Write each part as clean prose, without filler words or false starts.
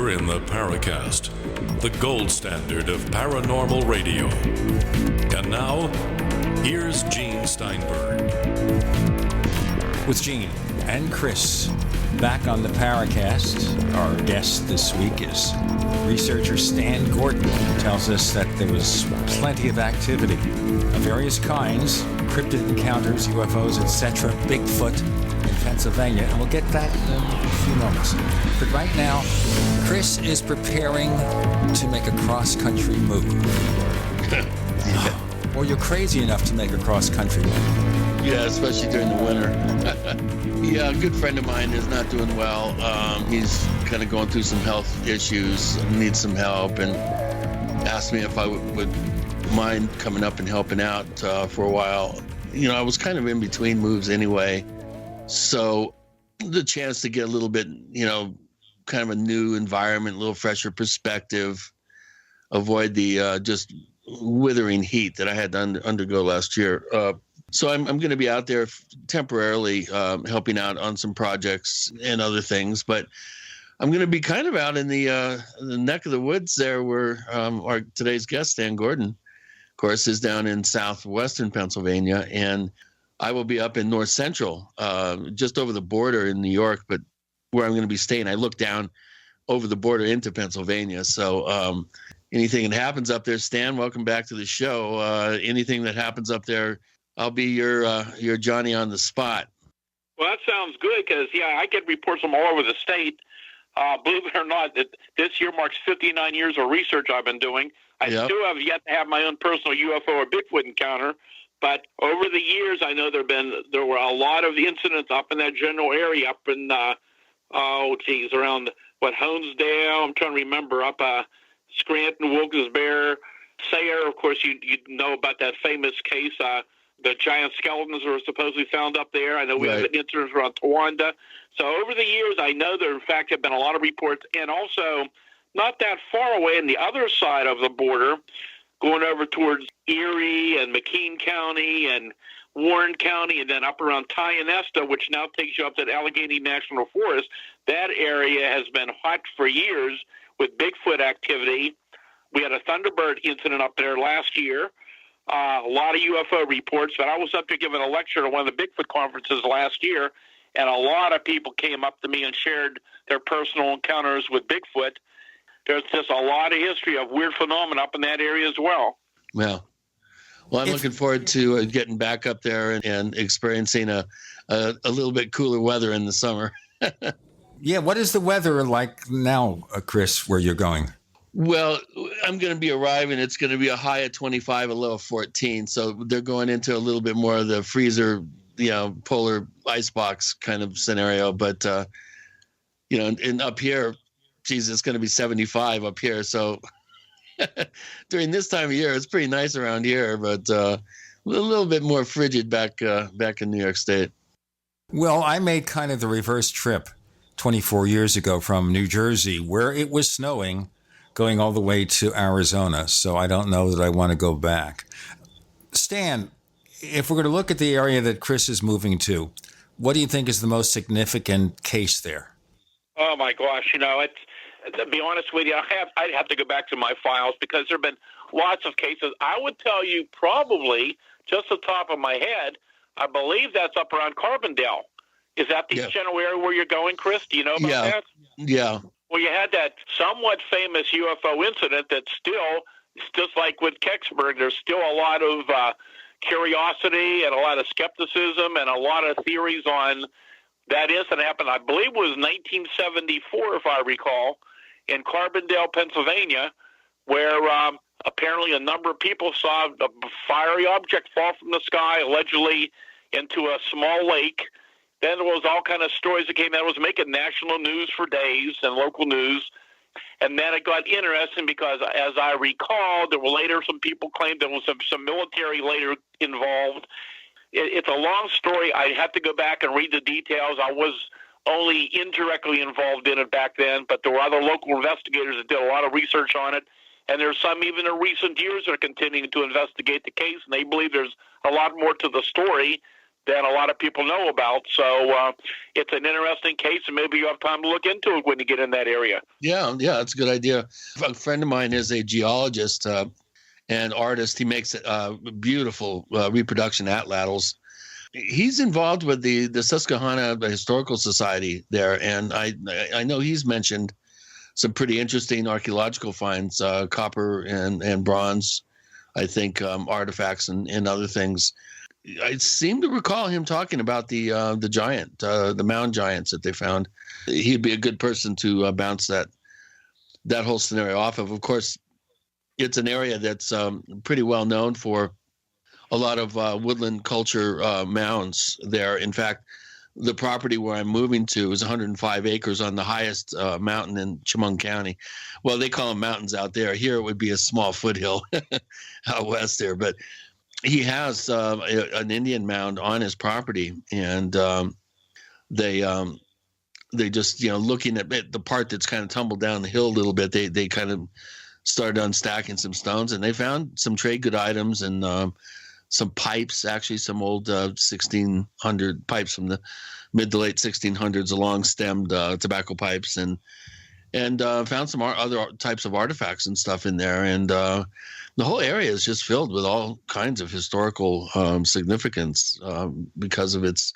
believer in the Paracast, the gold standard of paranormal radio. And now, here's Gene Steinberg. With Gene and Chris back on the Paracast, our guest this week is researcher Stan Gordon, who tells us that there was plenty of activity of various kinds, cryptid encounters, UFOs, etc., Bigfoot in Pennsylvania, and we'll get that in a few moments. But right now, Chris is preparing to make a cross-country move. Or you're crazy enough to make a cross-country move. Yeah, especially during the winter. Yeah, a good friend of mine is not doing well. He's kind of going through some health issues, needs some help, and asked me if I would mind coming up and helping out for a while. You know, I was kind of in between moves anyway, so the chance to get a little bit, you know, kind of a new environment, a little fresher perspective, avoid the just withering heat that I had to undergo last year. So I'm going to be out there temporarily helping out on some projects and other things, but I'm going to be kind of out in the neck of the woods there where our today's guest, Stan Gordon, of course, is down in southwestern Pennsylvania, and I will be up in north central, just over the border in New York, but where I'm going to be staying, I look down over the border into Pennsylvania. So anything that happens up there, Stan, welcome back to the show. Anything that happens up there, I'll be your Johnny on the spot. Well, that sounds good because, yeah, I get reports from all over the state. Believe it or not, that this year marks 59 years of research I've been doing. I still have yet to have my own personal UFO or Bigfoot encounter, but over the years, I know there were a lot of incidents up in that general area, up in around Honesdale. I'm trying to remember, up Scranton, Wilkes-Barre, Sayre. Of course, you know about that famous case. The giant skeletons were supposedly found up there. I know we had incidents around Towanda. So over the years, I know there, in fact, have been a lot of reports. And also, not that far away on the other side of the border, going over towards Erie and McKean County and Warren County, and then up around Tionesta, which now takes you up to Allegheny National Forest. That area has been hot for years with Bigfoot activity. We had a Thunderbird incident up there last year. A lot of UFO reports, but I was up there giving a lecture at one of the Bigfoot conferences last year, and a lot of people came up to me and shared their personal encounters with Bigfoot. There's just a lot of history of weird phenomena up in that area as well. Well, I'm looking forward to getting back up there and experiencing a little bit cooler weather in the summer. Yeah, what is the weather like now, Chris, where you're going? Well, I'm going to be arriving. It's going to be a high of 25, a low of 14. So they're going into a little bit more of the freezer, polar icebox kind of scenario. But, and up here, geez, it's going to be 75 up here. So during this time of year, it's pretty nice around here, but a little bit more frigid back in New York State. Well, I made kind of the reverse trip 24 years ago from New Jersey, where it was snowing, going all the way to Arizona, so I don't know that I want to go back. Stan, if we're going to look at the area that Chris is moving to, what do you think is the most significant case there? Oh, my gosh. To be honest with you, I'd have to go back to my files because there have been lots of cases. I would tell you probably, just the top of my head, I believe that's up around Carbondale. Is that the general area where you're going, Chris? Do you know about that? Yeah. Well, you had that somewhat famous UFO incident that still, just like with Kecksburg, there's still a lot of curiosity and a lot of skepticism and a lot of theories on that incident happened. I believe it was 1974, if I recall, in Carbondale, Pennsylvania, where apparently a number of people saw a fiery object fall from the sky, allegedly into a small lake. Then there was all kind of stories that came out. It was making national news for days and local news. And then it got interesting because, as I recall, there were later some people claimed there was some military later involved. It's a long story. I have to go back and read the details. I was only indirectly involved in it back then, but there were other local investigators that did a lot of research on it. And there's some even in recent years that are continuing to investigate the case, and they believe there's a lot more to the story than a lot of people know about. So it's an interesting case, and maybe you have time to look into it when you get in that area. Yeah, that's a good idea. A friend of mine is a geologist and artist. He makes beautiful reproduction atlatls. He's involved with the Susquehanna Historical Society there, and I know he's mentioned some pretty interesting archaeological finds, copper and bronze, I think, artifacts and other things. I seem to recall him talking about the giant, the mound giants that they found. He'd be a good person to bounce that whole scenario off of. Of course, it's an area that's pretty well known for a lot of woodland culture mounds there. In fact, the property where I'm moving to is 105 acres on the highest mountain in Chemung County. Well, they call them mountains out there. Here it would be a small foothill out west there. But he has an Indian mound on his property, and they just, looking at the part that's kind of tumbled down the hill a little bit, they kind of started unstacking some stones, and they found some trade good items and some pipes, actually some old 1600 pipes from the mid to late 1600s, long-stemmed tobacco pipes, and found some other types of artifacts and stuff in there. And the whole area is just filled with all kinds of historical significance because of its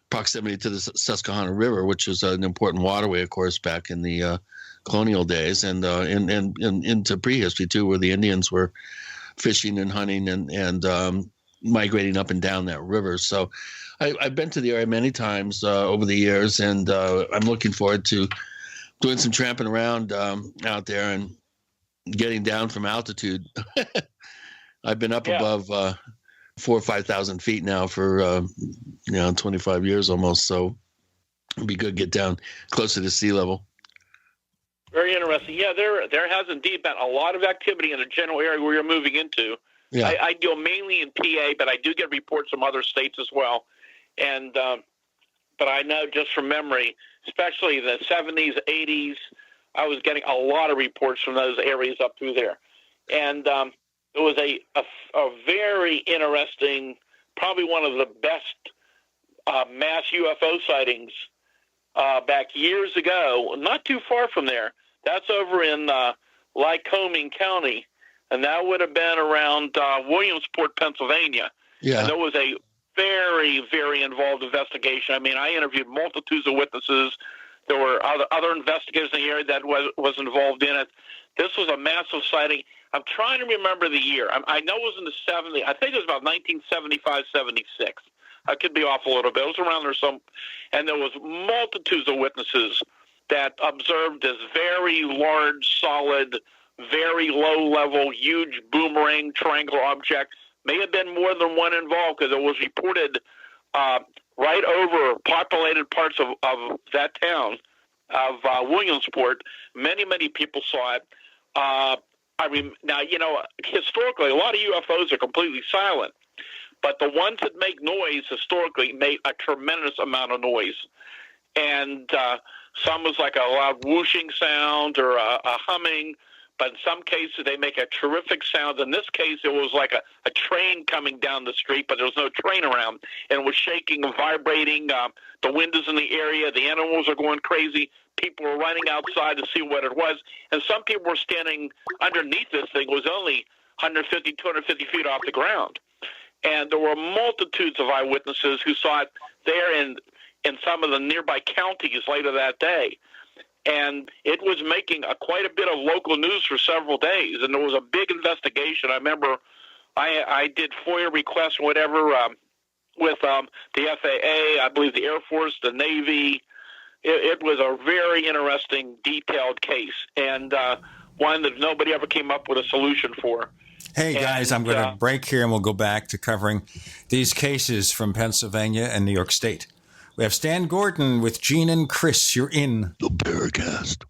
proximity to the Susquehanna River, which is an important waterway, of course, back in the colonial days and into prehistory too, where the Indians were fishing and hunting and migrating up and down that river. So I've been to the area many times over the years, and I'm looking forward to doing some tramping around out there and getting down from altitude. I've been up above 4,000 or 5,000 feet now for 25 years almost. So it'd be good to get down closer to sea level. Very interesting. Yeah, there has indeed been a lot of activity in the general area where you're moving into. Yeah. I deal mainly in PA, but I do get reports from other states as well. And but I know just from memory, especially the 70s, 80s, I was getting a lot of reports from those areas up through there. And it was a very interesting, probably one of the best mass UFO sightings back years ago, not too far from there. That's over in Lycoming County, and that would have been around Williamsport, Pennsylvania. Yeah. And there was a very, very involved investigation. I mean, I interviewed multitudes of witnesses. There were other investigators in the area that was involved in it. This was a massive sighting. I'm trying to remember the year. I know it was in the 70s. I think it was about 1975, 76. I could be off a little bit. It was around there and there was multitudes of witnesses that observed this very large, solid, very low-level, huge boomerang triangular object. May have been more than one involved because it was reported right over populated parts of that town of Williamsport. Many, many people saw it. Now, historically, a lot of UFOs are completely silent. But the ones that make noise historically make a tremendous amount of noise. And some was like a loud whooshing sound or a humming. But in some cases, they make a terrific sound. In this case, it was like a train coming down the street, but there was no train around. And it was shaking and vibrating. The windows in the area, the animals are going crazy. People were running outside to see what it was. And some people were standing underneath this thing. It was only 150, 250 feet off the ground. And there were multitudes of eyewitnesses who saw it there in some of the nearby counties later that day. And it was making quite a bit of local news for several days. And there was a big investigation. I remember I did FOIA requests or whatever with the FAA, I believe the Air Force, the Navy. It was a very interesting, detailed case, and one that nobody ever came up with a solution for. Hey, guys, I'm going to break here, and we'll go back to covering these cases from Pennsylvania and New York State. We have Stan Gordon with Gene and Chris. You're in the Paracast.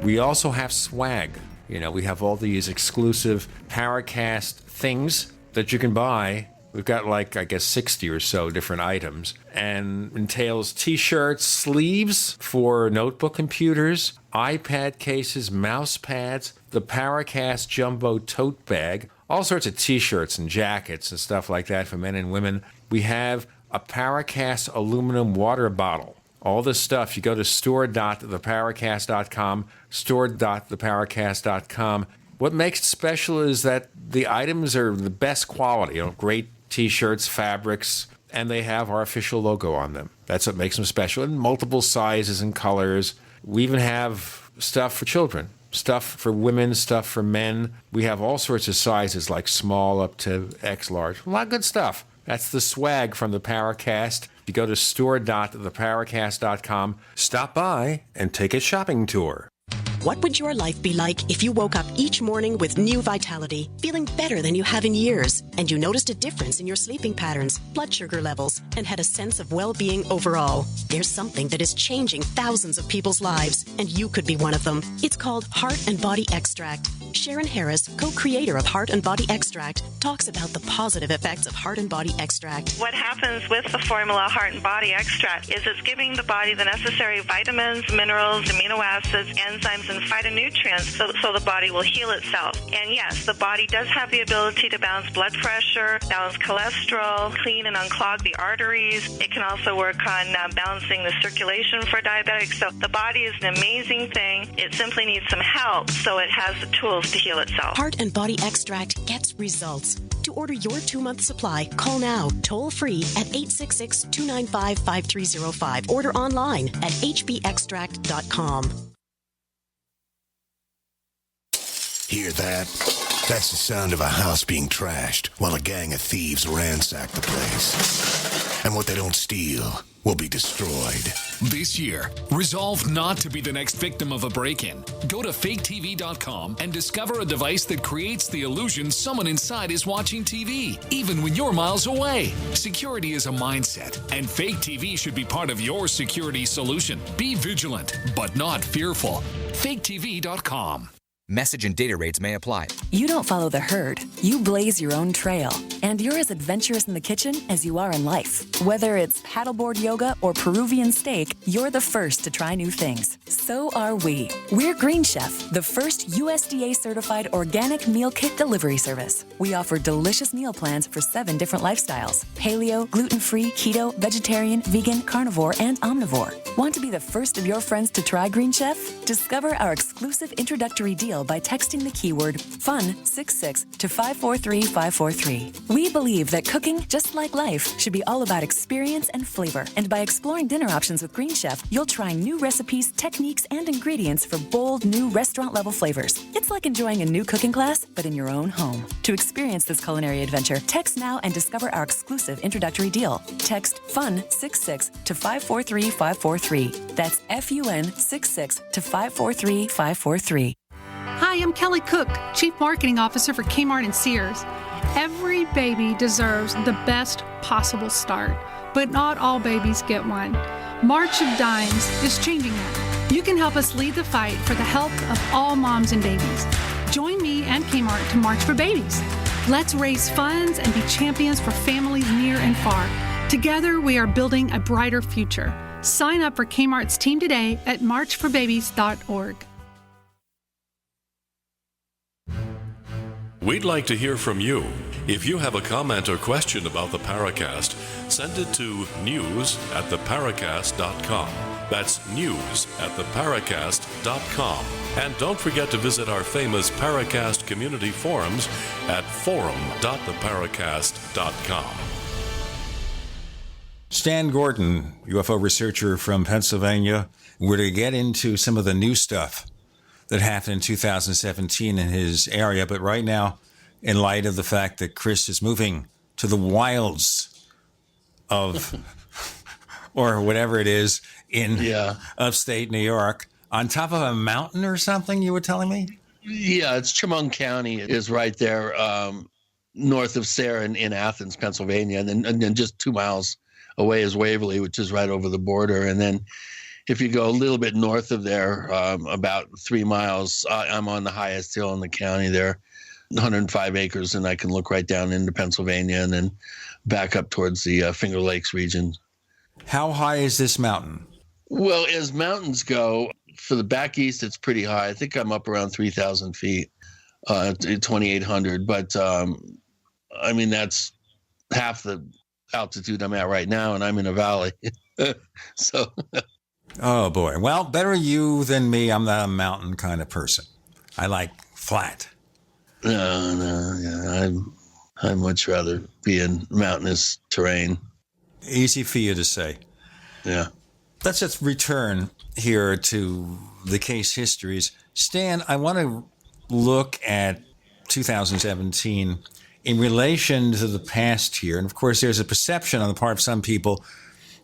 We also have swag. We have all these exclusive Paracast things that you can buy We've got like, I guess, 60 or so different items, and entails T-shirts, sleeves for notebook computers, iPad cases, mouse pads, the Paracast jumbo tote bag, all sorts of T-shirts and jackets and stuff like that for men and women. We have a Paracast aluminum water bottle. All this stuff, you go to store.theparacast.com, store.theparacast.com. What makes it special is that the items are the best quality, great T-shirts, fabrics, and they have our official logo on them. That's what makes them special, in multiple sizes and colors. We even have stuff for children, stuff for women, stuff for men. We have all sorts of sizes, like small up to X large. A lot of good stuff. That's the swag from the Paracast. You go to store.theparacast.com, stop by, and take a shopping tour. What would your life be like if you woke up each morning with new vitality, feeling better than you have in years, and you noticed a difference in your sleeping patterns, blood sugar levels, and had a sense of well-being overall? There's something that is changing thousands of people's lives, and you could be one of them. It's called Heart and Body Extract. Sharon Harris, co-creator of Heart and Body Extract, talks about the positive effects of Heart and Body Extract. What happens with the formula Heart and Body Extract is it's giving the body the necessary vitamins, minerals, amino acids, enzymes, and phytonutrients so the body will heal itself. And yes, the body does have the ability to balance blood pressure, balance cholesterol, clean and unclog the arteries. It can also work on balancing the circulation for diabetics. So the body is an amazing thing. It simply needs some help so it has the tools to heal itself. Heart and Body Extract gets results. To order your 2-month supply, call now, toll free at 866-295-5305. Order online at hbextract.com. Hear that? That's the sound of a house being trashed while a gang of thieves ransack the place. And what they don't steal will be destroyed. This year, resolve not to be the next victim of a break-in. Go to faketv.com and discover a device that creates the illusion someone inside is watching TV, even when you're miles away. Security is a mindset, and Fake TV should be part of your security solution. Be vigilant, but not fearful. faketv.com. Message and data rates may apply. You don't follow the herd. You blaze your own trail. And you're as adventurous in the kitchen as you are in life. Whether it's paddleboard yoga or Peruvian steak, you're the first to try new things. So are we. We're Green Chef, the first USDA-certified organic meal kit delivery service. We offer delicious meal plans for 7 different lifestyles: paleo, gluten-free, keto, vegetarian, vegan, carnivore, and omnivore. Want to be the first of your friends to try Green Chef? Discover our exclusive introductory deal by texting the keyword FUN66 to 543-543. We believe that cooking, just like life, should be all about experience and flavor. And by exploring dinner options with Green Chef, you'll try new recipes, techniques, and ingredients for bold, new restaurant-level flavors. It's like enjoying a new cooking class, but in your own home. To experience this culinary adventure, text now and discover our exclusive introductory deal. Text FUN66 to 543-543. That's FUN66 to 543-543. Hi, I'm Kelly Cook, Chief Marketing Officer for Kmart and Sears. Every baby deserves the best possible start, but not all babies get one. March of Dimes is changing that. You can help us lead the fight for the health of all moms and babies. Join me and Kmart to March for Babies. Let's raise funds and be champions for families near and far. Together, we are building a brighter future. Sign up for Kmart's team today at marchforbabies.org. We'd like to hear from you. If you have a comment or question about the Paracast, send it to news@theparacast.com. That's news@theparacast.com. And don't forget to visit our famous Paracast community forums at forum.theparacast.com. Stan Gordon, UFO researcher from Pennsylvania. We're to get into some of the new stuff that happened in 2017 in his area. But right now, in light of the fact that Chris is moving to the wilds of, or whatever it is, in upstate New York, on top of a mountain or something, you were telling me? Yeah, it's Chemung County. It is right there north of Sayre in Athens, Pennsylvania. And then just 2 miles away is Waverly, which is right over the border. And then if you go a little bit north of there, about 3 miles, I'm on the highest hill in the county there, 105 acres, and I can look right down into Pennsylvania and then back up towards the Finger Lakes region. How high is this mountain? Well, as mountains go, for the back east, it's pretty high. I think I'm up around 3,000 feet, 2,800. But, I mean, that's half the altitude I'm at right now, and I'm in a valley. So... Oh, boy. Well, better you than me. I'm not a mountain kind of person. I like flat. No. I'd much rather be in mountainous terrain. Easy for you to say. Yeah. Let's just return here to the case histories. Stan, I want to look at 2017 in relation to the past year. And, of course, there's a perception on the part of some people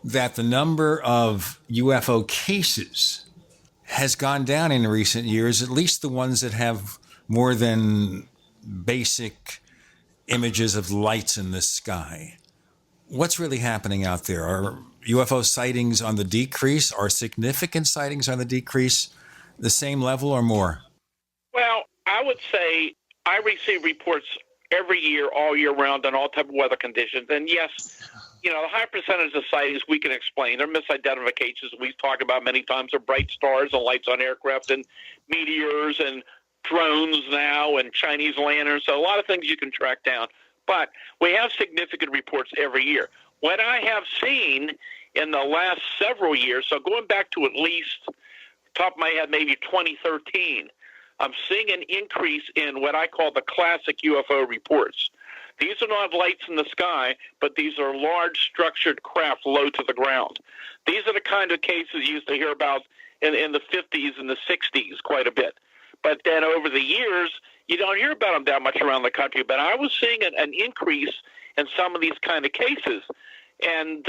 that the number of UFO cases has gone down in recent years, at least the ones that have more than basic images of lights in the sky. What's really happening out there? Are UFO sightings on the decrease? Are significant sightings on the decrease the same level or more? Well, I would say I receive reports every year, all year round, on all type of weather conditions. And yes, the high percentage of sightings we can explain. They're misidentifications we've talked about many times. Are bright stars and lights on aircraft and meteors and drones now and Chinese lanterns. So a lot of things you can track down. But we have significant reports every year. What I have seen in the last several years, so going back to at least, top of my head, maybe 2013, I'm seeing an increase in what I call the classic UFO reports. These are not lights in the sky, but these are large structured craft low to the ground. These are the kind of cases you used to hear about in the 50s and the 60s quite a bit. But then over the years, you don't hear about them that much around the country. But I was seeing an increase in some of these kind of cases. And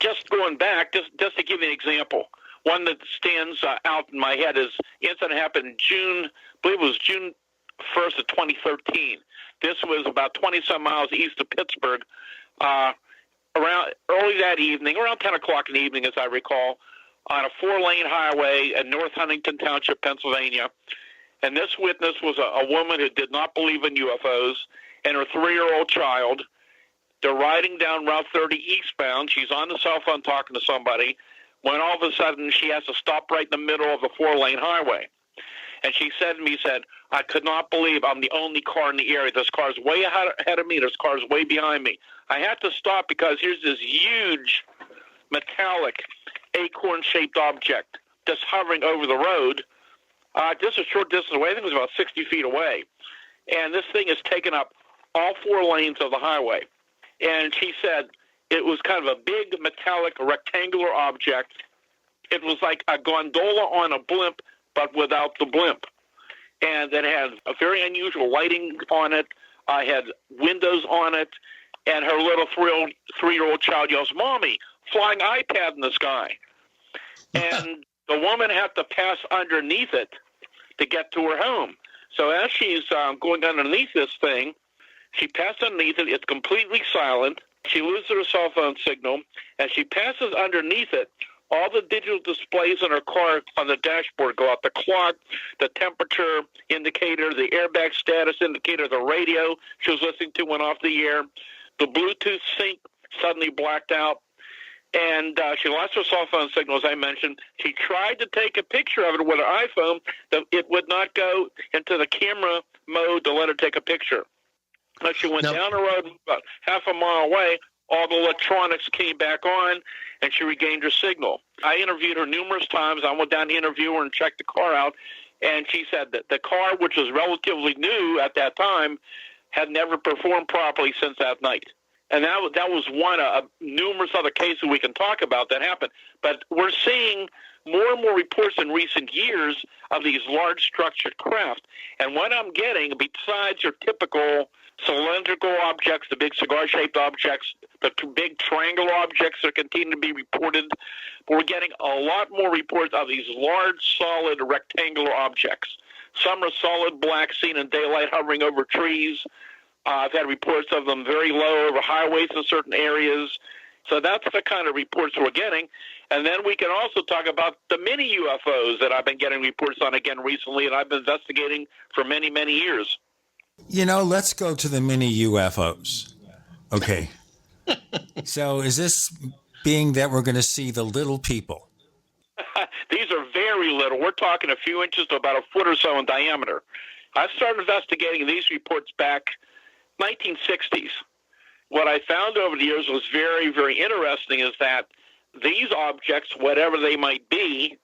just going back, just to give you an example, one that stands out in my head is incident happened June 1st of 2013. This was about 20-some miles east of Pittsburgh. Around early that evening, around 10 o'clock in the evening, as I recall, on a 4-lane highway in North Huntington Township, Pennsylvania. And this witness was a woman who did not believe in UFOs and her 3-year-old child. They're riding down Route 30 eastbound. She's on the cell phone talking to somebody when all of a sudden she has to stop right in the middle of the 4-lane highway. And she said to me, I could not believe I'm the only car in the area. This car's way ahead of me. This car's way behind me. I had to stop because here's this huge metallic acorn-shaped object just hovering over the road, just a short distance away. I think it was about 60 feet away. And this thing has taken up all 4 lanes of the highway. And she said it was kind of a big metallic rectangular object. It was like a gondola on a blimp, but without the blimp. And it had a very unusual lighting on it. I had windows on it. And her little 3-year-old child yells, "Mommy, flying iPad in the sky." And the woman had to pass underneath it to get to her home. So as she's going underneath this thing, she passed underneath it. It's completely silent. She loses her cell phone signal. As she passes underneath it, all the digital displays in her car on the dashboard go out. The clock, the temperature indicator, the airbag status indicator, the radio she was listening to went off the air. The Bluetooth sync suddenly blacked out. And she lost her cell phone signal, as I mentioned. She tried to take a picture of it with her iPhone. It would not go into the camera mode to let her take a picture. As she went down the road about half a mile away, all the electronics came back on, and she regained her signal. I interviewed her numerous times. I went down to interview her and checked the car out, and she said that the car, which was relatively new at that time, had never performed properly since that night. And that was one of numerous other cases we can talk about that happened. But we're seeing more and more reports in recent years of these large structured craft. And what I'm getting, besides your typical cylindrical objects, the big cigar-shaped objects, the big triangular objects that continue to be reported, but we're getting a lot more reports of these large, solid, rectangular objects. Some are solid black, seen in daylight, hovering over trees. I've had reports of them very low over highways in certain areas, So that's the kind of reports we're getting. And then we can also talk about the mini-UFOs that I've been getting reports on again recently, and I've been investigating for many, many years. Let's go to the mini-UFOs. Okay. So is this being that we're going to see the little people? These are very little. We're talking a few inches to about a foot or so in diameter. I started investigating these reports back 1960s. What I found over the years was very, very interesting is that these objects, whatever they might be,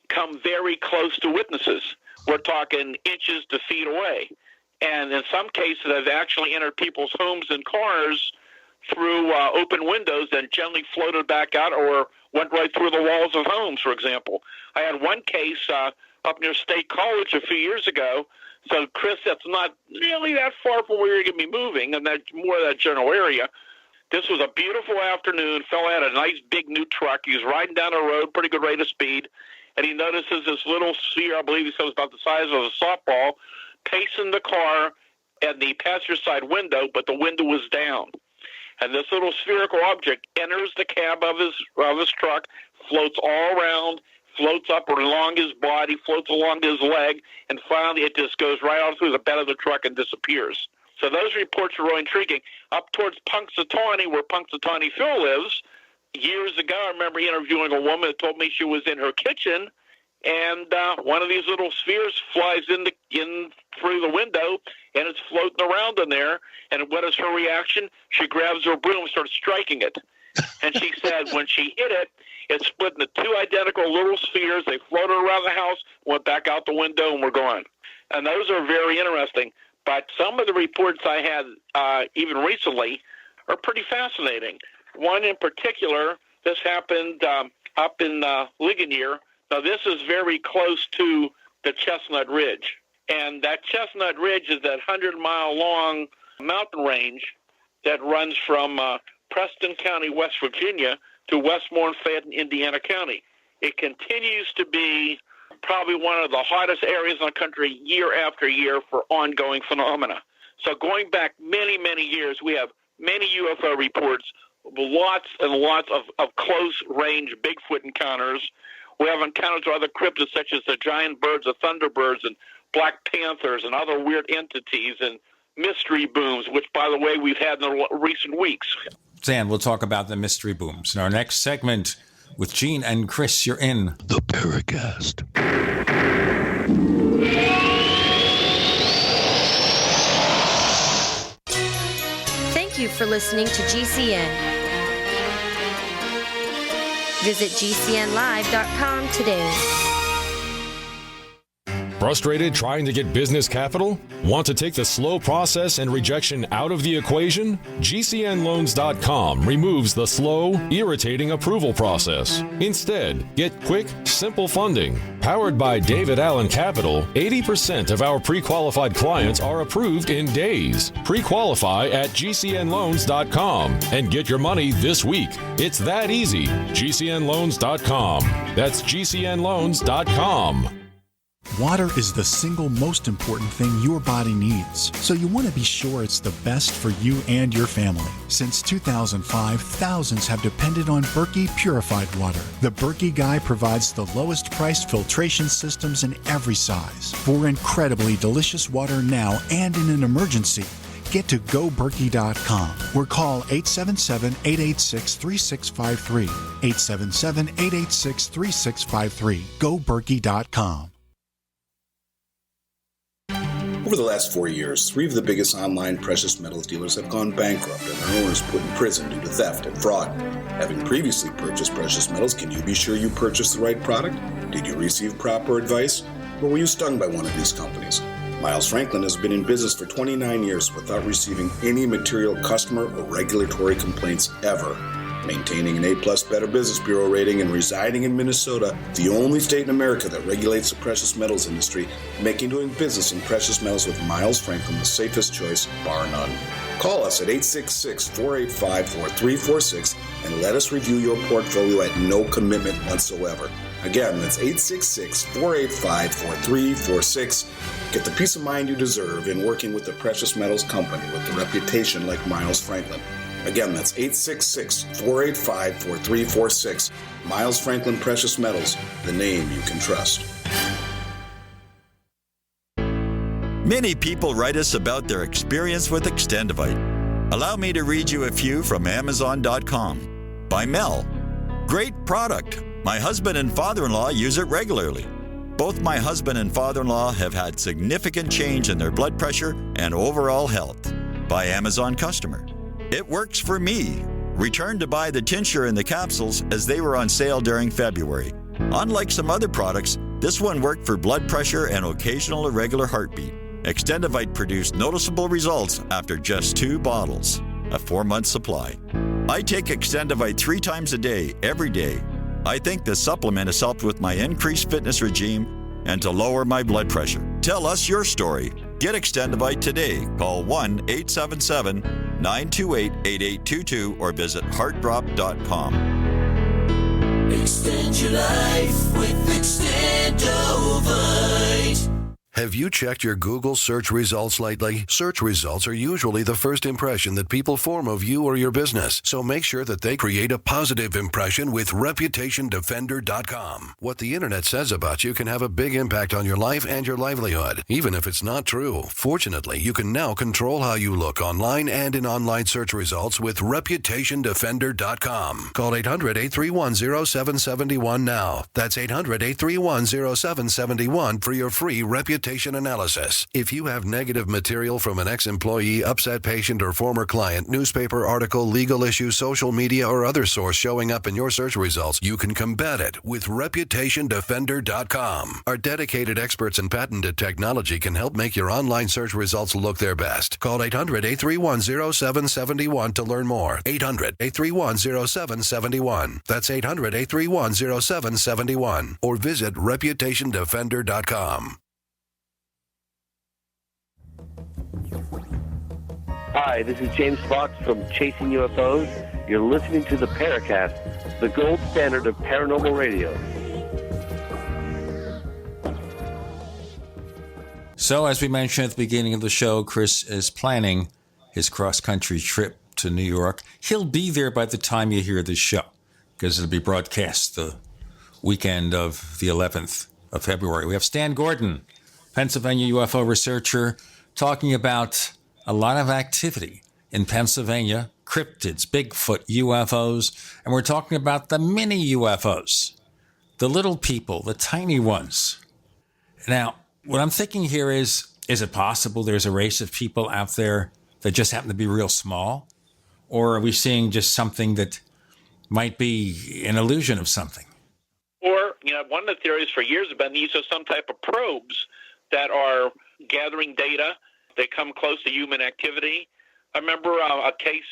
come very close to witnesses. We're talking inches to feet away. And in some cases, they've actually entered people's homes and cars through open windows and gently floated back out or went right through the walls of homes, for example. I had one case up near State College a few years ago. So, Chris, that's not really that far from where you're going to be moving, and that's more of that general area. This was a beautiful afternoon. Fellow had a nice big new truck. He was riding down the road, pretty good rate of speed, and he notices this little sphere, I believe he said it was about the size of a softball, pacing the car at the passenger side window, but the window was down. And this little spherical object enters the cab of his truck, floats all around, floats up along his body, floats along his leg, and finally it just goes right out through the bed of the truck and disappears. So those reports are really intriguing. Up towards Punxsutawney, where Punxsutawney Phil lives, years ago I remember interviewing a woman that told me she was in her kitchen, and one of these little spheres flies in through the window, and it's floating around in there. And what is her reaction? She grabs her broom and starts striking it. And she said when she hit it, it split into two identical little spheres. They floated around the house, went back out the window, and were gone. And those are very interesting. But some of the reports I had even recently are pretty fascinating. One in particular, this happened up in Ligonier. Now, this is very close to the Chestnut Ridge. And that Chestnut Ridge is that 100-mile-long mountain range that runs from Preston County, West Virginia, to Westmoreland, Fayette, Indiana County. It continues to be probably one of the hottest areas in the country year after year for ongoing phenomena. So going back many, many years, we have many UFO reports, lots and lots of close-range Bigfoot encounters. We have encounters with other cryptids such as the giant birds, the thunderbirds, and black panthers, and other weird entities, and mystery booms, which, by the way, we've had in the recent weeks. Dan, we'll talk about the mystery booms in our next segment with Gene and Chris. You're in the Paracast. Thank you for listening to GCN. Visit GCNlive.com today. Frustrated trying to get business capital? Want to take the slow process and rejection out of the equation? GCNloans.com removes the slow, irritating approval process. Instead, get quick, simple funding. Powered by David Allen Capital, 80% of our pre-qualified clients are approved in days. Pre-qualify at GCNloans.com and get your money this week. It's that easy. GCNloans.com. That's GCNloans.com. Water is the single most important thing your body needs, so you want to be sure it's the best for you and your family. Since 2005, thousands have depended on Berkey purified water. The Berkey Guy provides the lowest priced filtration systems in every size. For incredibly delicious water now and in an emergency, get to GoBerkey.com or call 877-886-3653. 877-886-3653. GoBerkey.com. Over the last 4 years, 3 of the biggest online precious metals dealers have gone bankrupt and their owners put in prison due to theft and fraud. Having previously purchased precious metals, can you be sure you purchased the right product? Did you receive proper advice? Or were you stung by one of these companies? Miles Franklin has been in business for 29 years without receiving any material customer or regulatory complaints ever. Maintaining an A-plus Better Business Bureau rating and residing in Minnesota, the only state in America that regulates the precious metals industry, making doing business in precious metals with Miles Franklin the safest choice, bar none. Call us at 866-485-4346 and let us review your portfolio at no commitment whatsoever. Again, that's 866-485-4346. Get the peace of mind you deserve in working with the precious metals company with a reputation like Miles Franklin. Again, that's 866-485-4346. Miles Franklin Precious Metals, the name you can trust. Many people write us about their experience with Extendivite. Allow me to read you a few from Amazon.com. By Mel. Great product. My husband and father-in-law use it regularly. Both my husband and father-in-law have had significant change in their blood pressure and overall health. By Amazon customer. It works for me. Returned to buy the tincture and the capsules as they were on sale during February. Unlike some other products, this one worked for blood pressure and occasional irregular heartbeat. Extendivite produced noticeable results after just 2 bottles, a 4-month supply. I take Extendivite 3 times a day, every day. I think the supplement has helped with my increased fitness regime and to lower my blood pressure. Tell us your story. Get Extendivite today. Call 1-877-928-8822 or visit heartdrop.com. Extend your life with Extendivite. Have you checked your Google search results lately? Search results are usually the first impression that people form of you or your business, so make sure that they create a positive impression with ReputationDefender.com. What the internet says about you can have a big impact on your life and your livelihood, even if it's not true. Fortunately, you can now control how you look online and in online search results with ReputationDefender.com. Call 800-831-0771 now. That's 800-831-0771 for your free reputation analysis. If you have negative material from an ex-employee, upset patient, or former client, newspaper article, legal issue, social media, or other source showing up in your search results, you can combat it with ReputationDefender.com. Our dedicated experts in patented technology can help make your online search results look their best. Call 800-831-0771 to learn more. 800-831-0771. That's 800-831-0771. Or visit ReputationDefender.com. Hi, this is James Fox from Chasing UFOs. You're listening to the Paracast, the gold standard of paranormal radio. So, as we mentioned at the beginning of the show, Chris is planning his cross-country trip to New York. He'll be there by the time you hear this show, because it'll be broadcast the weekend of the 11th of February. We have Stan Gordon, Pennsylvania UFO researcher, talking about a lot of activity in Pennsylvania, cryptids, Bigfoot, UFOs, and we're talking about the mini-UFOs, the little people, the tiny ones. Now, what I'm thinking here is it possible there's a race of people out there that just happen to be real small? Or are we seeing just something that might be an illusion of something? Or, one of the theories for years have been these are some type of probes that are gathering data. They come close to human activity. I remember a case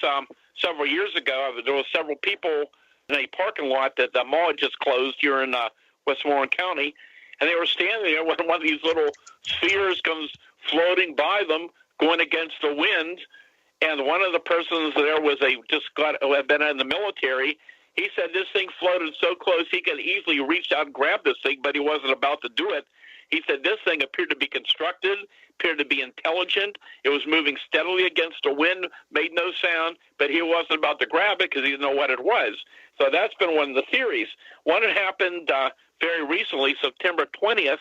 several years ago. There were several people in a parking lot that the mall had just closed here in Westmoreland County, and they were standing there when one of these little spheres comes floating by them, going against the wind. And one of the persons there was had been in the military. He said this thing floated so close he could easily reach out and grab this thing, but he wasn't about to do it. He said this thing appeared to be constructed, appeared to be intelligent. It was moving steadily against the wind, made no sound, but he wasn't about to grab it because he didn't know what it was. So that's been one of the theories. One had happened very recently, September 20th,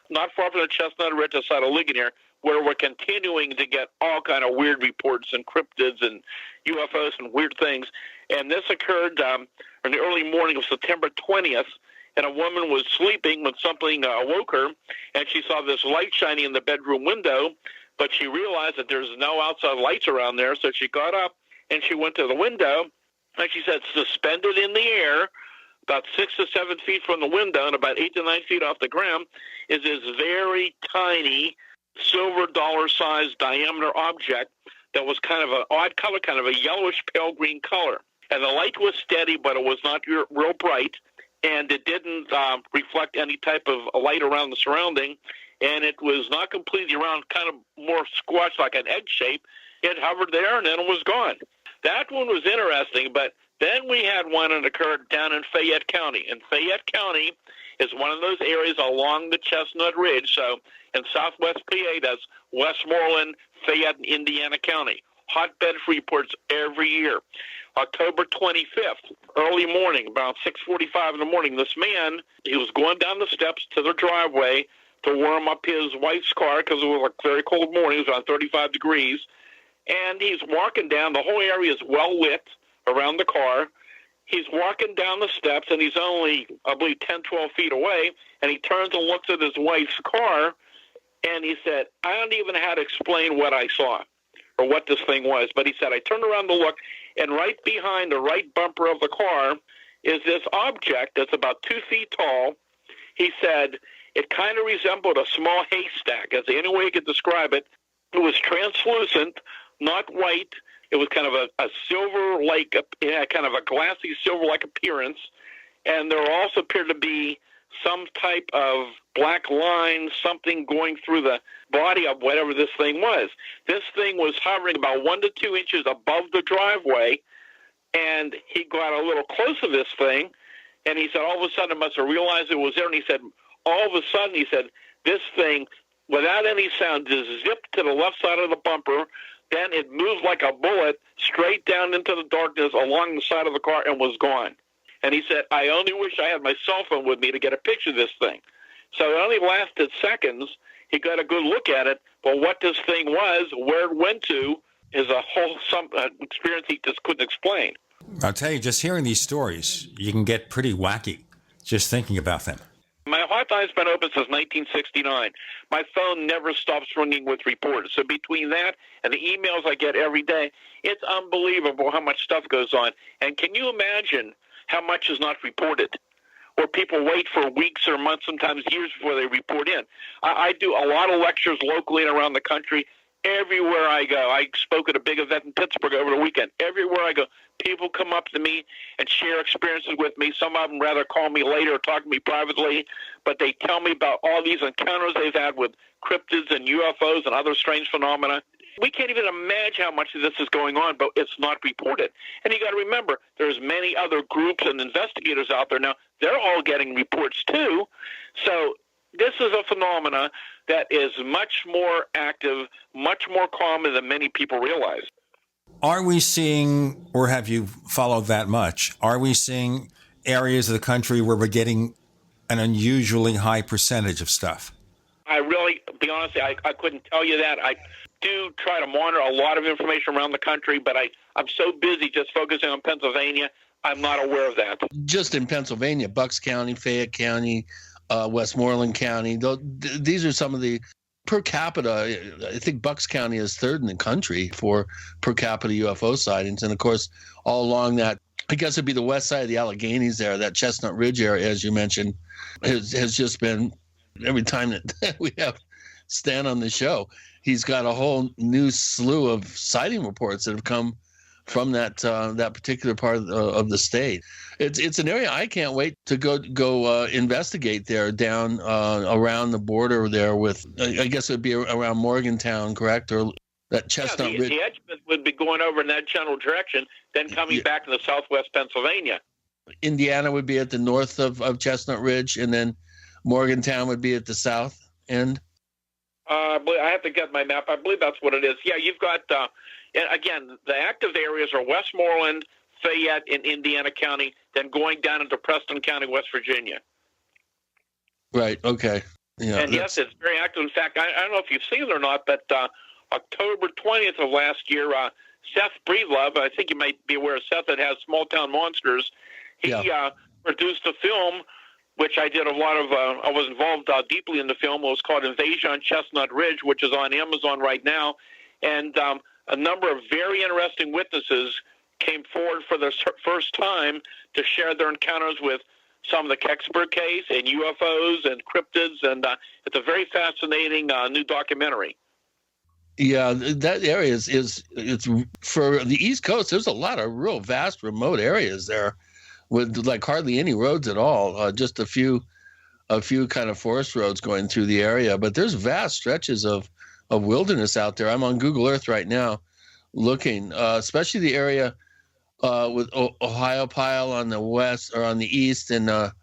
not far from the Chestnut Ridge outside of Ligonier, where we're continuing to get all kind of weird reports and cryptids and UFOs and weird things. And this occurred in the early morning of September 20th, and a woman was sleeping when something awoke her, and she saw this light shining in the bedroom window, but she realized that there's no outside lights around there, so she got up and she went to the window, and she said suspended in the air, about 6 to 7 feet from the window and about 8 to 9 feet off the ground, is this very tiny silver dollar-sized diameter object that was kind of an odd color, kind of a yellowish pale green color. And the light was steady, but it was not real bright, and it didn't reflect any type of light around the surrounding, and it was not completely round, kind of more squashed like an egg shape. It hovered there, and then it was gone. That one was interesting, but then we had one that occurred down in Fayette County. And Fayette County is one of those areas along the Chestnut Ridge. So in southwest PA, that's Westmoreland, Fayette, and Indiana County. hotbed reports every year. October 25th, early morning, about 6:45 in the morning, this man, he was going down the steps to the driveway to warm up his wife's car because it was a very cold morning. It was around 35 degrees. And he's walking down. The whole area is well lit around the car. He's walking down the steps, and he's only, I believe, 10, 12 feet away. And he turns and looks at his wife's car, and he said, I don't even know how to explain what I saw or what this thing was. But he said, I turned around to look, and right behind the right bumper of the car is this object that's about 2 feet tall. He said it kind of resembled a small haystack, as the only way he could describe it. It was translucent, not white. It was kind of a silver-like, kind of a glassy silver-like appearance. And there also appeared to be some type of black line, something going through the body of whatever this thing was. This thing was hovering about 1 to 2 inches above the driveway, and he got a little close to this thing, and he said all of a sudden I must have realized it was there, and he said all of a sudden, he said, this thing, without any sound, just zipped to the left side of the bumper. Then it moved like a bullet straight down into the darkness along the side of the car and was gone. And he said, I only wish I had my cell phone with me to get a picture of this thing. So it only lasted seconds. He got a good look at it. But what this thing was, where it went to, is a whole experience he just couldn't explain. I'll tell you, just hearing these stories, you can get pretty wacky just thinking about them. My hotline's been open since 1969. My phone never stops ringing with reports. So between that and the emails I get every day, it's unbelievable how much stuff goes on. And can you imagine how much is not reported? Or people wait for weeks or months, sometimes years before they report in. I do a lot of lectures locally and around the country. Everywhere I go, I spoke at a big event in Pittsburgh over the weekend. Everywhere I go, people come up to me and share experiences with me. Some of them rather call me later or talk to me privately, but they tell me about all these encounters they've had with cryptids and UFOs and other strange phenomena. We can't even imagine how much of this is going on, but it's not reported. And you got to remember, there's many other groups and investigators out there now. They're all getting reports too. So this is a phenomena that is much more active, much more common than many people realize. Are we seeing, or have you followed that much, are we seeing areas of the country where we're getting an unusually high percentage of stuff? I really, to be honest, I couldn't tell you that. I do try to monitor a lot of information around the country, but I'm so busy just focusing on Pennsylvania, I'm not aware of that. Just in Pennsylvania, Bucks County, Fayette County, Westmoreland County, these are some of the per capita. I think Bucks County is third in the country for per capita UFO sightings. And of course, all along that, I guess it'd be the west side of the Alleghenies there, that Chestnut Ridge area, as you mentioned, has just been, every time that we have Stan on the show, he's got a whole new slew of sighting reports that have come from that particular part of the state. It's an area I can't wait to go investigate there down around the border there with, I guess it would be around Morgantown, correct? Or that Chestnut Ridge. The edge would be going over in that general direction, then coming back to the southwest Pennsylvania. Indiana would be at the north of Chestnut Ridge, and then Morgantown would be at the south end. I have to get my map. I believe that's what it is. Yeah, you've got, and again, the active areas are Westmoreland, Fayette, in Indiana County, then going down into Preston County, West Virginia. Right, okay. Yeah, and yes, it's very active. In fact, I don't know if you've seen it or not, but October 20th of last year, Seth Breedlove, I think you might be aware of Seth, that has Small Town Monsters. He produced a film, which I did a lot of, I was involved deeply in the film. It was called Invasion on Chestnut Ridge, which is on Amazon right now. And a number of very interesting witnesses came forward for the first time to share their encounters with some of the Kecksburg case and UFOs and cryptids. And it's a very fascinating new documentary. Yeah, that area is for the East Coast. There's a lot of real vast, remote areas there with like hardly any roads at all. Just a few kind of forest roads going through the area. But there's vast stretches of wilderness out there. I'm on Google Earth right now looking, especially the area with Ohio Pile on the west or on the east, and the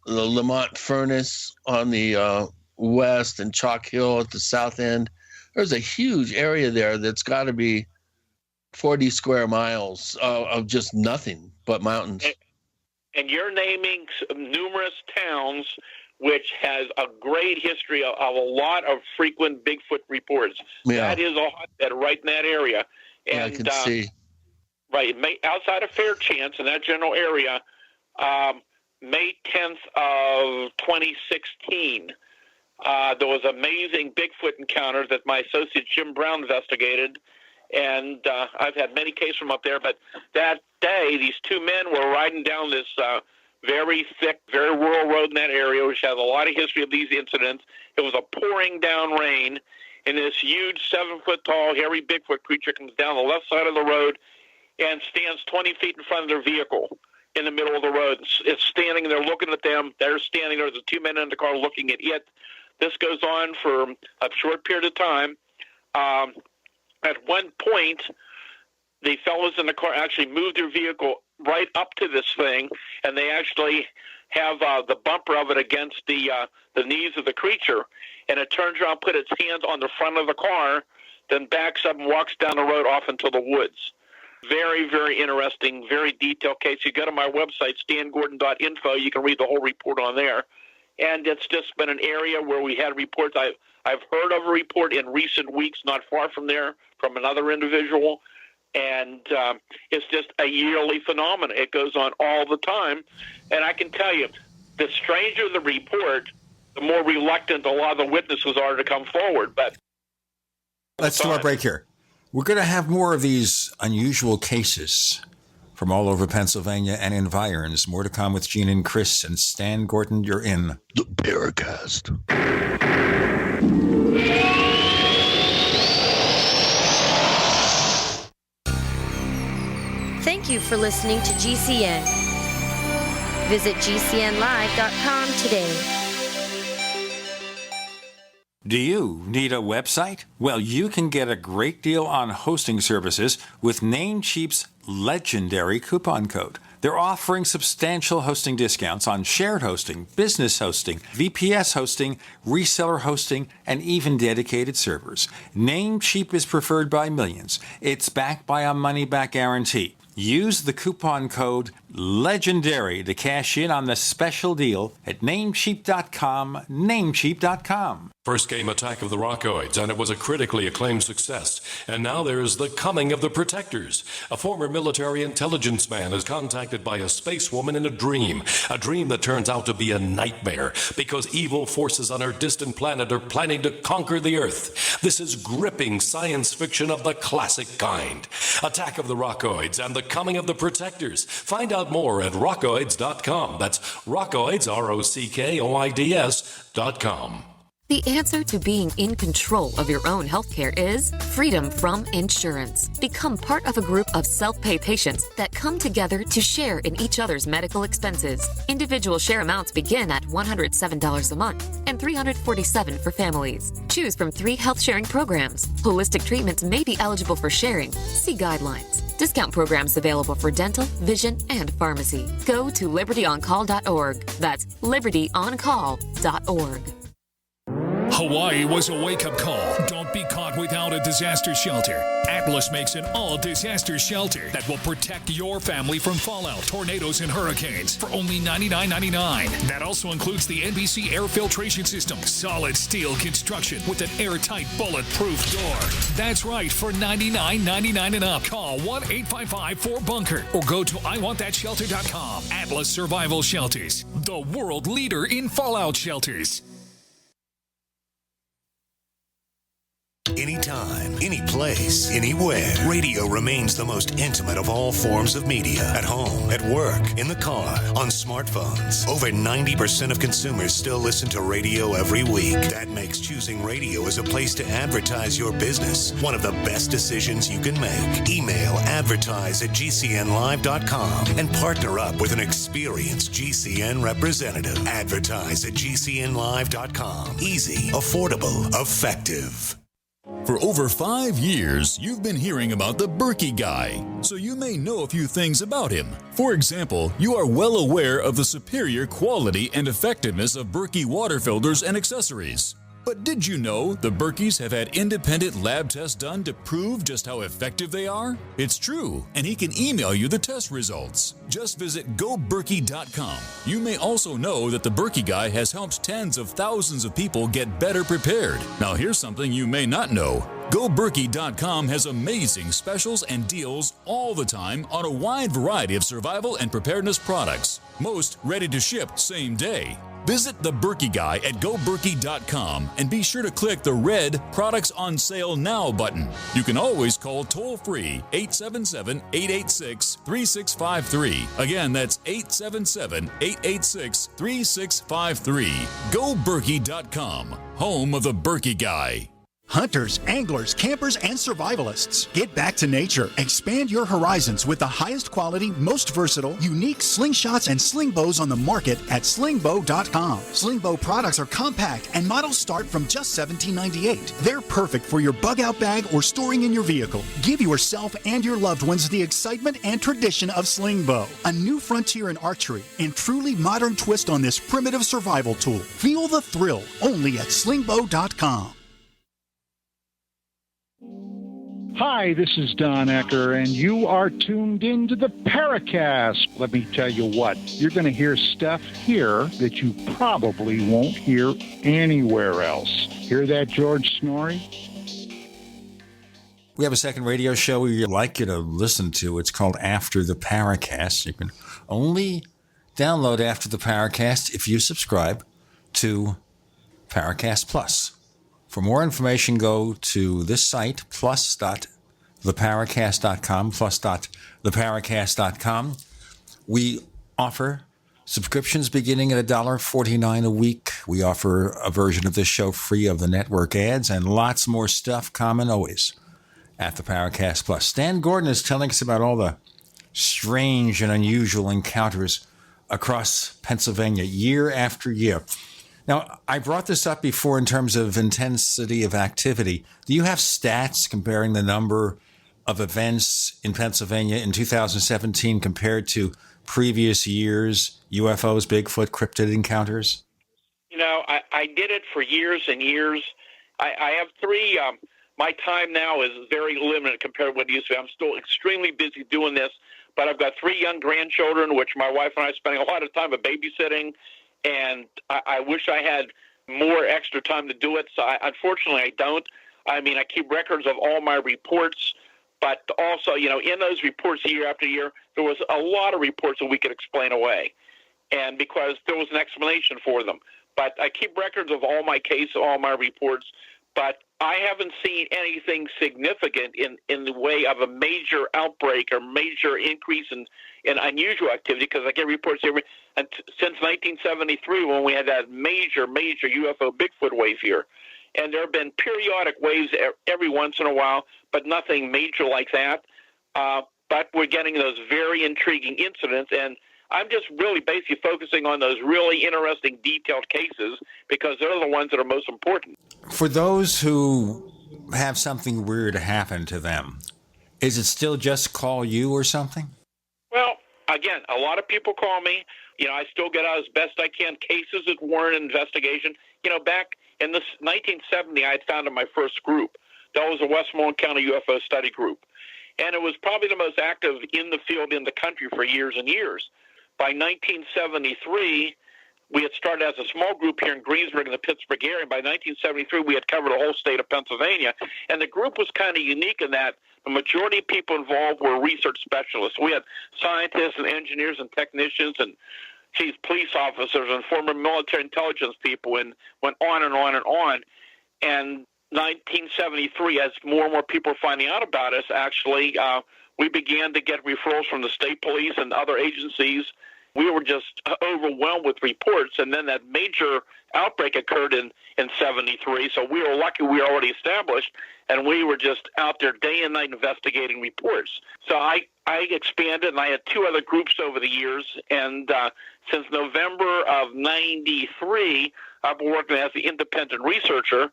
Lamont Furnace on the west, and Chalk Hill at the south end. There's a huge area there that's got to be 40 square miles of just nothing but mountains. And you're naming numerous towns which has a great history of a lot of frequent Bigfoot reports. Yeah. That is a hotbed right in that area. And, yeah, I can see. Right, outside of Fairchance in that general area, May 10th of 2016, there was amazing Bigfoot encounters that my associate Jim Brown investigated, and I've had many cases from up there, but that day, these two men were riding down this very thick, very rural road in that area, which has a lot of history of these incidents. It was a pouring down rain, and this huge 7-foot-tall, hairy Bigfoot creature comes down the left side of the road and stands 20 feet in front of their vehicle in the middle of the road. It's standing there looking at them. They're standing there. There's two men in the car looking at it. This goes on for a short period of time. At one point, the fellows in the car actually moved their vehicle right up to this thing, and they actually have the bumper of it against the knees of the creature, and it turns around, put its hands on the front of the car, then backs up and walks down the road off into the woods. Very, very interesting, very detailed case. You go to my website, stangordon.info, you can read the whole report on there. And it's just been an area where we had reports. I've heard of a report in recent weeks, not far from there, from another individual. And it's just a yearly phenomenon. It goes on all the time. And I can tell you, the stranger the report, the more reluctant a lot of the witnesses are to come forward. But let's do our break here. We're going to have more of these unusual cases from all over Pennsylvania and environs. More to come with Gene and Chris and Stan Gordon. You're in the Paracast. Thank you for listening to GCN. Visit GCNlive.com today. Do you need a website? Well, you can get a great deal on hosting services with Namecheap's legendary coupon code. They're offering substantial hosting discounts on shared hosting, business hosting, VPS hosting, reseller hosting, and even dedicated servers. Namecheap is preferred by millions. It's backed by a money-back guarantee. Use the coupon code LEGENDARY to cash in on the special deal at Namecheap.com, Namecheap.com. First came Attack of the Rockoids, and it was a critically acclaimed success. And now there's The Coming of the Protectors. A former military intelligence man is contacted by a space woman in a dream that turns out to be a nightmare because evil forces on her distant planet are planning to conquer the Earth. This is gripping science fiction of the classic kind. Attack of the Rockoids and The Coming of the Protectors. Find out more at rockoids.com. That's Rockoids, ROCKOIDS.com. The answer to being in control of your own healthcare is freedom from insurance. Become part of a group of self-pay patients that come together to share in each other's medical expenses. Individual share amounts begin at $107 a month and $347 for families. Choose from 3 health sharing programs. Holistic treatments may be eligible for sharing. See guidelines. Discount programs available for dental, vision, and pharmacy. Go to libertyoncall.org. That's libertyoncall.org. Hawaii was a wake-up call. Don't be caught without a disaster shelter. Atlas makes an all-disaster shelter that will protect your family from fallout, tornadoes, and hurricanes for only $99.99. That also includes the NBC air filtration system, solid steel construction with an airtight, bulletproof door. That's right, for $99.99 and up. Call 1-855-4BUNKER or go to iwantthatshelter.com. Atlas Survival Shelters, the world leader in fallout shelters. Anytime, any place, anywhere. Radio remains the most intimate of all forms of media. At home, at work, in the car, on smartphones. Over 90% of consumers still listen to radio every week. That makes choosing radio as a place to advertise your business one of the best decisions you can make. Email advertise@gcnlive.com and partner up with an experienced GCN representative. Advertise at gcnlive.com. Easy, affordable, effective. For over 5 years, you've been hearing about the Berkey guy, so you may know a few things about him. For example, you are well aware of the superior quality and effectiveness of Berkey water filters and accessories. But did you know the Berkeys have had independent lab tests done to prove just how effective they are? It's true, and he can email you the test results. Just visit goberkey.com. You may also know that the Berkey Guy has helped tens of thousands of people get better prepared. Now here's something you may not know. GoBerkey.com has amazing specials and deals all the time on a wide variety of survival and preparedness products. Most ready to ship same day. Visit the Berkey Guy at GoBerkey.com and be sure to click the red Products on Sale Now button. You can always call toll-free 877-886-3653. Again, that's 877-886-3653. GoBerkey.com, home of the Berkey Guy. Hunters, anglers, campers, and survivalists. Get back to nature. Expand your horizons with the highest quality, most versatile, unique slingshots and sling bows on the market at slingbow.com. Sling bow products are compact and models start from just $17.98. They're perfect for your bug out bag or storing in your vehicle. Give yourself and your loved ones the excitement and tradition of sling bow. A new frontier in archery and truly modern twist on this primitive survival tool. Feel the thrill only at slingbow.com. Hi, this is Don Ecker, and you are tuned into the Paracast. Let me tell you what, you're going to hear stuff here that you probably won't hear anywhere else. Hear that, George Snorri? We have a second radio show we'd like you to listen to. It's called After the Paracast. You can only download After the Paracast if you subscribe to Paracast Plus. For more information, go to this site, plus.theparacast.com, plus.theparacast.com. We offer subscriptions beginning at $1.49 a week. We offer a version of this show free of the network ads and lots more stuff, common always, at the Paracast Plus. Stan Gordon is telling us about all the strange and unusual encounters across Pennsylvania year after year. Now, I brought this up before in terms of intensity of activity. Do you have stats comparing the number of events in Pennsylvania in 2017 compared to previous years, UFOs, Bigfoot, cryptid encounters? You know, I did it for years and years. I have three. My time now is very limited compared to what it used to be. I'm still extremely busy doing this, but I've got three young grandchildren, which my wife and I are spending a lot of time babysitting. And I wish I had more extra time to do it. So unfortunately, I don't. I mean, I keep records of all my reports, but also, you know, in those reports year after year, there was a lot of reports that we could explain away, and because there was an explanation for them. But I keep records of all my cases, all my reports, but I haven't seen anything significant in the way of a major outbreak or major increase in unusual activity, because I get reports since 1973 when we had that major UFO Bigfoot wave here. And there have been periodic waves every once in a while, but nothing major like that. But we're getting those very intriguing incidents, and I'm just really basically focusing on those really interesting, detailed cases because they're the ones that are most important. For those who have something weird happen to them, is it still just call you or something? Well, again, a lot of people call me. You know, I still get out as best I can cases that warrant investigation. You know, back in this 1970, I had founded my first group. That was the Westmoreland County UFO Study Group. And it was probably the most active in the field in the country for years and years. By 1973, we had started as a small group here in Greensburg in the Pittsburgh area. By 1973, we had covered the whole state of Pennsylvania. And the group was kind of unique in that the majority of people involved were research specialists. We had scientists and engineers and technicians and chief police officers and former military intelligence people, and went on and on and on. And 1973, as more and more people were finding out about us, actually, we began to get referrals from the state police and other agencies. We were just overwhelmed with reports, and then that major outbreak occurred in 73, so we were lucky we were already established, and we were just out there day and night investigating reports. So I expanded, and I had two other groups over the years, and since November of 93, I've been working as the independent researcher,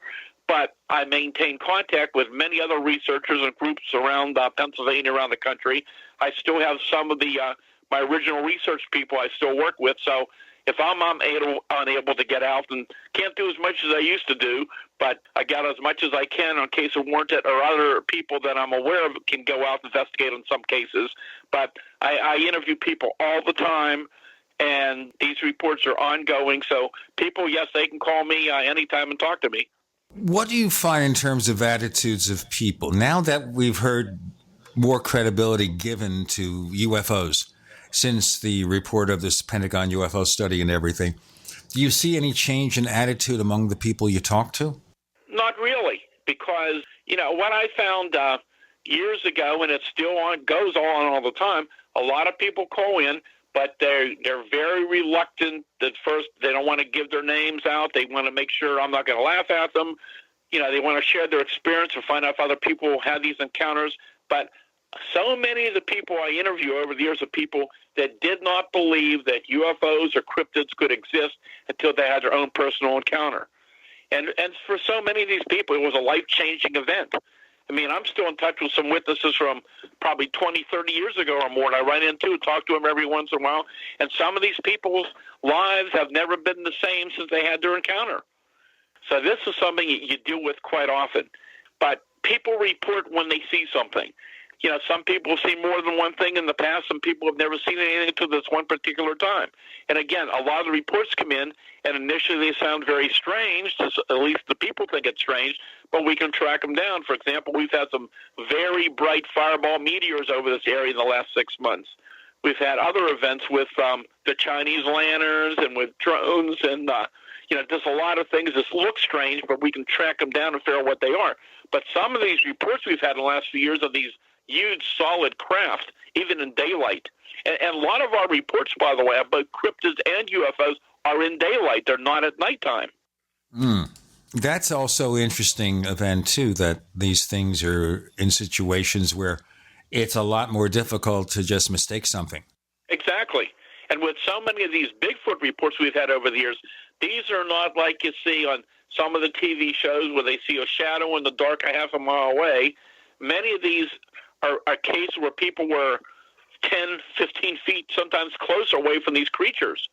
but I maintain contact with many other researchers and groups around Pennsylvania, around the country. I still have some of the my original research people I still work with. So if I'm unable to get out, and can't do as much as I used to do, but I got as much as I can in case of warranted or other people that I'm aware of can go out and investigate in some cases. But I interview people all the time, and these reports are ongoing. So people, yes, they can call me anytime and talk to me. What do you find in terms of attitudes of people now that we've heard more credibility given to UFOs since the report of this Pentagon UFO study and everything? Do you see any change in attitude among the people you talk to? Not really, because, what I found years ago, and it still goes on all the time, a lot of people call in, but they're very reluctant. At first, they don't want to give their names out. They want to make sure I'm not going to laugh at them. They want to share their experience and find out if other people have these encounters. But so many of the people I interview over the years are people that did not believe that UFOs or cryptids could exist until they had their own personal encounter. And for so many of these people, it was a life-changing event. I mean, I'm still in touch with some witnesses from probably 20, 30 years ago or more, and I run into and talk to them every once in a while. And some of these people's lives have never been the same since they had their encounter. So this is something you deal with quite often. But people report when they see something. Some people have seen more than one thing in the past. Some people have never seen anything until this one particular time. And again, a lot of the reports come in, and initially they sound very strange. At least the people think it's strange, but we can track them down. For example, we've had some very bright fireball meteors over this area in the last 6 months. We've had other events with the Chinese lanterns and with drones and, just a lot of things that look strange, but we can track them down and figure out what they are. But some of these reports we've had in the last few years of these huge solid craft, even in daylight. And a lot of our reports, by the way, about cryptids and UFOs are in daylight. They're not at nighttime. That's also interesting event, too, that these things are in situations where it's a lot more difficult to just mistake something. Exactly. And with so many of these Bigfoot reports we've had over the years, these are not like you see on some of the TV shows where they see a shadow in the dark a half a mile away. Many of these are cases where people were 10, 15 feet, sometimes closer away from these creatures.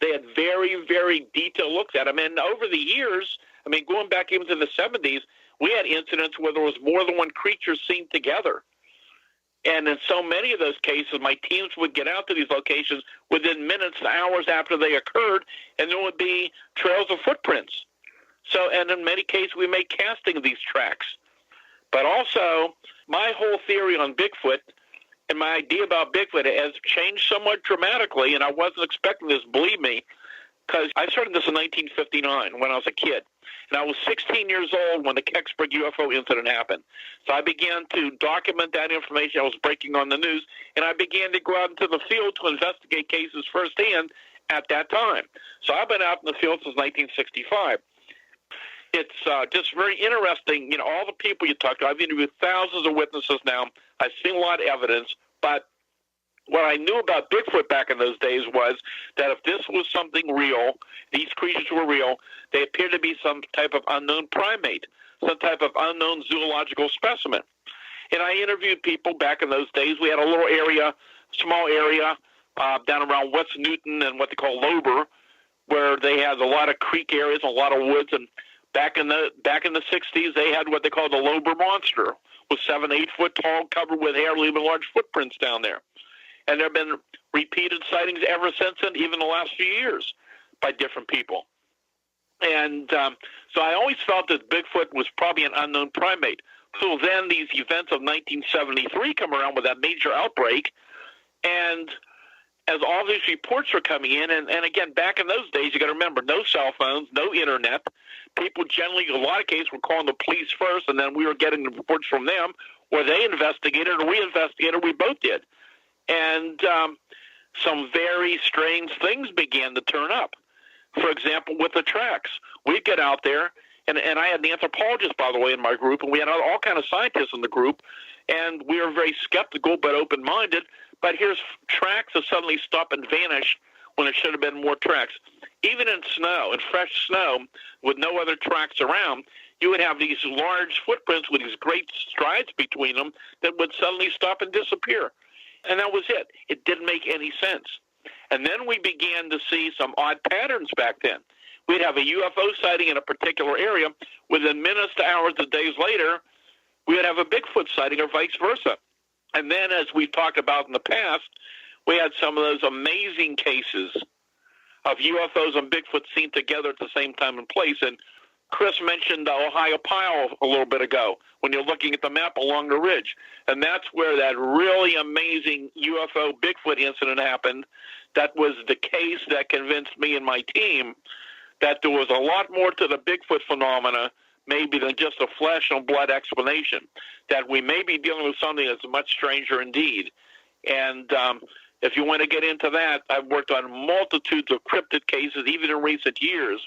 They had very, very detailed looks at them. And over the years, going back even to the 70s, we had incidents where there was more than one creature seen together. And in so many of those cases, my teams would get out to these locations within minutes, hours after they occurred, and there would be trails of footprints. So, and in many cases, we make casting of these tracks. But also, my whole theory on Bigfoot and my idea about Bigfoot has changed somewhat dramatically, and I wasn't expecting this, believe me, because I started this in 1959 when I was a kid. And I was 16 years old when the Kecksburg UFO incident happened. So I began to document that information I was breaking on the news, and I began to go out into the field to investigate cases firsthand at that time. So I've been out in the field since 1965. It's just very interesting, all the people you talk to. I've interviewed thousands of witnesses now. I've seen a lot of evidence, but what I knew about Bigfoot back in those days was that if this was something real, these creatures were real, they appeared to be some type of unknown primate, some type of unknown zoological specimen. And I interviewed people back in those days. We had a little area, small area, down around West Newton and what they call Lober, where they had a lot of creek areas, a lot of woods, and back in the 60s, they had what they called the Lober monster, was 7, 8 foot tall, covered with hair, leaving large footprints down there. And there have been repeated sightings ever since then, even the last few years, by different people. And so I always felt that Bigfoot was probably an unknown primate. So then these events of 1973 come around with that major outbreak, and as all these reports are coming in, and again, back in those days, you got to remember, no cell phones, no internet. People generally, in a lot of cases, were calling the police first, and then we were getting the reports from them, or they investigated, or we investigated, or we both did. And some very strange things began to turn up. For example, with the tracks, we'd get out there, and I had the anthropologist, by the way, in my group, and we had all kind of scientists in the group, and we were very skeptical but open-minded. But here's tracks that suddenly stop and vanish when there should have been more tracks. Even in snow, in fresh snow, with no other tracks around, you would have these large footprints with these great strides between them that would suddenly stop and disappear. And that was it. It didn't make any sense. And then we began to see some odd patterns back then. We'd have a UFO sighting in a particular area. Within minutes to hours to days later, we would have a Bigfoot sighting or vice versa. And then, as we've talked about in the past, we had some of those amazing cases of UFOs and Bigfoot seen together at the same time and place. And Chris mentioned the Ohio Pile a little bit ago when you're looking at the map along the ridge. And that's where that really amazing UFO Bigfoot incident happened. That was the case that convinced me and my team that there was a lot more to the Bigfoot phenomena maybe than just a flesh and blood explanation, that we may be dealing with something that's much stranger indeed. And if you want to get into that, I've worked on multitudes of cryptid cases, even in recent years,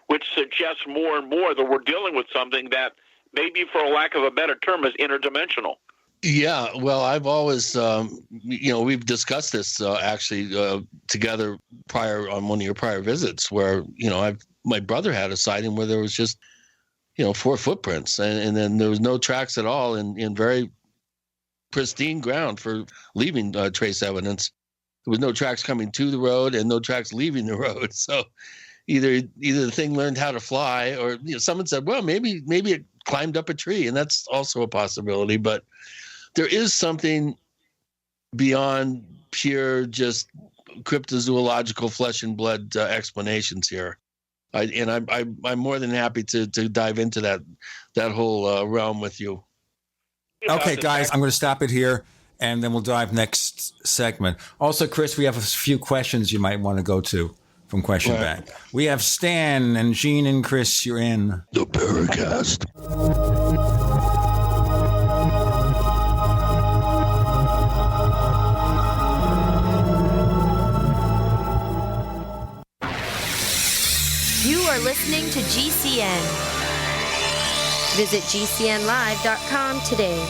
which suggests more and more that we're dealing with something that maybe, for a lack of a better term, is interdimensional. Yeah, well, I've always, we've discussed this actually together prior on one of your prior visits where, my brother had a sighting where there was just, 4 footprints and then there was no tracks at all in very pristine ground for leaving trace evidence. There was no tracks coming to the road and no tracks leaving the road. So either the thing learned how to fly or someone said, well, maybe it climbed up a tree, and that's also a possibility. But there is something beyond pure just cryptozoological flesh and blood explanations here. I'm more than happy to dive into that whole realm with you. Okay, guys, I'm going to stop it here, and then we'll dive next segment. Also, Chris, we have a few questions you might want to go to from Question Bank. We have Stan and Gene and Chris. You're in the Paracast. You are listening to GCN. Visit GCNlive.com today.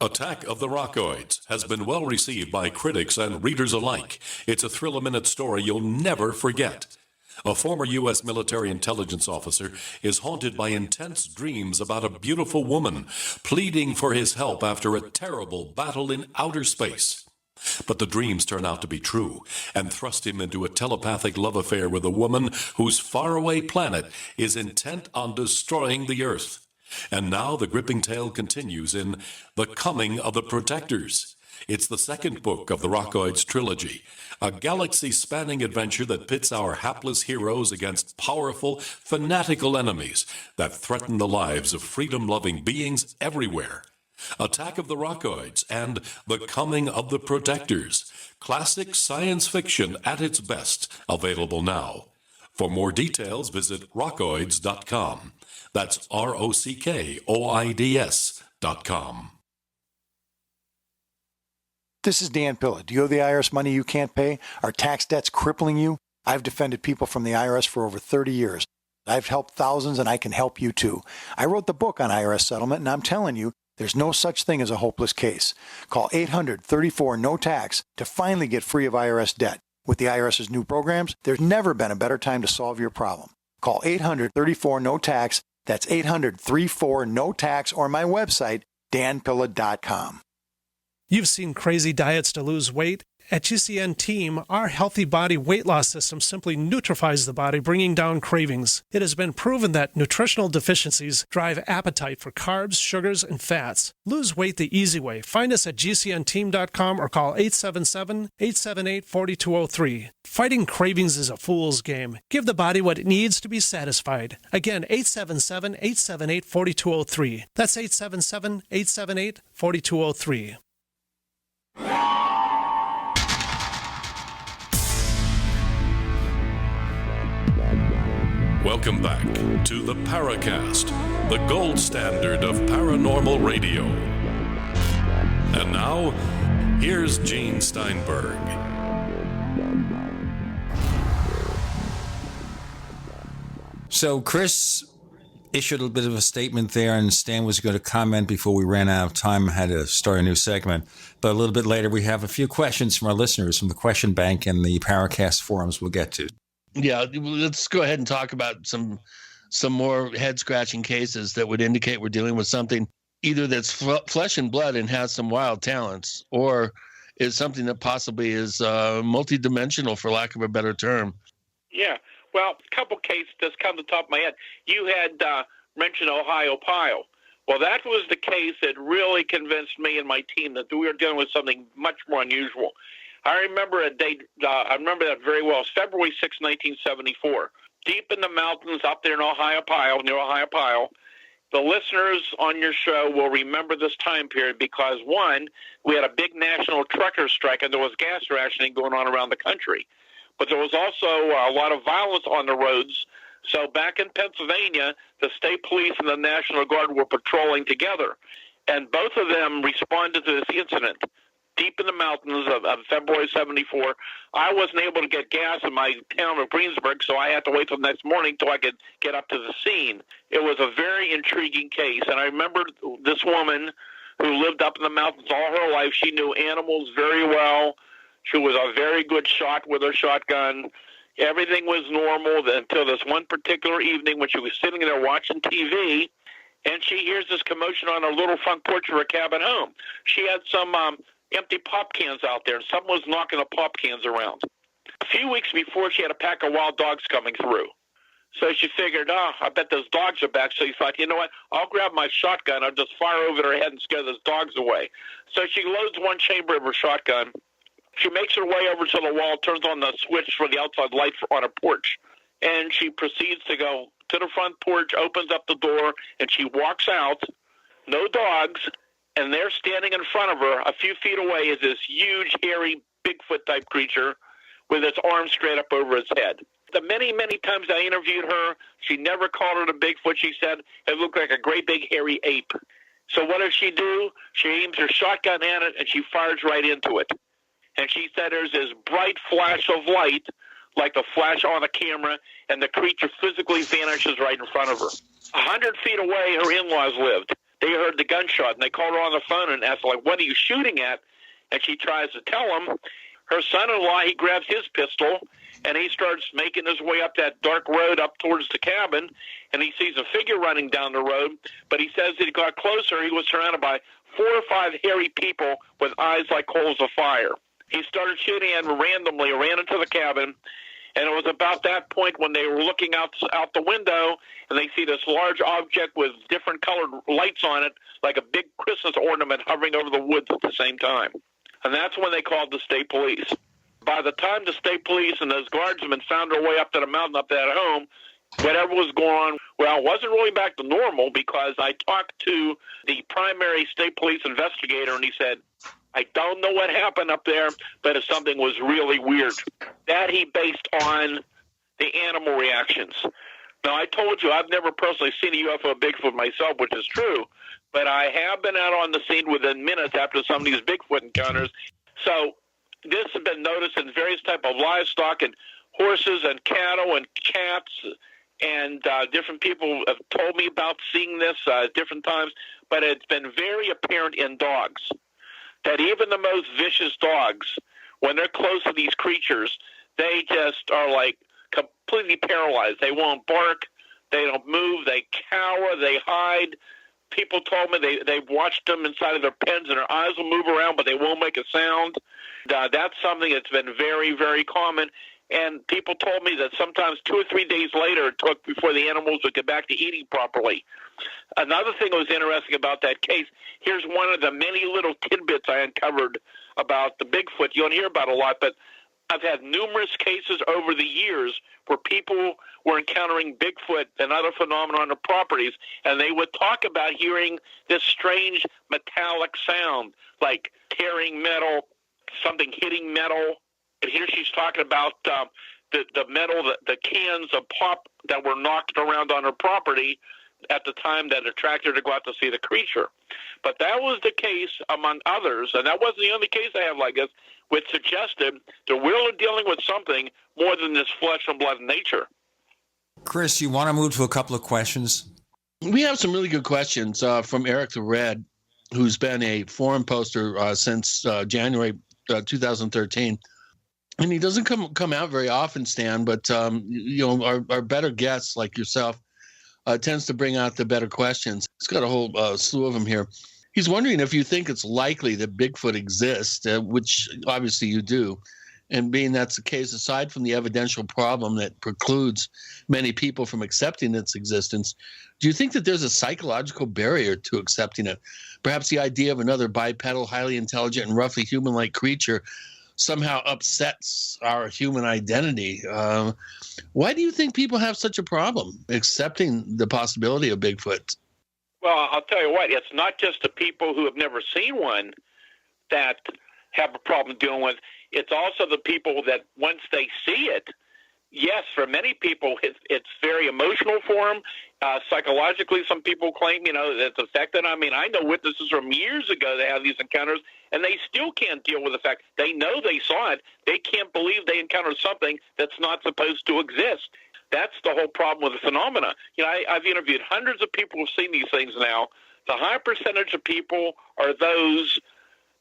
Attack of the Rockoids has been well received by critics and readers alike. It's a thrill-a-minute story you'll never forget. A former U.S. military intelligence officer is haunted by intense dreams about a beautiful woman pleading for his help after a terrible battle in outer space. But the dreams turn out to be true and thrust him into a telepathic love affair with a woman whose faraway planet is intent on destroying the Earth. And now the gripping tale continues in The Coming of the Protectors. It's the second book of the Rockoids trilogy, a galaxy-spanning adventure that pits our hapless heroes against powerful, fanatical enemies that threaten the lives of freedom-loving beings everywhere. Attack of the Rockoids and The Coming of the Protectors. Classic science fiction at its best. Available now. For more details, visit rockoids.com. That's ROCKOIDS.com. This is Dan Pilla. Do you owe the IRS money you can't pay? Are tax debts crippling you? I've defended people from the IRS for over 30 years. I've helped thousands, and I can help you too. I wrote the book on IRS settlement, and I'm telling you, there's no such thing as a hopeless case. Call 800-34-NO-TAX to finally get free of IRS debt. With the IRS's new programs, there's never been a better time to solve your problem. Call 800-34-NO-TAX. That's 800-34-NO-TAX, or my website, danpilla.com. You've seen crazy diets to lose weight. At GCN Team, our healthy body weight loss system simply neutralizes the body, bringing down cravings. It has been proven that nutritional deficiencies drive appetite for carbs, sugars, and fats. Lose weight the easy way. Find us at GCNteam.com or call 877-878-4203. Fighting cravings is a fool's game. Give the body what it needs to be satisfied. Again, 877-878-4203. That's 877-878-4203. Welcome back to the Paracast, the gold standard of paranormal radio. And now, here's Gene Steinberg. So Chris issued a bit of a statement there, and Stan was going to comment before we ran out of time, had to start a new segment. But a little bit later, we have a few questions from our listeners from the Question Bank and the Paracast forums we'll get to. Yeah, let's go ahead and talk about some more head-scratching cases that would indicate we're dealing with something either that's flesh and blood and has some wild talents, or is something that possibly is multidimensional, for lack of a better term. Yeah. Well, a couple cases just come to the top of my head. You had mentioned Ohio Pile. Well, that was the case that really convinced me and my team that we were dealing with something much more unusual. I remember a date. I remember that very well. It's February 6, 1974. Deep in the mountains up there in Ohio Pile, near Ohio Pile. The listeners on your show will remember this time period because, one, we had a big national trucker strike and there was gas rationing going on around the country. But there was also a lot of violence on the roads. So back in Pennsylvania, the state police and the National Guard were patrolling together. And both of them responded to this incident. Deep in the mountains of February 74, I wasn't able to get gas in my town of Greensburg, so I had to wait till the next morning till I could get up to the scene. It was a very intriguing case, and I remember this woman who lived up in the mountains all her life. She knew animals very well. She was a very good shot with her shotgun. Everything was normal until this one particular evening when she was sitting there watching TV, and she hears this commotion on her little front porch of her cabin home. She had some empty pop cans out there, and someone was knocking the pop cans around. A few weeks before, she had a pack of wild dogs coming through. So she figured, I bet those dogs are back. So she thought, you know what, I'll grab my shotgun. I'll just fire over their head and scare those dogs away. So she loads one chamber of her shotgun. She makes her way over to the wall, turns on the switch for the outside light on her porch, and she proceeds to go to the front porch, opens up the door, and she walks out. No dogs. And there, standing in front of her, a few feet away, is this huge, hairy, Bigfoot-type creature with its arms straight up over its head. The many, many times I interviewed her, she never called it a Bigfoot. She said it looked like a great big hairy ape. So what does she do? She aims her shotgun at it, and she fires right into it. And she said there's this bright flash of light, like the flash on a camera, and the creature physically vanishes right in front of her. 100 feet away, her in-laws lived. They heard the gunshot, and they called her on the phone and asked, like, what are you shooting at? And she tries to tell them. Her son-in-law, he grabs his pistol, and he starts making his way up that dark road up towards the cabin, and he sees a figure running down the road. But he says that he got closer. He was surrounded by 4 or 5 hairy people with eyes like coals of fire. He started shooting at them randomly, ran into the cabin, and it was about that point when they were looking out the window, and they see this large object with different colored lights on it, like a big Christmas ornament hovering over the woods at the same time. And that's when they called the state police. By the time the state police and those guardsmen found their way up to the mountain up to that home, whatever was going on, well, it wasn't really back to normal, because I talked to the primary state police investigator, and he said, I don't know what happened up there, but something was really weird. That he based on the animal reactions. Now, I told you I've never personally seen a UFO Bigfoot myself, which is true, but I have been out on the scene within minutes after some of these Bigfoot encounters. So this has been noticed in various type of livestock and horses and cattle and cats, and different people have told me about seeing this at different times, but it's been very apparent in dogs. That even the most vicious dogs, when they're close to these creatures, they just are like completely paralyzed. They won't bark. They don't move. They cower. They hide. People told me they've watched them inside of their pens, and their eyes will move around, but they won't make a sound. That's something that's been very, very common. And people told me that sometimes 2 or 3 days later it took before the animals would get back to eating properly. Another thing that was interesting about that case, here's one of the many little tidbits I uncovered about the Bigfoot. You don't hear about a lot, but I've had numerous cases over the years where people were encountering Bigfoot and other phenomena on their properties, and they would talk about hearing this strange metallic sound, like tearing metal, something hitting metal. And here she's talking about the metal, the cans of pop that were knocked around on her property at the time that attracted her to go out to see the creature. But that was the case among others, and that wasn't the only case I have like this, which suggested that we're dealing with something more than this flesh and blood nature. Chris, you want to move to a couple of questions? We have some really good questions from Eric the Red, who's been a forum poster since January 2013. And he doesn't come out very often, Stan, but our better guests like yourself tends to bring out the better questions. He's got a whole slew of them here. He's wondering if you think it's likely that Bigfoot exists, which obviously you do. And being that's the case, aside from the evidential problem that precludes many people from accepting its existence, do you think that there's a psychological barrier to accepting it? Perhaps the idea of another bipedal, highly intelligent, and roughly human-like creature somehow upsets our human identity. Why do you think people have such a problem accepting the possibility of Bigfoot? Well, I'll tell you what, it's not just the people who have never seen one that have a problem dealing with. It's also the people that once they see it, yes, for many people, it's very emotional for them. Psychologically, some people claim, that's affected. I mean, I know witnesses from years ago that have these encounters, and they still can't deal with the fact they know they saw it. They can't believe they encountered something that's not supposed to exist. That's the whole problem with the phenomena. I've interviewed hundreds of people who've seen these things now. The high percentage of people are those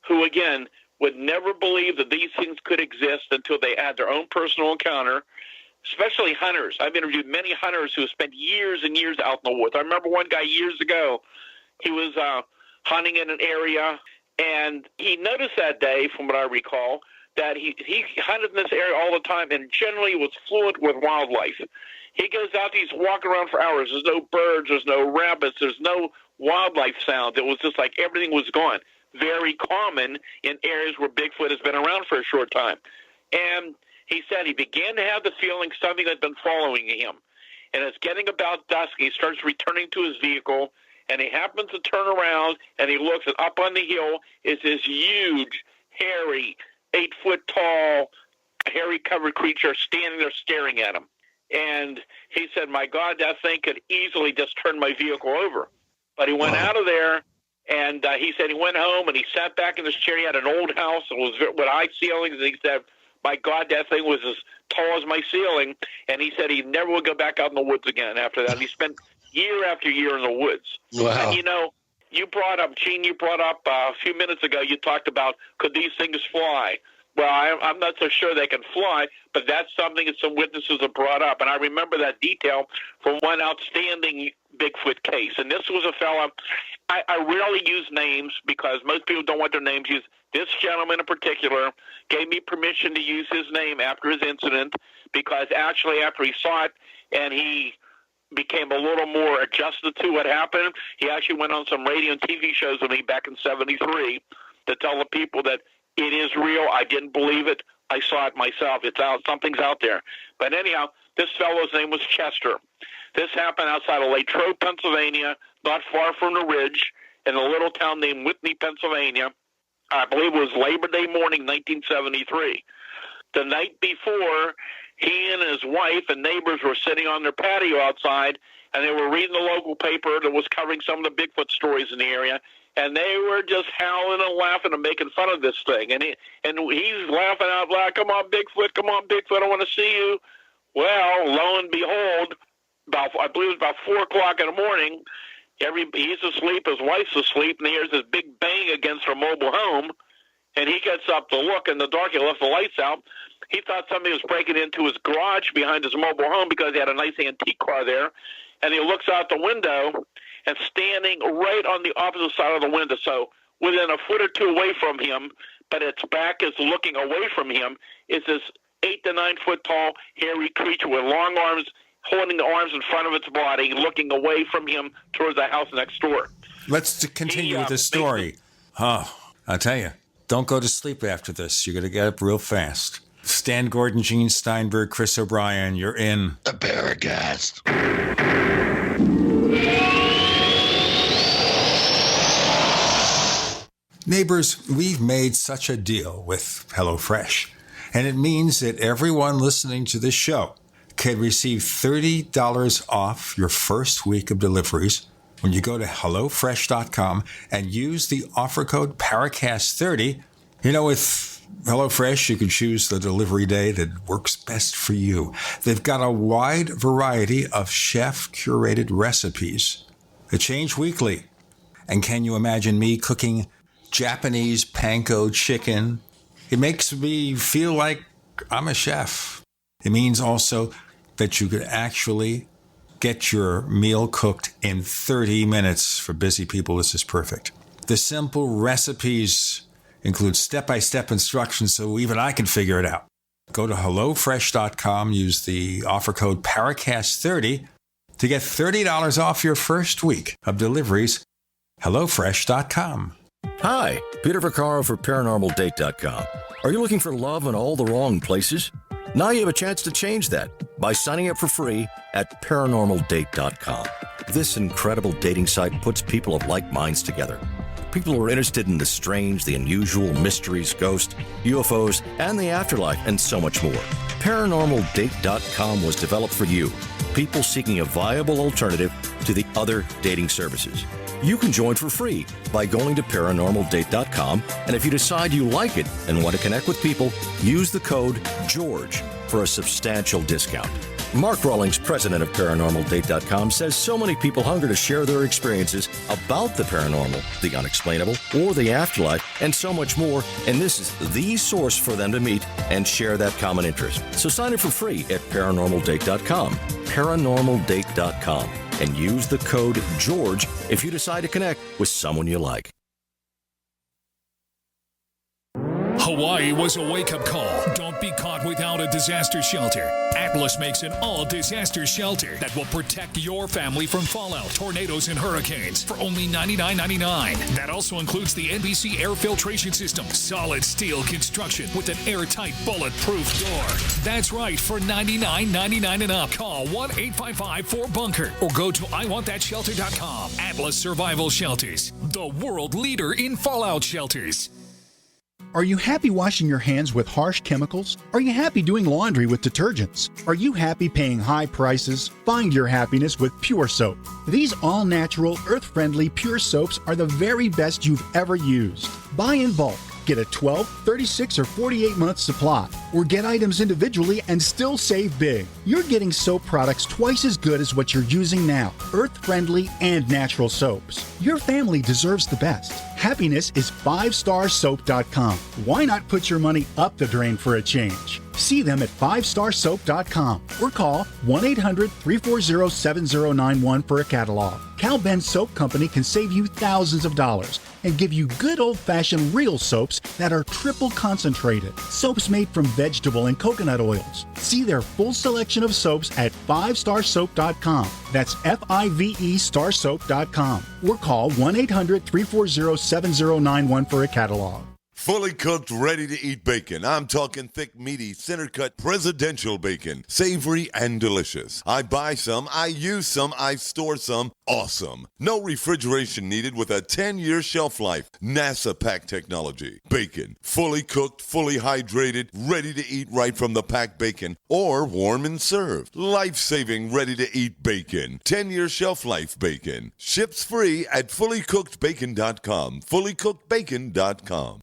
who, again, would never believe that these things could exist until they had their own personal encounter, especially hunters. I've interviewed many hunters who spent years and years out in the woods. I remember one guy years ago, he was hunting in an area, and he noticed that day, from what I recall, that he hunted in this area all the time and generally was fluent with wildlife. He goes out, he's walking around for hours. There's no birds, there's no rabbits, there's no wildlife sounds. It was just like everything was gone. Very common in areas where Bigfoot has been around for a short time. And he said he began to have the feeling something had been following him. And it's getting about dusk, he starts returning to his vehicle, and he happens to turn around, and he looks, and up on the hill is this huge, hairy, 8-foot-tall, hairy-covered creature standing there staring at him. And he said, my God, that thing could easily just turn my vehicle over. But he went out of there, and he said he went home, and he sat back in his chair. He had an old house. It was with high ceilings, and he said, my God, that thing was as tall as my ceiling. And he said he never would go back out in the woods again after that. He spent year after year in the woods. Wow. And, you brought up, Gene, a few minutes ago, you talked about, could these things fly? Well, I'm not so sure they can fly, but that's something that some witnesses have brought up. And I remember that detail from one outstanding Bigfoot case. And this was a fella, I rarely use names because most people don't want their names used. This gentleman in particular gave me permission to use his name after his incident because actually after he saw it and he became a little more adjusted to what happened, he actually went on some radio and TV shows with me back in 73 to tell the people that it is real. I didn't believe it. I saw it myself. It's out. Something's out there. But anyhow, this fellow's name was Chester. This happened outside of Latrobe, Pennsylvania, not far from the Ridge, in a little town named Whitney, Pennsylvania. I believe it was Labor Day morning, 1973. The night before, he and his wife and neighbors were sitting on their patio outside, and they were reading the local paper that was covering some of the Bigfoot stories in the area, and they were just howling and laughing and making fun of this thing. And he's laughing out loud, come on, Bigfoot, I want to see you. Well, lo and behold, I believe it was about 4 o'clock in the morning, he's asleep, his wife's asleep, and he hears this big bang against her mobile home, and he gets up to look in the dark. He left the lights out. He thought somebody was breaking into his garage behind his mobile home because he had a nice antique car there, and he looks out the window, and standing right on the opposite side of the window, so within a foot or two away from him, but its back is looking away from him, is this 8 to 9 foot tall, hairy creature with long arms, holding the arms in front of its body, looking away from him towards the house next door. Let's continue with the story. I'll tell you, don't go to sleep after this. You're going to get up real fast. Stan Gordon, Gene Steinberg, Chris O'Brien, you're in the Paracast. Neighbors, we've made such a deal with HelloFresh, and it means that everyone listening to this show can receive $30 off your first week of deliveries when you go to HelloFresh.com and use the offer code Paracast30. With HelloFresh, you can choose the delivery day that works best for you. They've got a wide variety of chef-curated recipes that change weekly. And can you imagine me cooking Japanese panko chicken? It makes me feel like I'm a chef. It means also that you could actually get your meal cooked in 30 minutes. For busy people, this is perfect. the simple recipes include step-by-step instructions so even I can figure it out. Go to HelloFresh.com, use the offer code Paracast30 to get $30 off your first week of deliveries. HelloFresh.com. Hi, Peter Vaccaro for ParanormalDate.com. Are you looking for love in all the wrong places? Now you have a chance to change that by signing up for free at ParanormalDate.com. This incredible dating site puts people of like minds together. People who are interested in the strange, the unusual, mysteries, ghosts, UFOs, and the afterlife, and so much more. ParanormalDate.com was developed for you, people seeking a viable alternative to the other dating services. You can join for free by going to ParanormalDate.com, and if you decide you like it and want to connect with people, use the code GEORGE for a substantial discount. Mark Rawlings, president of ParanormalDate.com, says so many people hunger to share their experiences about the paranormal, the unexplainable, or the afterlife, and so much more, and this is the source for them to meet and share that common interest. So sign up for free at ParanormalDate.com, ParanormalDate.com, and use the code GEORGE if you decide to connect with someone you like. Hawaii was a wake-up call. Don't be caught without a disaster shelter. Atlas makes an all-disaster shelter that will protect your family from fallout, tornadoes, and hurricanes for only $99.99. That also includes the NBC air filtration system, solid steel construction with an airtight, bulletproof door. That's right, for $99.99 and up. Call 1-855-4BUNKER or go to iwantthatshelter.com. Atlas Survival Shelters, the world leader in fallout shelters. Are you happy washing your hands with harsh chemicals? Are you happy doing laundry with detergents? Are you happy paying high prices? Find your happiness with Pure Soap. These all-natural, earth-friendly Pure Soaps are the very best you've ever used. Buy in bulk. Get a 12, 36, or 48-month supply, or get items individually and still save big. You're getting soap products twice as good as what you're using now, earth-friendly and natural soaps. Your family deserves the best. Happiness is 5starsoap.com. Why not put your money up the drain for a change? See them at 5starsoap.com or call 1-800-340-7091 for a catalog. Cal Ben Soap Company can save you thousands of dollars and give you good old-fashioned real soaps that are triple concentrated. Soaps made from vegetable and coconut oils. See their full selection of soaps at 5starsoap.com. That's F-I-V-E starsoap.com. Or call 1-800-340-7091 for a catalog. Fully cooked, ready-to-eat bacon. I'm talking thick, meaty, center-cut presidential bacon. Savory and delicious. I buy some, I use some, I store some. Awesome. No refrigeration needed with a 10-year shelf life. NASA-packed technology. Bacon. Fully cooked, fully hydrated, ready to eat right from the packed bacon. Or warm and served. Life-saving, ready-to-eat bacon. 10-year shelf life bacon. Ships free at fullycookedbacon.com. Fullycookedbacon.com.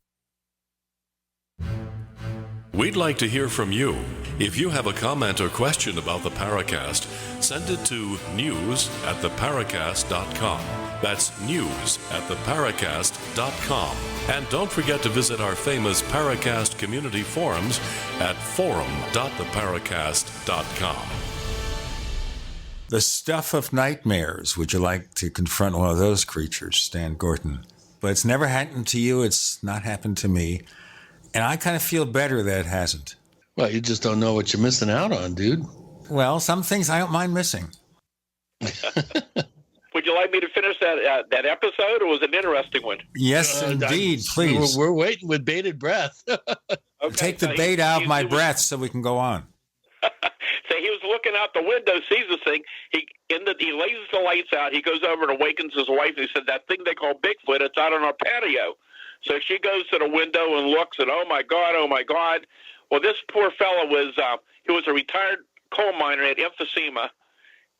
We'd like to hear from you. If you have a comment or question about the Paracast, send it to news@theparacast.com. That's news@theparacast.com. And don't forget to visit our famous Paracast community forums at forum.theparacast.com. The stuff of nightmares. Would you like to confront one of those creatures, Stan Gordon? But it's never happened to you. It's not happened to me. And I kind of feel better that it hasn't. Well, you just don't know what you're missing out on, dude. Well, some things I don't mind missing. Would you like me to finish that episode, or was it an interesting one? Yes, indeed. Please. We're waiting with bated breath. Okay, take the bait out of my breath so we can go on. So he was looking out the window, sees this thing. He lays the lights out. He goes over and awakens his wife. And he said, "That thing they call Bigfoot, it's out on our patio." So she goes to the window and looks, and oh my God. Well, this poor fellow was he was a retired coal miner, had emphysema,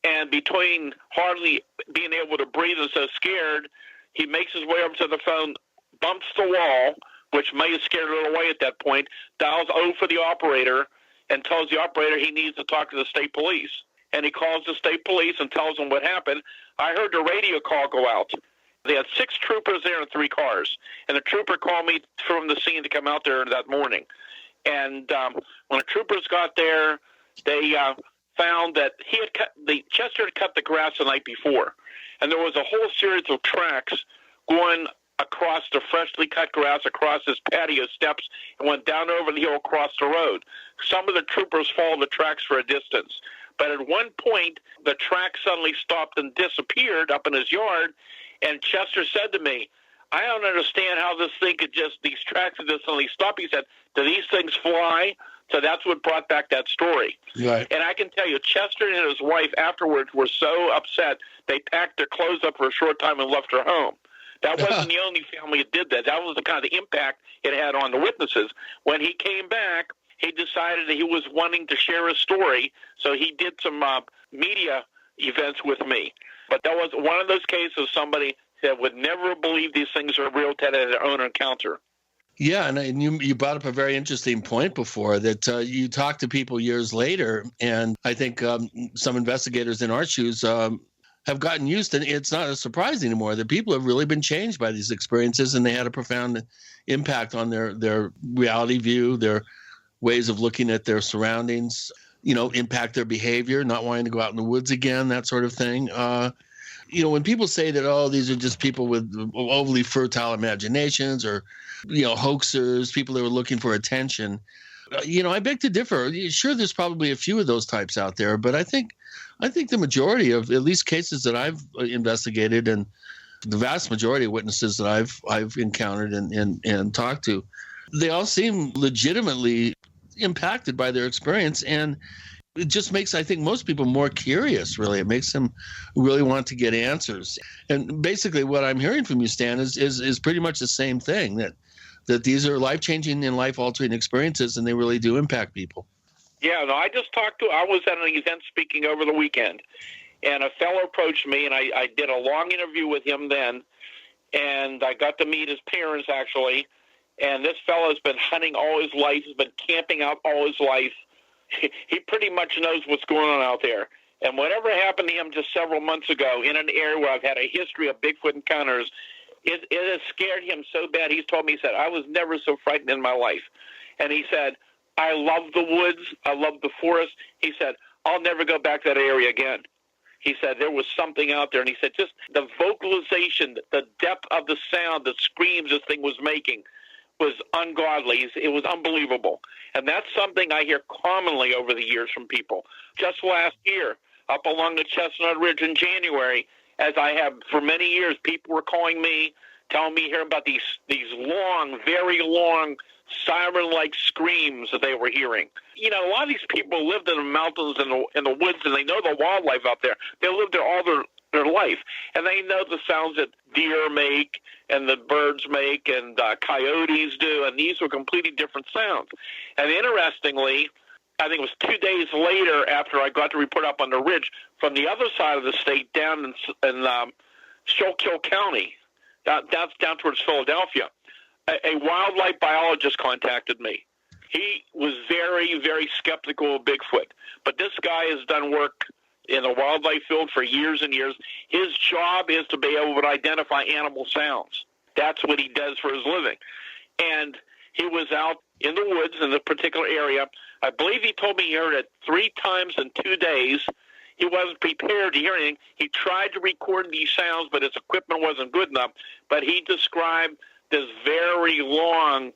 and between hardly being able to breathe and so scared, he makes his way up to the phone, bumps the wall, which may have scared it away at that point, dials 0 for the operator, and tells the operator he needs to talk to the state police. And he calls the state police and tells them what happened. I heard the radio call go out. They had 6 troopers there and 3 cars. And the trooper called me from the scene to come out there that morning. And when the troopers got there, they found that Chester had cut the grass the night before. And there was a whole series of tracks going across the freshly cut grass, across his patio steps, and went down over the hill across the road. Some of the troopers followed the tracks for a distance. But at one point, the track suddenly stopped and disappeared up in his yard, and Chester said to me, I don't understand how this thing could just, these tracks could just suddenly stop. He said, do these things fly? So that's what brought back that story. Right. And I can tell you, Chester and his wife afterwards were so upset, they packed their clothes up for a short time and left her home. That wasn't the only family that did that. That was the kind of impact it had on the witnesses. When he came back, he decided that he was wanting to share his story, so he did some media events with me. But that was one of those cases, somebody that would never believe these things are real, had their own encounter. Yeah, and you brought up a very interesting point before that you talk to people years later, and I think some investigators in our shoes have gotten used to it. It's not a surprise anymore that people have really been changed by these experiences, and they had a profound impact on their reality view, their ways of looking at their surroundings, impact their behavior, not wanting to go out in the woods again, that sort of thing. When people say that, oh, these are just people with overly fertile imaginations or, hoaxers, people that were looking for attention, I beg to differ. Sure, there's probably a few of those types out there, but I think the majority of at least cases that I've investigated and the vast majority of witnesses that I've encountered and talked to, they all seem legitimately impacted by their experience, and it just makes, I think, most people more curious, really. It makes them really want to get answers. And basically what I'm hearing from you, Stan, is pretty much the same thing, that these are life-changing and life-altering experiences, and they really do impact people. Yeah, no, I was at an event speaking over the weekend, and a fellow approached me, and I did a long interview with him then, and I got to meet his parents, actually. And this fellow's been hunting all his life. He's been camping out all his life. He pretty much knows what's going on out there. And whatever happened to him just several months ago in an area where I've had a history of Bigfoot encounters, it has scared him so bad. He's told me, he said, I was never so frightened in my life. And he said, I love the woods. I love the forest. He said, I'll never go back to that area again. He said there was something out there. And he said just the vocalization, the depth of the sound, the screams this thing was making was ungodly. It was unbelievable. And that's something I hear commonly over the years from people. Just last year, up along the Chestnut Ridge in January, as I have for many years, people were calling me, telling me here about these long, very long, siren-like screams that they were hearing. A lot of these people lived in the mountains and in the woods, and they know the wildlife out there. They lived there all their life, and they know the sounds that deer make and the birds make and coyotes do, and these were completely different sounds. And interestingly, I think it was 2 days later after I got to report up on the ridge from the other side of the state down in Schuylkill County, down towards Philadelphia, a wildlife biologist contacted me. He was very, very skeptical of Bigfoot, but this guy has done work in the wildlife field for years and years. His job is to be able to identify animal sounds. That's what he does for his living. And he was out in the woods in the particular area. I believe he told me he heard it 3 times in 2 days. He wasn't prepared to hear anything. He tried to record these sounds, but his equipment wasn't good enough. But he described this very long,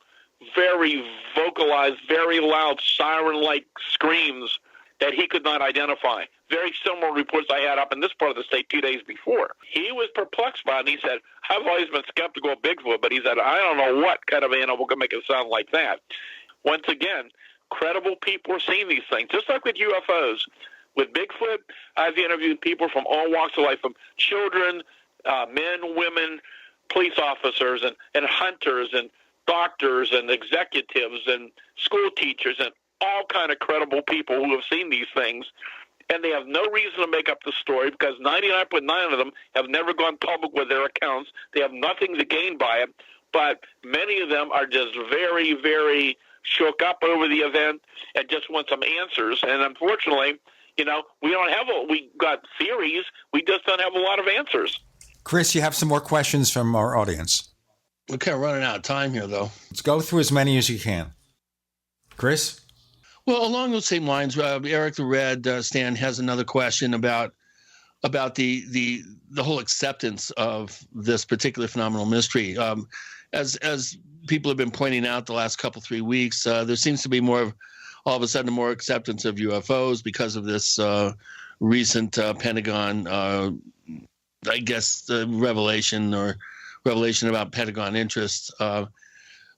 very vocalized, very loud siren-like screams that he could not identify. Very similar reports I had up in this part of the state 2 days before. He was perplexed by it, and he said, I've always been skeptical of Bigfoot, but he said, I don't know what kind of animal can make it sound like that. Once again, credible people are seeing these things, just like with UFOs. With Bigfoot, I've interviewed people from all walks of life, from children, men, women, police officers, and hunters, and doctors, and executives, and school teachers, and all kind of credible people who have seen these things. And they have no reason to make up the story because 99.9% of them have never gone public with their accounts. They have nothing to gain by it. But many of them are just very, very shook up over the event and just want some answers. And unfortunately, we got theories. We just don't have a lot of answers. Chris, you have some more questions from our audience. We're kind of running out of time here, though. Let's go through as many as you can. Chris? Well, along those same lines, Eric the Red, Stan, has another question about about the whole acceptance of this particular phenomenal mystery. As people have been pointing out the last 3 weeks, there seems to be all of a sudden more acceptance of UFOs because of this recent Pentagon, I guess, revelation about Pentagon interests,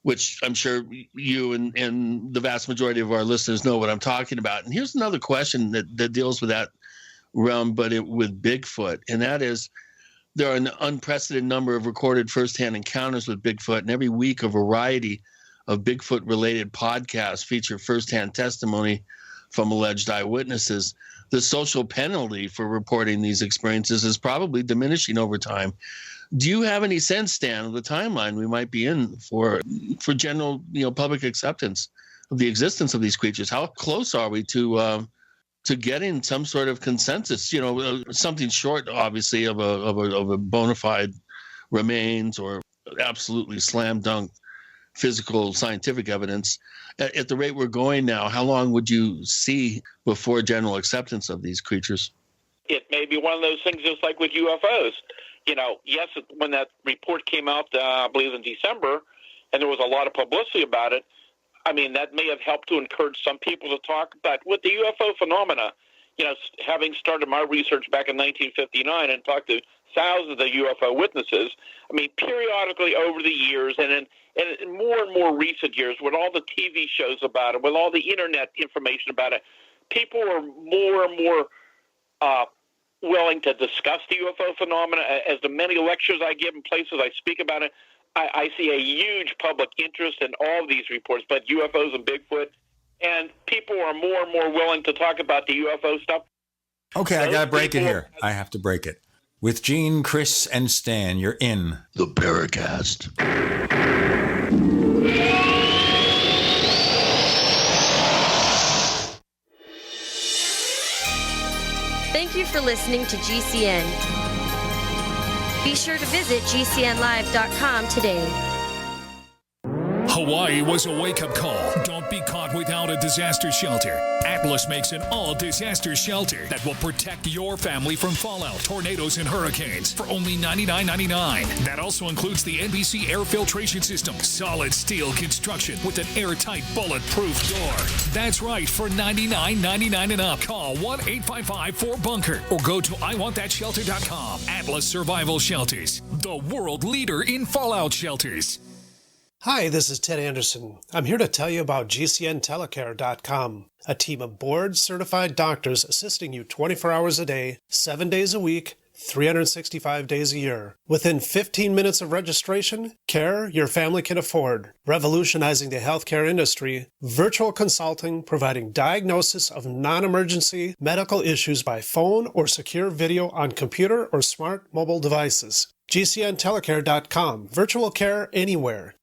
which I'm sure you and the vast majority of our listeners know what I'm talking about. And here's another question that deals with that realm, but with Bigfoot, and that is, there are an unprecedented number of recorded firsthand encounters with Bigfoot, and every week a variety of Bigfoot-related podcasts feature firsthand testimony from alleged eyewitnesses. The social penalty for reporting these experiences is probably diminishing over time. Do you have any sense, Stan, of the timeline we might be in for general, public acceptance of the existence of these creatures? How close are we to getting some sort of consensus? Something short, obviously, of a bona fide remains or absolutely slam dunk physical scientific evidence. At the rate we're going now, how long would you see before general acceptance of these creatures? It may be one of those things just like with UFOs. Yes, when that report came out, I believe in December, and there was a lot of publicity about it, I mean, that may have helped to encourage some people to talk. But with the UFO phenomena, having started my research back in 1959 and talked to thousands of UFO witnesses, I mean, periodically over the years and in more and more recent years, with all the TV shows about it, with all the internet information about it, people are more and more willing to discuss the UFO phenomena. As the many lectures I give and places I speak about it, I see a huge public interest in all of these reports, but UFOs and Bigfoot, and people are more and more willing to talk about the UFO stuff. Okay, I got to break it here. I have to break it. With Gene, Chris, and Stan, you're in the Paracast. Thank you for listening to GCN. Be sure to visit GCNlive.com today. Hawaii was a wake-up call. Don't be caught without a disaster shelter. Atlas makes an all-disaster shelter that will protect your family from fallout, tornadoes, and hurricanes for only $99.99. That also includes the NBC air filtration system, solid steel construction with an airtight, bulletproof door. That's right, for $99.99 and up. Call 1-855-4BUNKER or go to iwantthatshelter.com. Atlas Survival Shelters, the world leader in fallout shelters. Hi, this is Ted Anderson. I'm here to tell you about GCNtelecare.com, a team of board-certified doctors assisting you 24 hours a day, 7 days a week, 365 days a year. Within 15 minutes of registration, care your family can afford. Revolutionizing the healthcare industry, virtual consulting providing diagnosis of non-emergency medical issues by phone or secure video on computer or smart mobile devices. GCNtelecare.com, virtual care anywhere.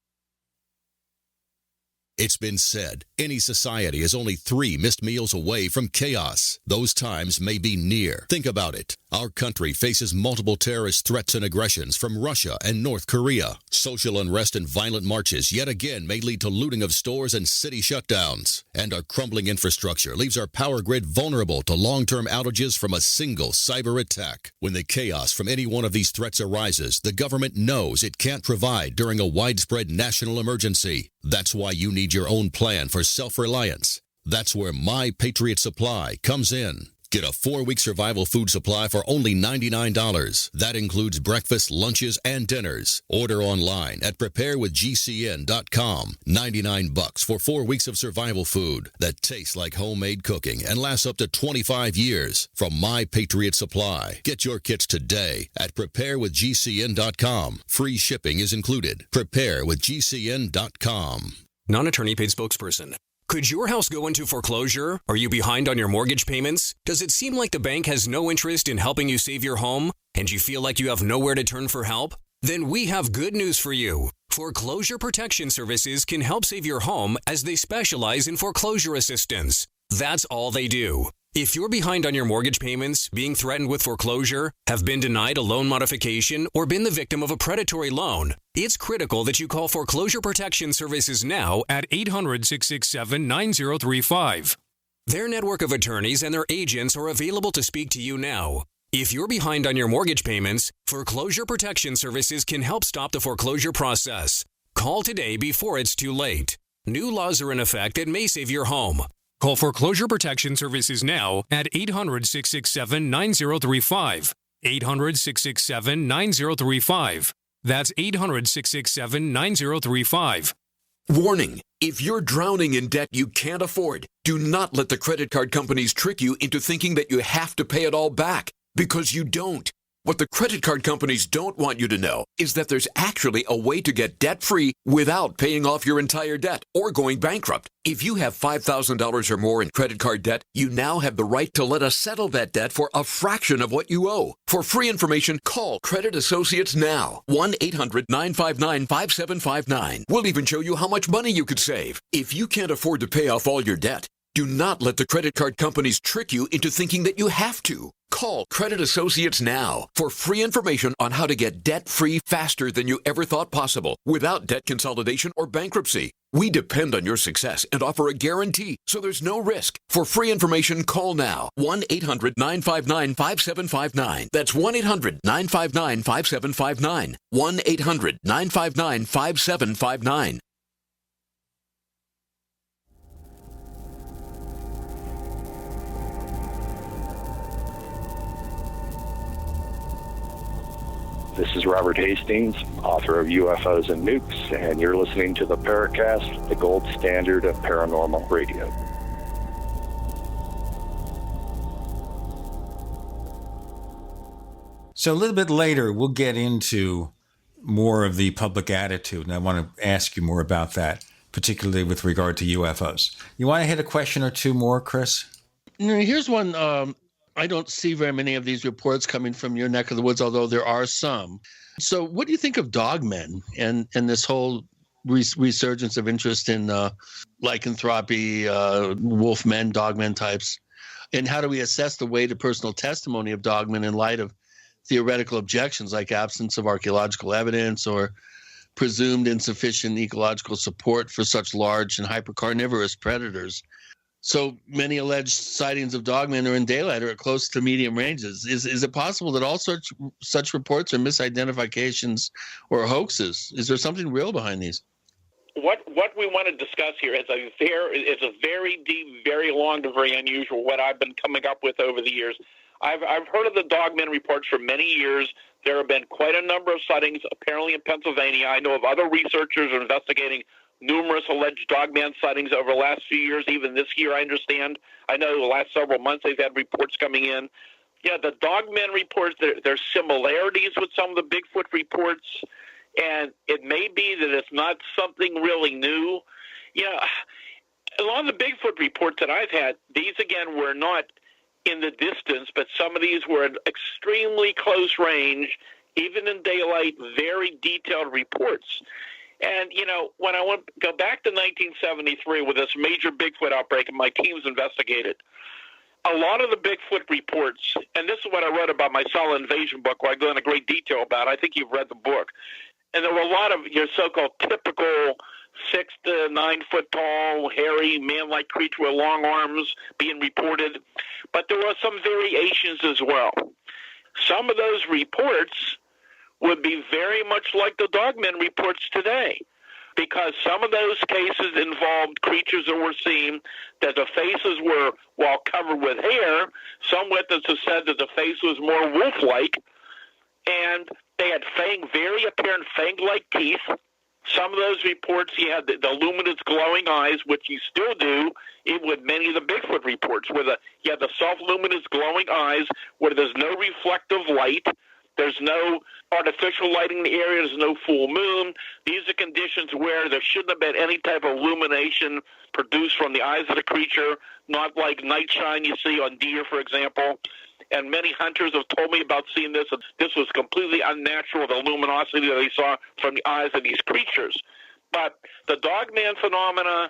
It's been said, any society is only 3 missed meals away from chaos. Those times may be near. Think about it. Our country faces multiple terrorist threats and aggressions from Russia and North Korea. Social unrest and violent marches yet again may lead to looting of stores and city shutdowns. And our crumbling infrastructure leaves our power grid vulnerable to long-term outages from a single cyber attack. When the chaos from any one of these threats arises, the government knows it can't provide during a widespread national emergency. That's why you need your own plan for self-reliance. That's where My Patriot Supply comes in. Get a 4-week survival food supply for only $99. That includes breakfast, lunches, and dinners. Order online at preparewithgcn.com. $99 for 4 weeks of survival food that tastes like homemade cooking and lasts up to 25 years from My Patriot Supply. Get your kits today at preparewithgcn.com. Free shipping is included. Preparewithgcn.com. Non-attorney paid spokesperson. Could your house go into foreclosure? Are you behind on your mortgage payments? Does it seem like the bank has no interest in helping you save your home? And you feel like you have nowhere to turn for help? Then we have good news for you. Foreclosure Protection Services can help save your home as they specialize in foreclosure assistance. That's all they do. If you're behind on your mortgage payments, being threatened with foreclosure, have been denied a loan modification, or been the victim of a predatory loan, it's critical that you call Foreclosure Protection Services now at 800-667-9035. Their network of attorneys and their agents are available to speak to you now. If you're behind on your mortgage payments, Foreclosure Protection Services can help stop the foreclosure process. Call today before it's too late. New laws are in effect that may save your home. Call Foreclosure Protection Services now at 800-667-9035. 800-667-9035. That's 800-667-9035. Warning, if you're drowning in debt you can't afford, do not let the credit card companies trick you into thinking that you have to pay it all back, because you don't. What the credit card companies don't want you to know is that there's actually a way to get debt-free without paying off your entire debt or going bankrupt. If you have $5,000 or more in credit card debt, you now have the right to let us settle that debt for a fraction of what you owe. For free information, call Credit Associates now. 1-800-959-5759. We'll even show you how much money you could save. If you can't afford to pay off all your debt, do not let the credit card companies trick you into thinking that you have to. Call Credit Associates now for free information on how to get debt-free faster than you ever thought possible without debt consolidation or bankruptcy. We depend on your success and offer a guarantee, so there's no risk. For free information, call now. 1-800-959-5759. That's 1-800-959-5759. 1-800-959-5759. This is Robert Hastings, author of UFOs and Nukes, and you're listening to the Paracast, the gold standard of paranormal radio. So a little bit later, we'll get into more of the public attitude, and I want to ask you more about that, particularly with regard to UFOs. You want to hit a question or two more, Chris? Here's one. I don't see very many of these reports coming from your neck of the woods, although there are some. So what do you think of dogmen and this whole resurgence of interest in lycanthropy, wolfmen, dogmen types? And how do we assess the weight of personal testimony of dogmen in light of theoretical objections like absence of archaeological evidence or presumed insufficient ecological support for such large and hypercarnivorous predators? So many alleged sightings of dogmen are in daylight or at close to medium ranges. Is it possible that all such reports are misidentifications or hoaxes? Is there something real behind these? What we want to discuss here is a very deep, very long, and very unusual. What I've been coming up with over the years. I've heard of the dogmen reports for many years. There have been quite a number of sightings, apparently in Pennsylvania. I know of other researchers investigating numerous alleged dogman sightings over the last few years, even this year, I understand. I know the last several months they've had reports coming in. Yeah, the dogman reports, there's similarities with some of the Bigfoot reports, and it may be that it's not something really new. Yeah, a lot of the Bigfoot reports that I've had, these, again, were not in the distance, but some of these were at extremely close range, even in daylight, very detailed reports. And, when I went go back to 1973 with this major Bigfoot outbreak and my teams investigated, a lot of the Bigfoot reports, and this is what I wrote about my solid invasion book, where I go into great detail about it. I think you've read the book. And there were a lot of your so-called typical 6 to 9 foot tall, hairy, man-like creature with long arms being reported. But there were some variations as well. Some of those reports would be very much like the dogmen reports today, because some of those cases involved creatures that were seen that the faces were, while covered with hair, some witnesses said that the face was more wolf-like, and they had very apparent fang-like teeth. Some of those reports, you had the luminous glowing eyes, which you still do with many of the Bigfoot reports, where you have the soft luminous glowing eyes where there's no reflective light. There's no artificial lighting in the area. There's no full moon. These are conditions where there shouldn't have been any type of illumination produced from the eyes of the creature, not like night shine you see on deer, for example. And many hunters have told me about seeing this. This was completely unnatural, the luminosity that they saw from the eyes of these creatures. But the dogman phenomena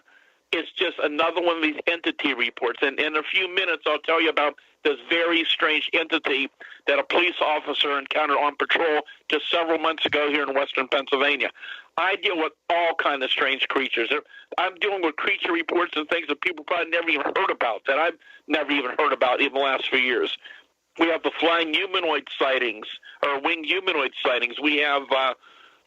is just another one of these entity reports. And in a few minutes, I'll tell you about this very strange entity that a police officer encountered on patrol just several months ago here in western Pennsylvania. I deal with all kinds of strange creatures. I'm dealing with creature reports and things that people probably never even heard about, that I've never even heard about in the last few years. We have the flying humanoid sightings, or winged humanoid sightings. We have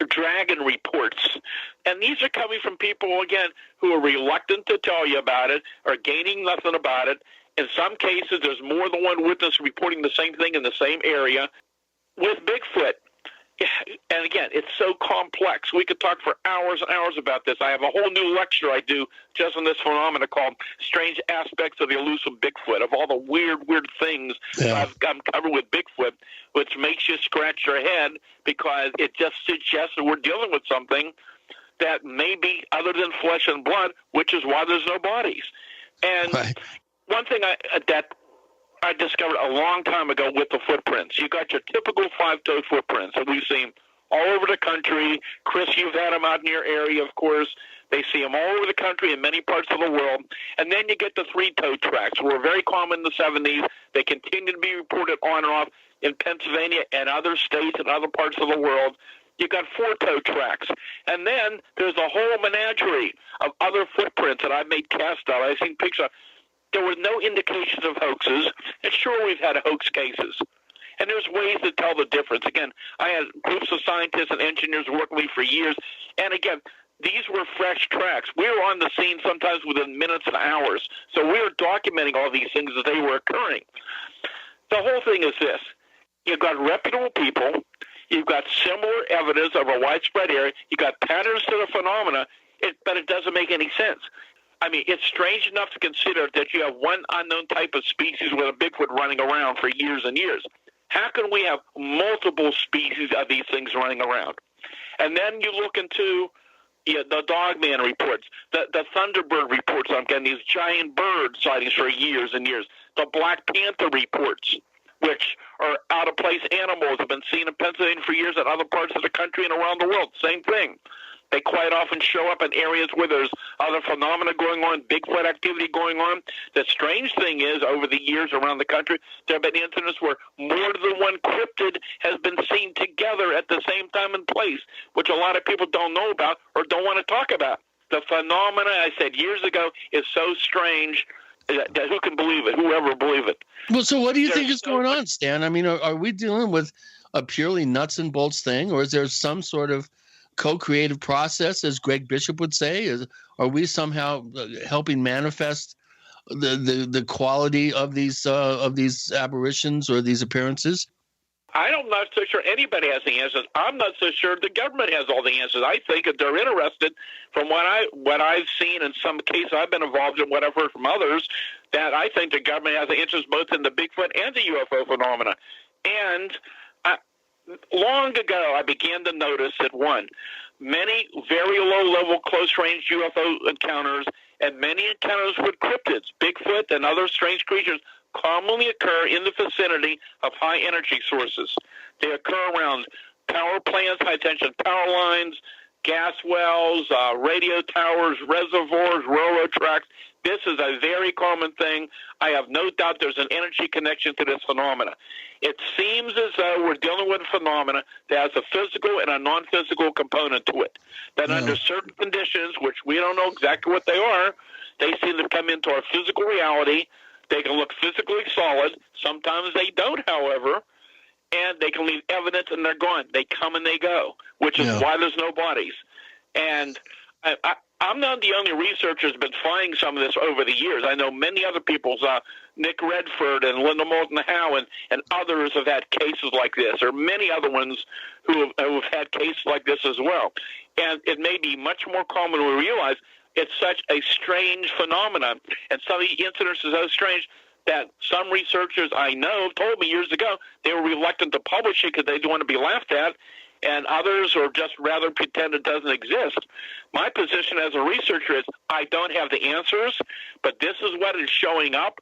dragon reports. And these are coming from people, again, who are reluctant to tell you about it, or gaining nothing about it. In some cases, there's more than one witness reporting the same thing in the same area. With Bigfoot, and again, it's so complex. We could talk for hours and hours about this. I have a whole new lecture I do just on this phenomena called Strange Aspects of the Elusive Bigfoot, of all the weird things I've covered with Bigfoot, which makes you scratch your head because it just suggests that we're dealing with something that may be other than flesh and blood, which is why there's no bodies. And one thing that I discovered a long time ago with the footprints. You got your typical five-toed footprints that we've seen all over the country. Chris, you've had them out in your area, of course. They see them all over the country in many parts of the world. And then you get the three-toed tracks, were very common in the 70s. They continue to be reported on and off in Pennsylvania and other states and other parts of the world. You got four-toed tracks. And then there's a whole menagerie of other footprints that I've made cast of. I've seen pictures of. There were no indications of hoaxes, and sure, we've had hoax cases. And there's ways to tell the difference. Again, I had groups of scientists and engineers working with me for years, and again, these were fresh tracks. We were on the scene sometimes within minutes and hours, so we were documenting all these things as they were occurring. The whole thing is this. You've got reputable people. You've got similar evidence of a widespread area. You've got patterns to the phenomena, but it doesn't make any sense. I mean, it's strange enough to consider that you have one unknown type of species with a Bigfoot running around for years and years. How can we have multiple species of these things running around? And then you look into the Dogman reports, the Thunderbird reports. I'm getting these giant bird sightings for years and years. The Black Panther reports, which are out-of-place animals, have been seen in Pennsylvania for years and other parts of the country and around the world. Same thing. They quite often show up in areas where there's other phenomena going on, Bigfoot activity going on. The strange thing is, over the years around the country, there have been incidents where more than one cryptid has been seen together at the same time and place, which a lot of people don't know about or don't want to talk about. The phenomena, I said years ago, is so strange that who can believe it? Whoever believe it. Well, so what do you think is going on, Stan? I mean, are we dealing with a purely nuts and bolts thing, or is there some sort of co-creative process, as Greg Bishop would say? Are we somehow helping manifest the quality of these apparitions or these appearances? I'm not so sure anybody has the answers. I'm not so sure the government has all the answers. I think that they're interested, from what I've seen in some cases I've been involved in, what I've heard from others, that I think the government has an interest both in the Bigfoot and the UFO phenomena. And long ago, I began to notice that, one, many very low-level, close-range UFO encounters and many encounters with cryptids, Bigfoot and other strange creatures, commonly occur in the vicinity of high-energy sources. They occur around power plants, high-tension power lines, gas wells, radio towers, reservoirs, railroad tracks. This is a very common thing. I have no doubt there's an energy connection to this phenomena. It seems as though we're dealing with a phenomena that has a physical and a non-physical component to it. That under certain conditions, which we don't know exactly what they are, they seem to come into our physical reality. They can look physically solid. Sometimes they don't, however, and they can leave evidence and they're gone. They come and they go, which is why there's no bodies. And I'm not the only researcher who's been finding some of this over the years. I know many other people, Nick Redford and Linda Moulton Howe and others have had cases like this, or many other ones who have had cases like this as well. And it may be much more common than we realize. It's such a strange phenomenon, and some of the incidents are so strange that some researchers I know told me years ago they were reluctant to publish it because they didn't want to be laughed at, and others or just rather pretend it doesn't exist. My position as a researcher is I don't have the answers, but this is what is showing up,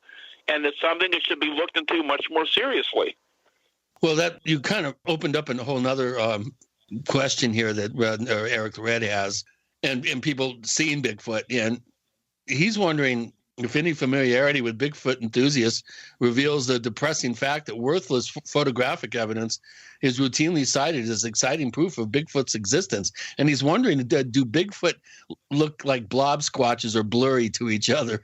and it's something that should be looked into much more seriously. Well, that you kind of opened up a whole nother question here that Eric Red has, and people seeing Bigfoot, and he's wondering if any familiarity with Bigfoot enthusiasts reveals the depressing fact that worthless photographic evidence is routinely cited as exciting proof of Bigfoot's existence. And he's wondering, do Bigfoot look like blob squatches or blurry to each other?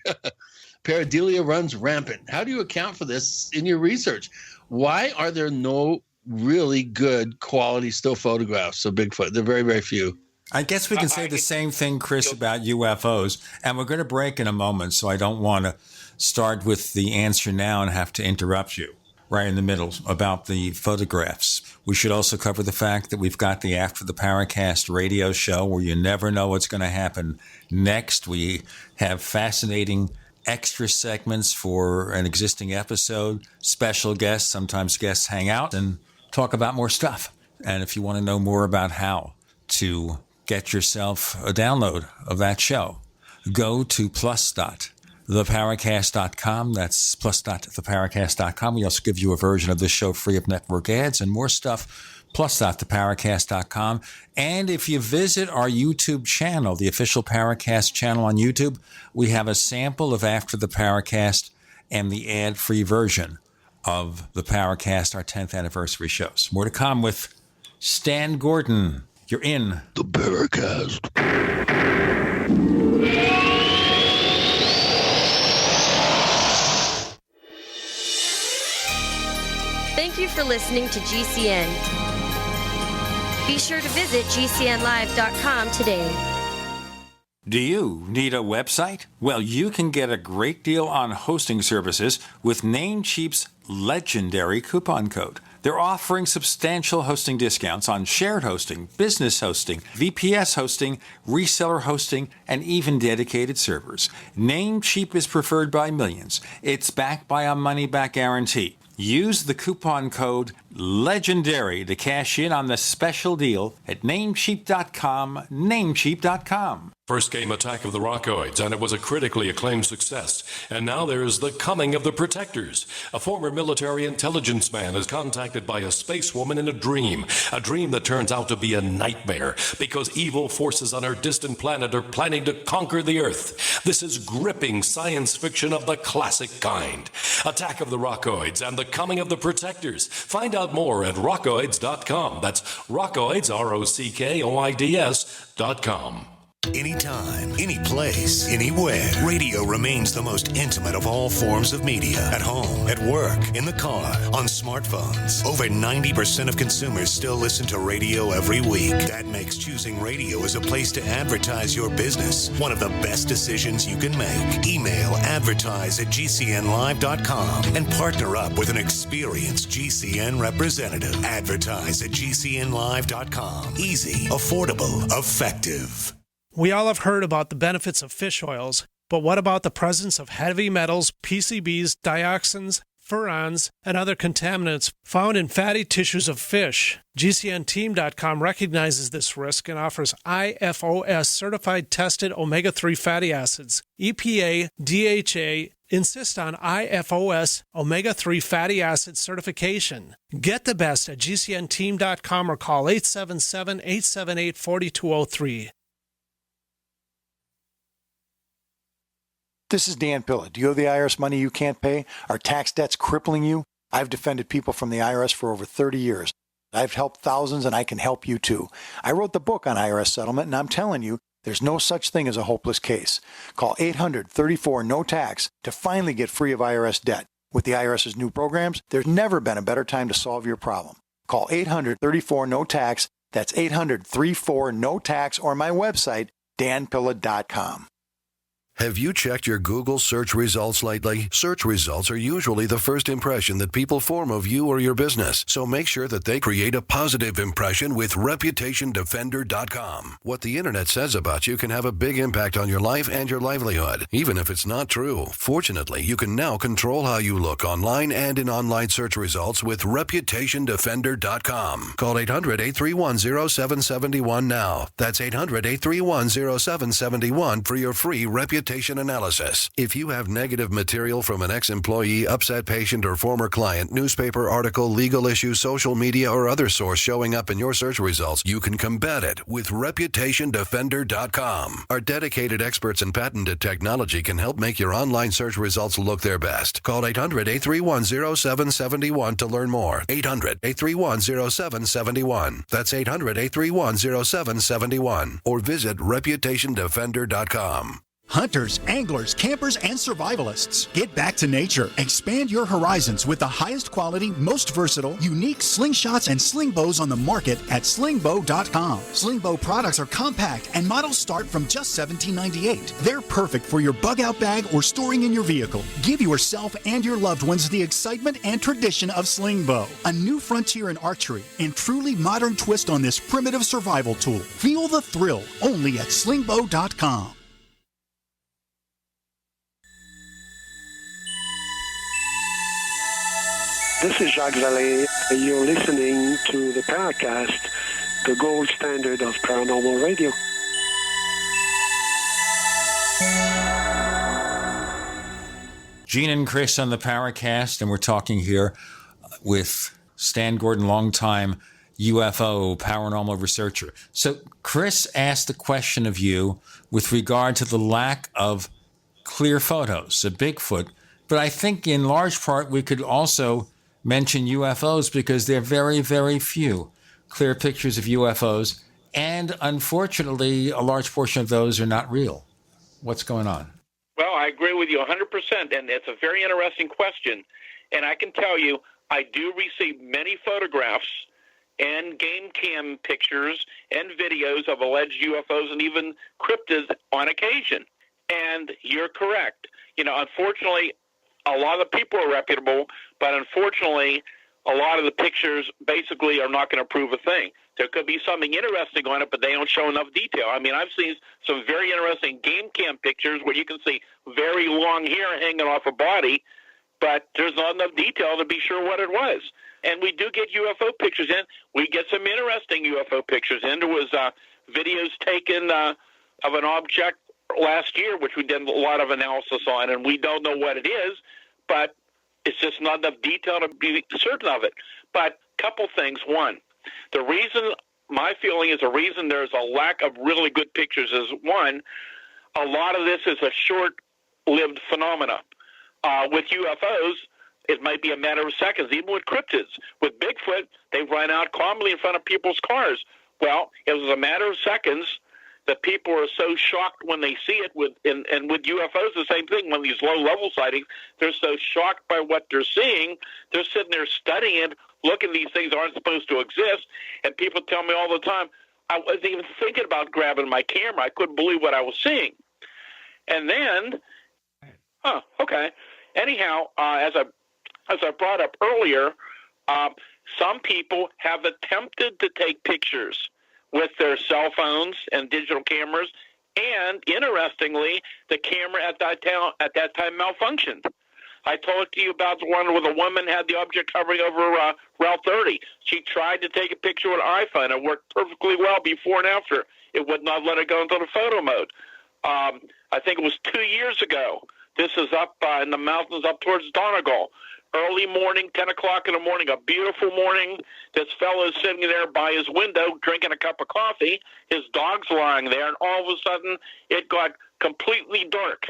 Pareidolia runs rampant. How do you account for this in your research? Why are there no really good quality still photographs of Bigfoot? There are very, very few. I guess we can say the same thing, Chris, about UFOs. And we're going to break in a moment, so I don't want to start with the answer now and have to interrupt you right in the middle about the photographs. We should also cover the fact that we've got the After the Paracast radio show where you never know what's going to happen next. We have fascinating extra segments for an existing episode, special guests. Sometimes guests hang out and talk about more stuff. And if you want to know more about how to get yourself a download of that show, go to plus.theparacast.com. That's plus.theparacast.com. We also give you a version of this show free of network ads and more stuff, plus.theparacast.com. And if you visit our YouTube channel, the official Paracast channel on YouTube, we have a sample of After the Paracast and the ad-free version of the Paracast, our 10th anniversary shows. More to come with Stan Gordon. You're in the Paracast. Thank you for listening to GCN. Be sure to visit GCNlive.com today. Do you need a website? Well, you can get a great deal on hosting services with Namecheap's legendary coupon code. They're offering substantial hosting discounts on shared hosting, business hosting, VPS hosting, reseller hosting, and even dedicated servers. Namecheap is preferred by millions. It's backed by a money-back guarantee. Use the coupon code LEGENDARY to cash in on the special deal at Namecheap.com, Namecheap.com. First came Attack of the Rockoids, and it was a critically acclaimed success. And now there's The Coming of the Protectors. A former military intelligence man is contacted by a space woman in a dream that turns out to be a nightmare because evil forces on her distant planet are planning to conquer the Earth. This is gripping science fiction of the classic kind. Attack of the Rockoids and The Coming of the Protectors. Find out more at rockoids.com. That's Rockoids, ROCKOIDS.com. Anytime, any place, anywhere. Radio remains the most intimate of all forms of media. At home, at work, in the car, on smartphones. Over 90% of consumers still listen to radio every week. That makes choosing radio as a place to advertise your business one of the best decisions you can make. Email advertise@gcnlive.com and partner up with an experienced GCN representative. Advertise@gcnlive.com. Easy, affordable, effective. We all have heard about the benefits of fish oils, but what about the presence of heavy metals, PCBs, dioxins, furans, and other contaminants found in fatty tissues of fish? GCNteam.com recognizes this risk and offers IFOS certified tested omega-3 fatty acids. EPA, DHA, insist on IFOS omega-3 fatty acid certification. Get the best at GCNteam.com or call 877-878-4203. This is Dan Pilla. Do you owe the IRS money you can't pay? Are tax debts crippling you? I've defended people from the IRS for over 30 years. I've helped thousands, and I can help you too. I wrote the book on IRS settlement, and I'm telling you, there's no such thing as a hopeless case. Call 800-34-NO-TAX to finally get free of IRS debt. With the IRS's new programs, there's never been a better time to solve your problem. Call 800-34-NO-TAX. That's 800-34-NO-TAX, or my website, danpilla.com. Have you checked your Google search results lately? Search results are usually the first impression that people form of you or your business, so make sure that they create a positive impression with ReputationDefender.com. What the internet says about you can have a big impact on your life and your livelihood, even if it's not true. Fortunately, you can now control how you look online and in online search results with ReputationDefender.com. Call 800-831-0771 now. That's 800-831-0771 for your free reputation analysis. If you have negative material from an ex-employee, upset patient, or former client, newspaper article, legal issue, social media, or other source showing up in your search results, you can combat it with ReputationDefender.com. Our dedicated experts in patented technology can help make your online search results look their best. Call 800-831-0771 to learn more. 800-831-0771. That's 800-831-0771. Or visit ReputationDefender.com. Hunters, anglers, campers, and survivalists. Get back to nature. Expand your horizons with the highest quality, most versatile, unique slingshots and sling bows on the market at slingbow.com. Sling bow products are compact and models start from just $17.98. They're perfect for your bug out bag or storing in your vehicle. Give yourself and your loved ones the excitement and tradition of sling bow. A new frontier in archery and truly modern twist on this primitive survival tool. Feel the thrill only at slingbow.com. This is Jacques Vallée. You're listening to the Paracast, the gold standard of paranormal radio. Gene and Chris on the Paracast, and we're talking here with Stan Gordon, longtime UFO paranormal researcher. So Chris asked a question of you with regard to the lack of clear photos of Bigfoot, but I think in large part we could also mention UFOs because there are very, very few clear pictures of UFOs, and unfortunately, a large portion of those are not real. What's going on? Well, I agree with you 100%, and it's a very interesting question. And I can tell you, I do receive many photographs and game cam pictures and videos of alleged UFOs and even cryptids on occasion. And you're correct. Unfortunately, a lot of the people are reputable, but unfortunately, a lot of the pictures basically are not going to prove a thing. There could be something interesting on it, but they don't show enough detail. I mean, I've seen some very interesting game cam pictures where you can see very long hair hanging off a body, but there's not enough detail to be sure what it was. And we do get UFO pictures in. We get some interesting UFO pictures in. There was videos taken of an object last year, which we did a lot of analysis on, and we don't know what it is, but it's just not enough detail to be certain of it. But a couple things. One, the reason, my feeling is the reason there's a lack of really good pictures is, one, a lot of this is a short-lived phenomena. With UFOs, it might be a matter of seconds, even with cryptids. With Bigfoot, they run out calmly in front of people's cars. Well, it was a matter of seconds that people are so shocked when they see it. And with UFOs, the same thing. When these low-level sightings, they're so shocked by what they're seeing, they're sitting there studying it, looking, these things aren't supposed to exist. And people tell me all the time, I wasn't even thinking about grabbing my camera. I couldn't believe what I was seeing. And then, okay. Anyhow, as I brought up earlier, some people have attempted to take pictures with their cell phones and digital cameras, and interestingly, the camera at that time malfunctioned. I told you about the one where the woman had the object hovering over Route 30. She tried to take a picture with an iPhone. It worked perfectly well before and after. It would not let it go into the photo mode. I think it was 2 years ago. This is up in the mountains up towards Donegal. Early morning, 10 o'clock in the morning, a beautiful morning. This fellow is sitting there by his window drinking a cup of coffee. His dog's lying there, and all of a sudden it got completely dark.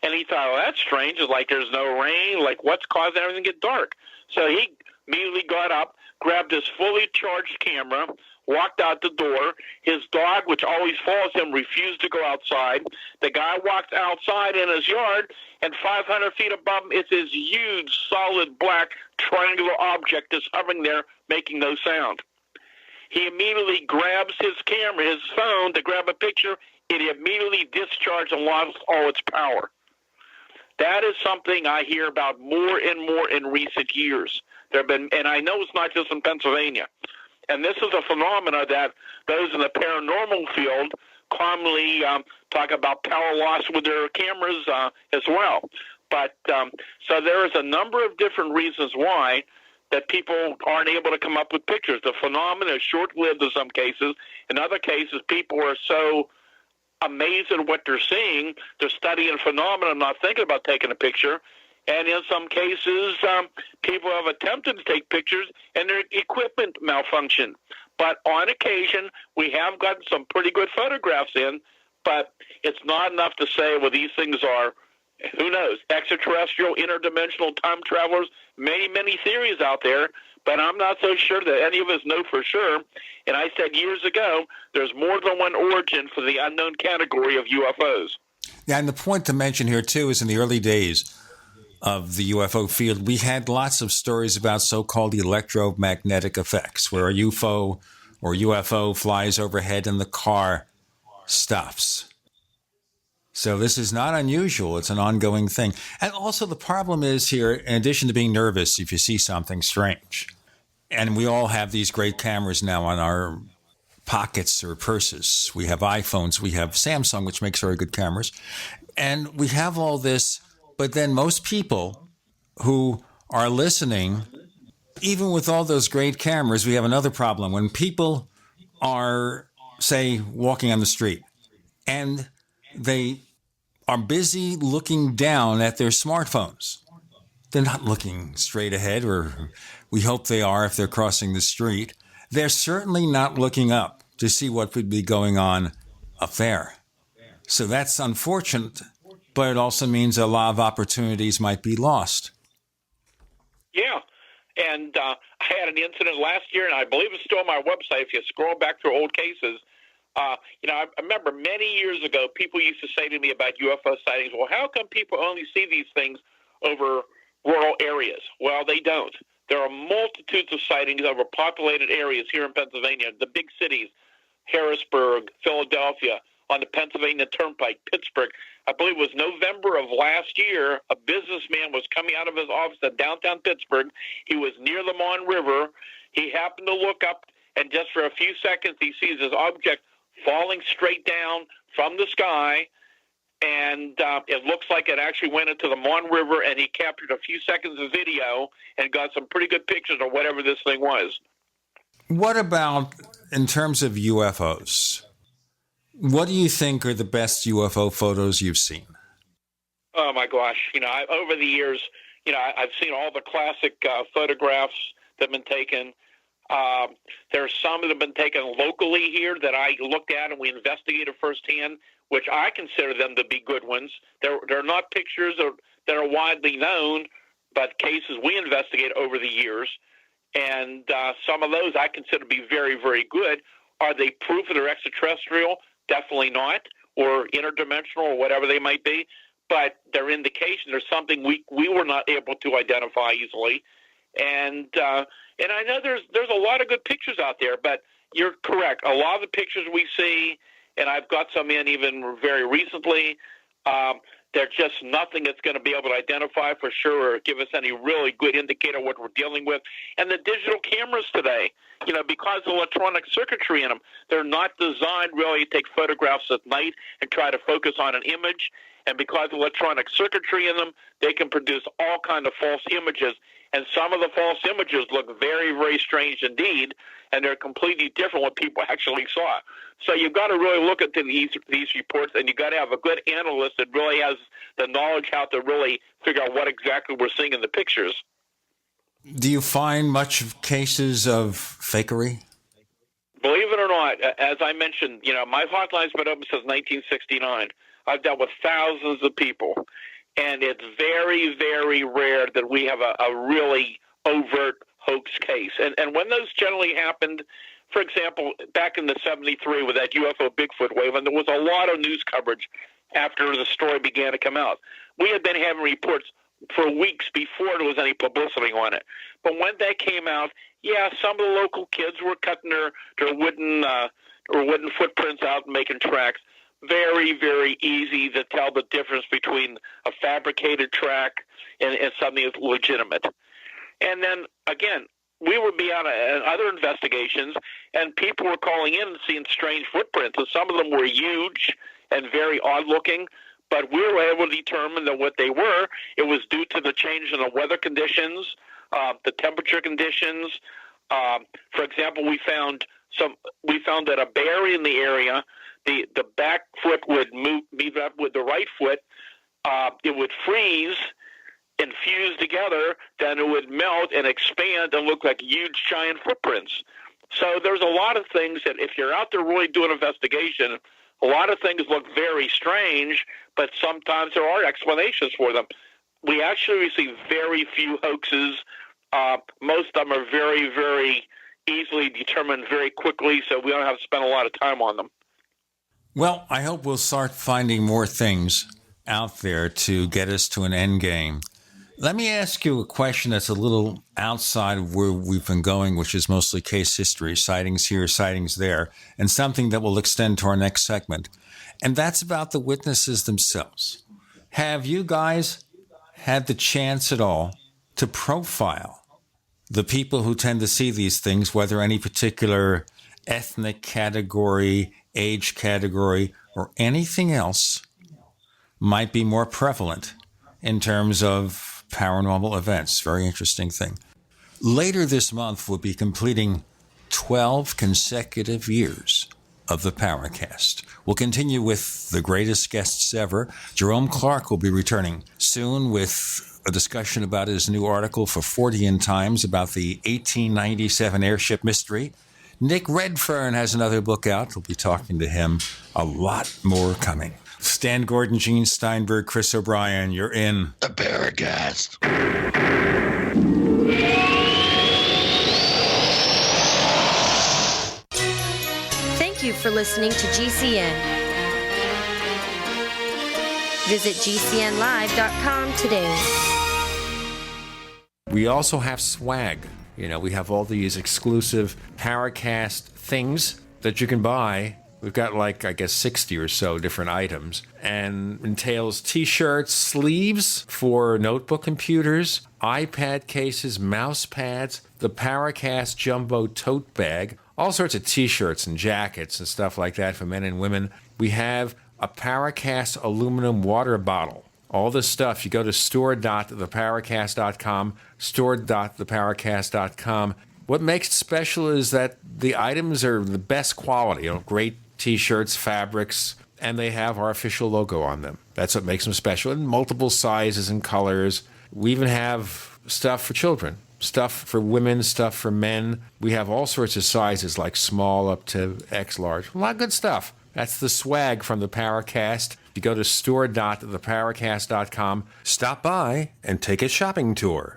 And he thought, well, that's strange. It's like there's no rain. Like, what's causing everything to get dark? So he immediately got up, grabbed his fully charged camera, walked out the door. His dog, which always follows him, refused to go outside. The guy walked outside in his yard, and 500 feet above him is this huge, solid, black, triangular object that's hovering there, making no sound. He immediately grabs his camera, his phone, to grab a picture. It immediately discharged and lost all its power. That is something I hear about more and more in recent years. There have been, and I know it's not just in Pennsylvania. And this is a phenomena that those in the paranormal field commonly talk about power loss with their cameras as well. But so there is a number of different reasons why that people aren't able to come up with pictures. The phenomenon is short-lived in some cases. In other cases, people are so amazed at what they're seeing, they're studying phenomena, not thinking about taking a picture. And in some cases, people have attempted to take pictures and their equipment malfunctioned. But on occasion, we have gotten some pretty good photographs in, but it's not enough to say, well, these things are, who knows, extraterrestrial, interdimensional, time travelers, many, many theories out there, but I'm not so sure that any of us know for sure. And I said years ago, there's more than one origin for the unknown category of UFOs. Yeah, and the point to mention here, too, is in the early days of the UFO field, we had lots of stories about so-called electromagnetic effects, where a UFO or UFO flies overhead and the car stops. So this is not unusual. It's an ongoing thing. And also the problem is here, in addition to being nervous if you see something strange, and we all have these great cameras now on our pockets or purses. We have iPhones. We have Samsung, which makes very good cameras. And we have all this, but then most people who are listening, even with all those great cameras, we have another problem. When people are, say, walking on the street and they are busy looking down at their smartphones, they're not looking straight ahead, or we hope they are if they're crossing the street. They're certainly not looking up to see what could be going on up there. So that's unfortunate, but it also means a lot of opportunities might be lost. Yeah, and I had an incident last year, and I believe it's still on my website. If you scroll back through old cases, I remember many years ago, people used to say to me about UFO sightings, well, how come people only see these things over rural areas? Well, they don't. There are multitudes of sightings over populated areas here in Pennsylvania, the big cities, Harrisburg, Philadelphia, on the Pennsylvania Turnpike, Pittsburgh. I believe it was November of last year, a businessman was coming out of his office in downtown Pittsburgh. He was near the Mon River. He happened to look up, and just for a few seconds, he sees this object falling straight down from the sky, and it looks like it actually went into the Mon River, and he captured a few seconds of video and got some pretty good pictures of whatever this thing was. What about in terms of UFOs? What do you think are the best UFO photos you've seen? Oh, my gosh. Over the years, I've seen all the classic photographs that have been taken. There's some that have been taken locally here that I looked at and we investigated firsthand, which I consider them to be good ones. They're not pictures that are widely known, but cases we investigate over the years. And some of those I consider to be very, very good. Are they proof that they're extraterrestrial? Definitely not, or interdimensional, or whatever they might be. But they're indication there's something we were not able to identify easily. And I know there's a lot of good pictures out there, but you're correct. A lot of the pictures we see, and I've got some in even very recently, they're just nothing that's going to be able to identify for sure or give us any really good indicator of what we're dealing with. And the digital cameras today, because of electronic circuitry in them, they're not designed really to take photographs at night and try to focus on an image. And because of electronic circuitry in them, they can produce all kinds of false images. And some of the false images look very, very strange indeed, and they're completely different what people actually saw. So you've got to really look at these reports, and you've got to have a good analyst that really has the knowledge how to really figure out what exactly we're seeing in the pictures. Do you find much of cases of fakery? Believe it or not, as I mentioned, my hotline's been open since 1969. I've dealt with thousands of people. And it's very, very rare that we have a really overt hoax case. And when those generally happened, for example, back in the 73 with that UFO Bigfoot wave, and there was a lot of news coverage after the story began to come out. We had been having reports for weeks before there was any publicity on it. But when that came out, yeah, some of the local kids were cutting their wooden footprints out and making tracks. Very, very easy to tell the difference between a fabricated track and something that's legitimate. And then, again, we would be on other investigations, and people were calling in and seeing strange footprints. And some of them were huge and very odd-looking, but we were able to determine that what they were, it was due to the change in the weather conditions, the temperature conditions. For example, we found that a bear in the area, the back foot would meet up with the right foot. It would freeze and fuse together, then it would melt and expand and look like huge, giant footprints. So there's a lot of things that if you're out there really doing investigation, a lot of things look very strange, but sometimes there are explanations for them. We actually receive very few hoaxes. Most of them are very, very easily determined very quickly, so we don't have to spend a lot of time on them. Well, I hope we'll start finding more things out there to get us to an end game. Let me ask you a question that's a little outside of where we've been going, which is mostly case history, sightings here, sightings there, and something that will extend to our next segment. And that's about the witnesses themselves. Have you guys had the chance at all to profile the people who tend to see these things, whether any particular ethnic category, age category, or anything else might be more prevalent in terms of paranormal events? Very interesting thing. Later this month, we'll be completing 12 consecutive years of the Paracast. We'll continue with the greatest guests ever. Jerome Clark will be returning soon with a discussion about his new article for Fortean Times about the 1897 airship mystery. Nick Redfern has another book out. We'll be talking to him. A lot more coming. Stan Gordon, Gene Steinberg, Chris O'Brien, you're in the Paracast. Thank you for listening to GCN. Visit GCNlive.com today. We also have swag. You know, we have all these exclusive Paracast things that you can buy. We've got 60 or so different items, and entails t-shirts, sleeves for notebook computers, iPad cases, mouse pads, the Paracast jumbo tote bag, all sorts of t-shirts and jackets and stuff like that for men and women. We have a Paracast aluminum water bottle. All this stuff, you go to store.theparacast.com, store.theparacast.com. What makes it special is that the items are the best quality, great t-shirts, fabrics, and they have our official logo on them. That's what makes them special, in multiple sizes and colors. We even have stuff for children, stuff for women, stuff for men. We have all sorts of sizes, like small up to X large. A lot of good stuff. That's the swag from the Paracast. You go to store.theparacast.com, stop by, and take a shopping tour.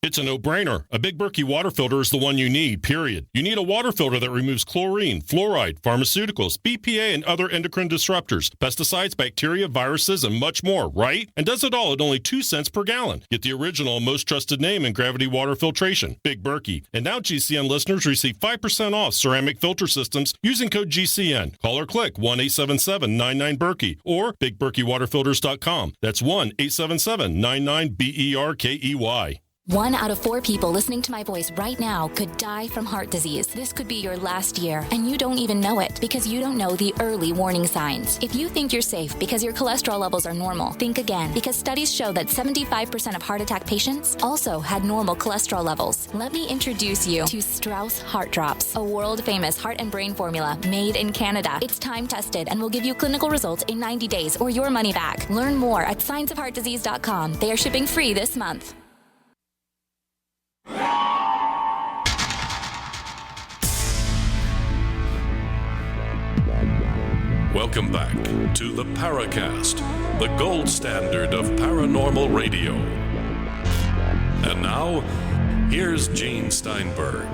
It's a no-brainer. A Big Berkey water filter is the one you need, period. You need a water filter that removes chlorine, fluoride, pharmaceuticals, BPA, and other endocrine disruptors, pesticides, bacteria, viruses, and much more, right? And does it all at only 2 cents per gallon. Get the original and most trusted name in gravity water filtration, Big Berkey. And now GCN listeners receive 5% off ceramic filter systems using code GCN. Call or click 1-877-99-BERKEY or BigBerkeyWaterFilters.com. That's 1-877-99-BERKEY. 1 out of 4 people listening to my voice right now could die from heart disease. This could be your last year, and you don't even know it because you don't know the early warning signs. If you think you're safe because your cholesterol levels are normal, think again, because studies show that 75% of heart attack patients also had normal cholesterol levels. Let me introduce you to Strauss Heart Drops, a world-famous heart and brain formula made in Canada. It's time-tested and will give you clinical results in 90 days or your money back. Learn more at scienceofheartdisease.com. They are shipping free this month. Welcome back to the Paracast, the gold standard of paranormal radio. And now, here's Gene Steinberg.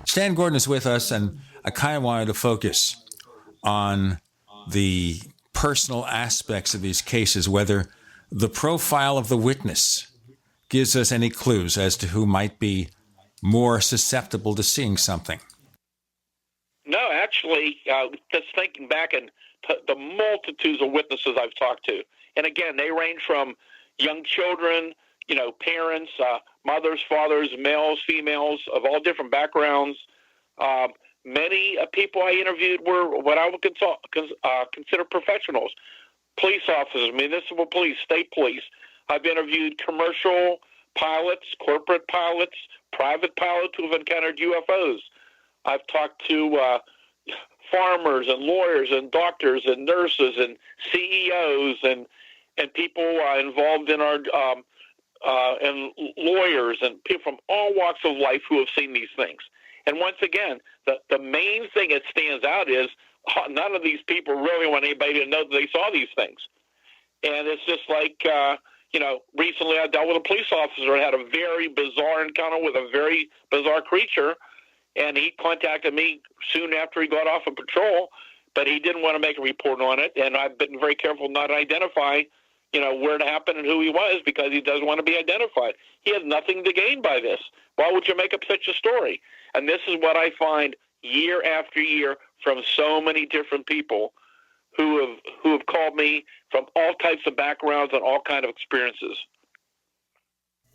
Stan Gordon is with us, and I kind of wanted to focus on the personal aspects of these cases, whether the profile of the witness gives us any clues as to who might be more susceptible to seeing something. No, actually, just thinking back and the multitudes of witnesses I've talked to, and again, they range from young children, parents, mothers, fathers, males, females of all different backgrounds. Many people I interviewed were what I would consider professionals, police officers, municipal police, state police. I've interviewed commercial pilots, corporate pilots, private pilots who have encountered UFOs. I've talked to farmers and lawyers and doctors and nurses and CEOs and people involved in our and lawyers and people from all walks of life who have seen these things. And once again, the main thing that stands out is none of these people really want anybody to know that they saw these things. And it's just like, recently I dealt with a police officer who had a very bizarre encounter with a very bizarre creature, and he contacted me soon after he got off of patrol, but he didn't want to make a report on it, and I've been very careful not to identify, where it happened and who he was, because he doesn't want to be identified. He has nothing to gain by this. Why would you make up such a story? And this is what I find year after year from so many different people who have called me from all types of backgrounds and all kinds of experiences.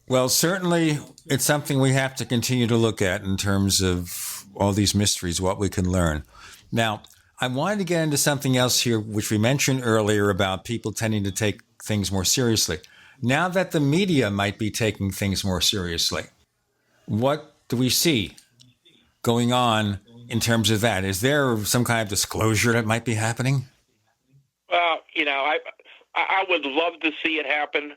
Well, certainly it's something we have to continue to look at in terms of all these mysteries, what we can learn. Now, I wanted to get into something else here, which we mentioned earlier about people tending to take things more seriously. Now that the media might be taking things more seriously, what do we see going on in terms of that? Is there some kind of disclosure that might be happening? I would love to see it happen,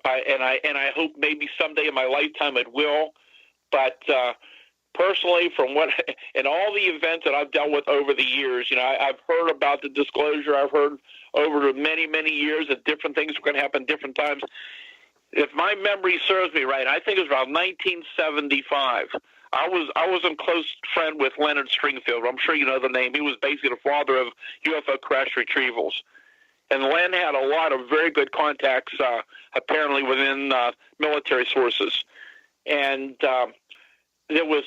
and I hope maybe someday in my lifetime it will. But personally, from what in all the events that I've dealt with over the years, I've heard about the disclosure. I've heard over many, many years that different things are going to happen different times. If my memory serves me right, I think it was around 1975. I was a close friend with Leonard Stringfield. I'm sure you know the name. He was basically the father of UFO crash retrievals. And Len had a lot of very good contacts, apparently within military sources. And there was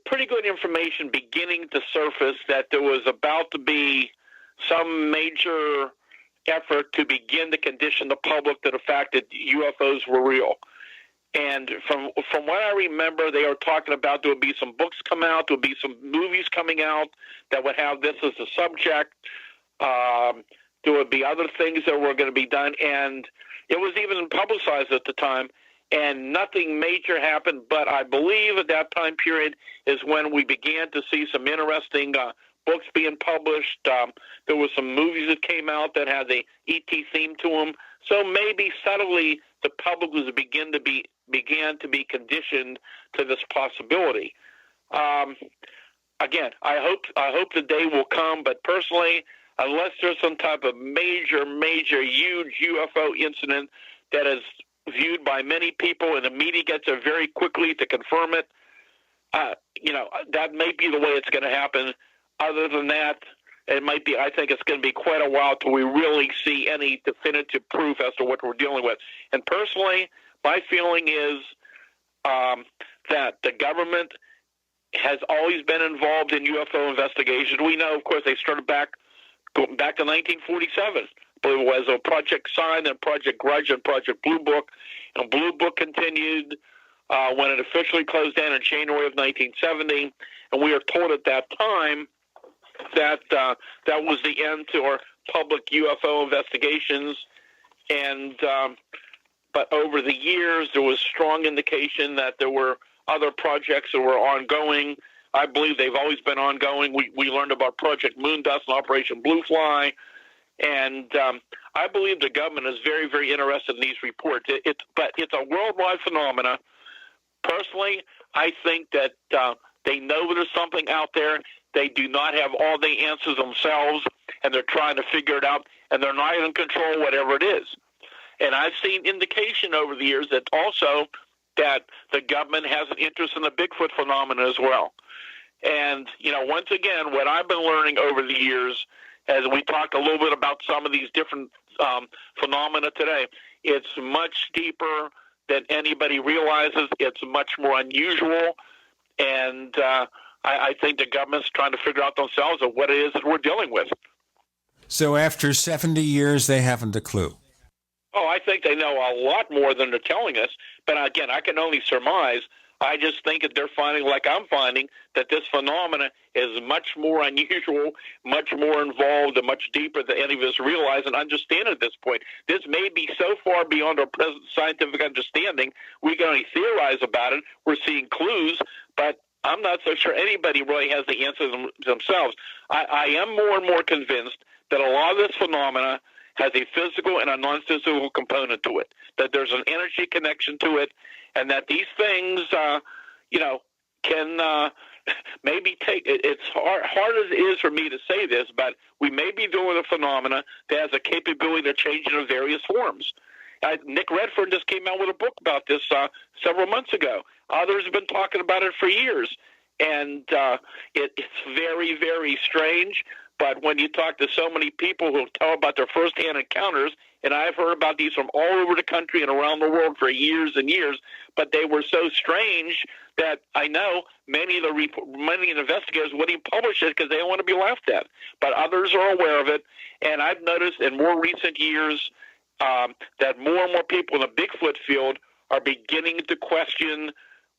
pretty good information beginning to surface that there was about to be some major effort to begin to condition the public to the fact that UFOs were real. And from what I remember, they were talking about there would be some books come out, there would be some movies coming out that would have this as a subject. There would be other things that were going to be done, and it was even publicized at the time, and nothing major happened. But I believe at that time period is when we began to see some interesting books being published. There were some movies that came out that had the ET theme to them. So maybe subtly the public was began to be conditioned to this possibility. Again, I hope the day will come, but personally, unless there's some type of major, huge UFO incident that is viewed by many people and the media gets there very quickly to confirm it, that may be the way it's going to happen. Other than that, I think it's going to be quite a while till we really see any definitive proof as to what we're dealing with. And personally, my feeling is that the government has always been involved in UFO investigations. We know, of course, they started going back to 1947. I believe it was Project Sign, then Project Grudge, and Project Blue Book. And Blue Book continued when it officially closed down in January of 1970. And we are told at that time that that was the end to our public UFO investigations. And but over the years, there was strong indication that there were other projects that were ongoing. I believe they've always been ongoing. We learned about Project Moondust and Operation Blue Fly. And I believe the government is very, very interested in these reports. But it's a worldwide phenomena. Personally, I think that they know there's something out there. They do not have all the answers themselves, and they're trying to figure it out, and they're not in control, whatever it is. And I've seen indication over the years that also that the government has an interest in the Bigfoot phenomenon as well. And, once again, what I've been learning over the years, as we talk a little bit about some of these different phenomena today, it's much deeper than anybody realizes. It's much more unusual. And I think the government's trying to figure out themselves what it is that we're dealing with. So after 70 years, they haven't a clue. Oh, I think they know a lot more than they're telling us. But again, I can only surmise. I just think that they're finding, like I'm finding, that this phenomena is much more unusual, much more involved, and much deeper than any of us realize and understand at this point. This may be so far beyond our present scientific understanding, we can only theorize about it. We're seeing clues, but I'm not so sure anybody really has the answers themselves. I am more and more convinced that a lot of this phenomena has a physical and a non-physical component to it, that there's an energy connection to it, and that these things, can maybe take it. It's hard as it is for me to say this, but we may be doing a phenomena that has a capability to change into various forms. Nick Redfern just came out with a book about this several months ago. Others have been talking about it for years. And it's very, very strange. But when you talk to so many people who tell about their firsthand encounters, and I've heard about these from all over the country and around the world for years and years, but they were so strange that I know many of the investigators wouldn't even publish it because they don't want to be laughed at. But others are aware of it, and I've noticed in more recent years that more and more people in the Bigfoot field are beginning to question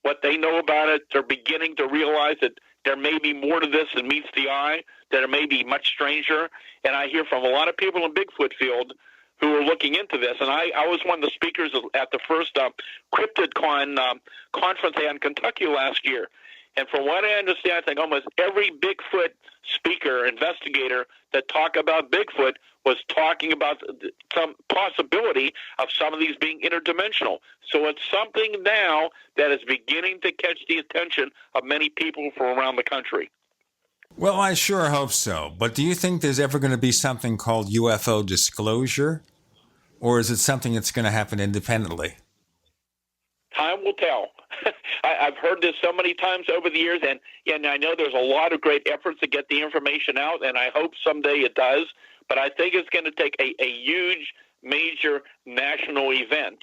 what they know about it. They're beginning to realize that there may be more to this than meets the eye, that it may be much stranger. And I hear from a lot of people in the Bigfoot field who are looking into this. And I was one of the speakers at the first CryptidCon conference they had in Kentucky last year. And from what I understand, I think almost every Bigfoot speaker, investigator that talked about Bigfoot was talking about some possibility of some of these being interdimensional. So it's something now that is beginning to catch the attention of many people from around the country. Well, I sure hope so. But do you think there's ever going to be something called UFO disclosure? Or is it something that's going to happen independently? Time will tell. I've heard this so many times over the years, and I know there's a lot of great efforts to get the information out, and I hope someday it does. But I think it's going to take a huge, major national event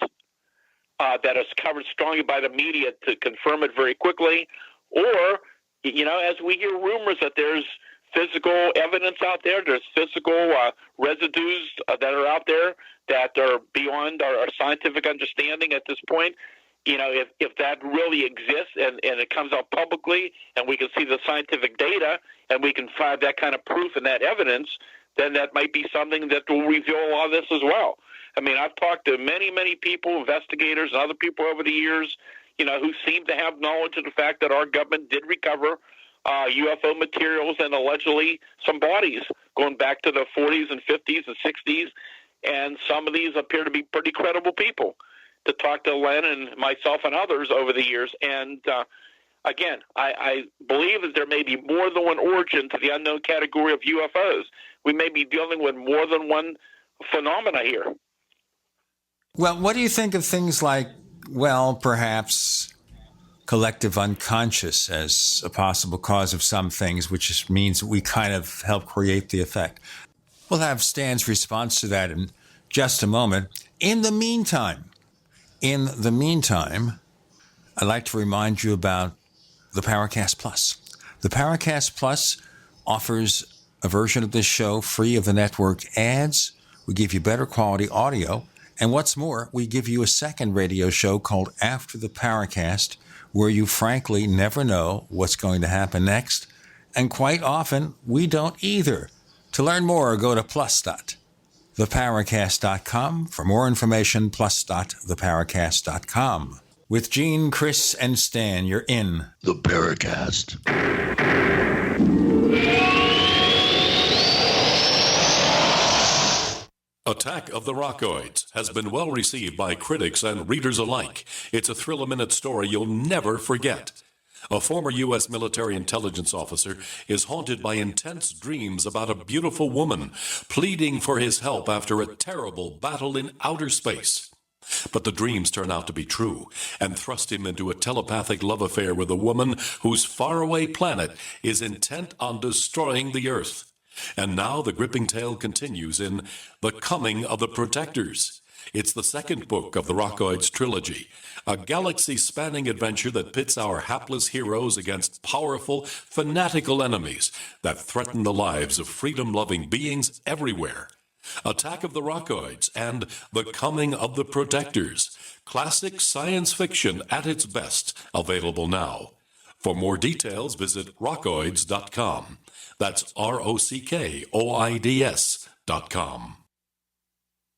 that is covered strongly by the media to confirm it very quickly. Or, as we hear rumors that there's physical evidence out there, there's physical residues that are out there that are beyond our scientific understanding at this point. If that really exists and it comes out publicly and we can see the scientific data and we can find that kind of proof and that evidence, then that might be something that will reveal a lot of this as well. I mean, I've talked to many, many people, investigators and other people over the years, who seem to have knowledge of the fact that our government did recover UFO materials and allegedly some bodies going back to the 40s and 50s and 60s. And some of these appear to be pretty credible people to talk to Len and myself and others over the years. And again, I believe that there may be more than one origin to the unknown category of UFOs. We may be dealing with more than one phenomena here. Well, what do you think of things like, perhaps collective unconscious as a possible cause of some things, which just means we kind of help create the effect? We'll have Stan's response to that in just a moment. In the meantime, I'd like to remind you about the Paracast Plus. The Paracast Plus offers a version of this show free of the network ads. We give you better quality audio. And what's more, we give you a second radio show called After the Paracast, where you frankly never know what's going to happen next. And quite often, we don't either. To learn more, go to plus.theparacast.com. For more information, plus.theparacast.com. With Gene, Chris, and Stan, you're in the Paracast. Attack of the Rockoids has been well received by critics and readers alike. It's a thrill-a-minute story you'll never forget. A former U.S. military intelligence officer is haunted by intense dreams about a beautiful woman pleading for his help after a terrible battle in outer space. But the dreams turn out to be true and thrust him into a telepathic love affair with a woman whose faraway planet is intent on destroying the Earth. And now the gripping tale continues in The Coming of the Protectors. It's the second book of the Rockoids trilogy, a galaxy-spanning adventure that pits our hapless heroes against powerful, fanatical enemies that threaten the lives of freedom-loving beings everywhere. Attack of the Rockoids and The Coming of the Protectors. Classic science fiction at its best, available now. For more details, visit rockoids.com. That's ROCKOIDS.com.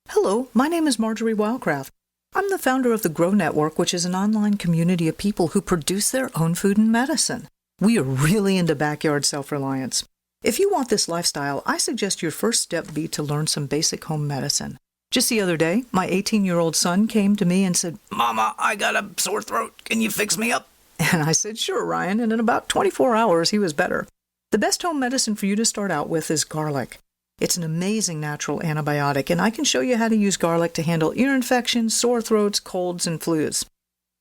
Hello, my name is Marjorie Wildcraft. I'm the founder of the Grow Network, which is an online community of people who produce their own food and medicine. We are really into backyard self-reliance. If you want this lifestyle, I suggest your first step be to learn some basic home medicine. Just the other day, my 18-year-old son came to me and said, "Mama, I got a sore throat. Can you fix me up?" And I said, "Sure, Ryan," and in about 24 hours, he was better. The best home medicine for you to start out with is garlic. It's an amazing natural antibiotic, and I can show you how to use garlic to handle ear infections, sore throats, colds, and flus.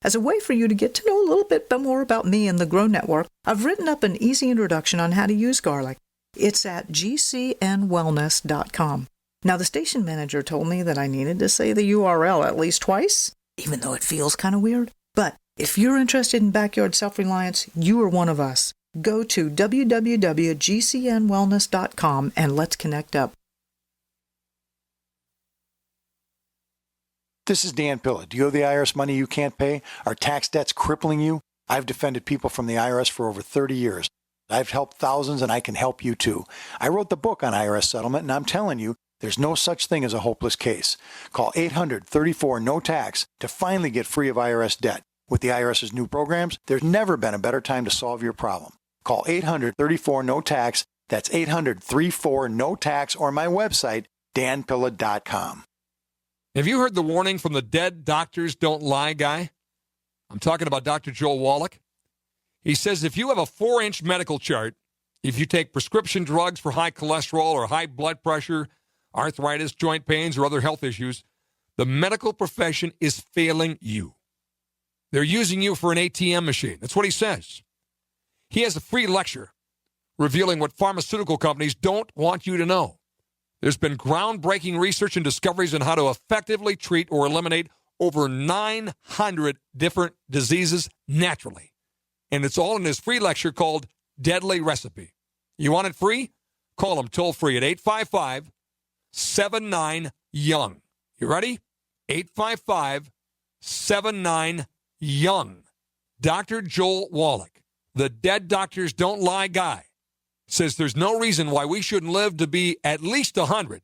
As a way for you to get to know a little bit more about me and the Grow Network, I've written up an easy introduction on how to use garlic. It's at gcnwellness.com. Now, the station manager told me that I needed to say the URL at least twice, even though it feels kind of weird. But if you're interested in backyard self-reliance, you are one of us. Go to www.gcnwellness.com and let's connect up. This is Dan Pilla. Do you owe the IRS money you can't pay? Are tax debts crippling you? I've defended people from the IRS for over 30 years. I've helped thousands, and I can help you too. I wrote the book on IRS settlement, and I'm telling you, there's no such thing as a hopeless case. Call 800-34-NO-TAX to finally get free of IRS debt. With the IRS's new programs, there's never been a better time to solve your problem. Call 800-34-NO-TAX. That's 800-34-NO-TAX, or my website, danpilla.com. Have you heard the warning from the dead doctors don't lie guy? I'm talking about Dr. Joel Wallach. He says if you have a 4-inch medical chart, if you take prescription drugs for high cholesterol or high blood pressure, arthritis, joint pains, or other health issues, the medical profession is failing you. They're using you for an ATM machine. That's what he says. He has a free lecture revealing what pharmaceutical companies don't want you to know. There's been groundbreaking research and discoveries on how to effectively treat or eliminate over 900 different diseases naturally. And it's all in his free lecture called Deadly Recipe. You want it free? Call him toll free at 855-79-YOUNG. You ready? 855-79-YOUNG. Dr. Joel Wallach, the dead doctors don't lie guy, says there's no reason why we shouldn't live to be at least 100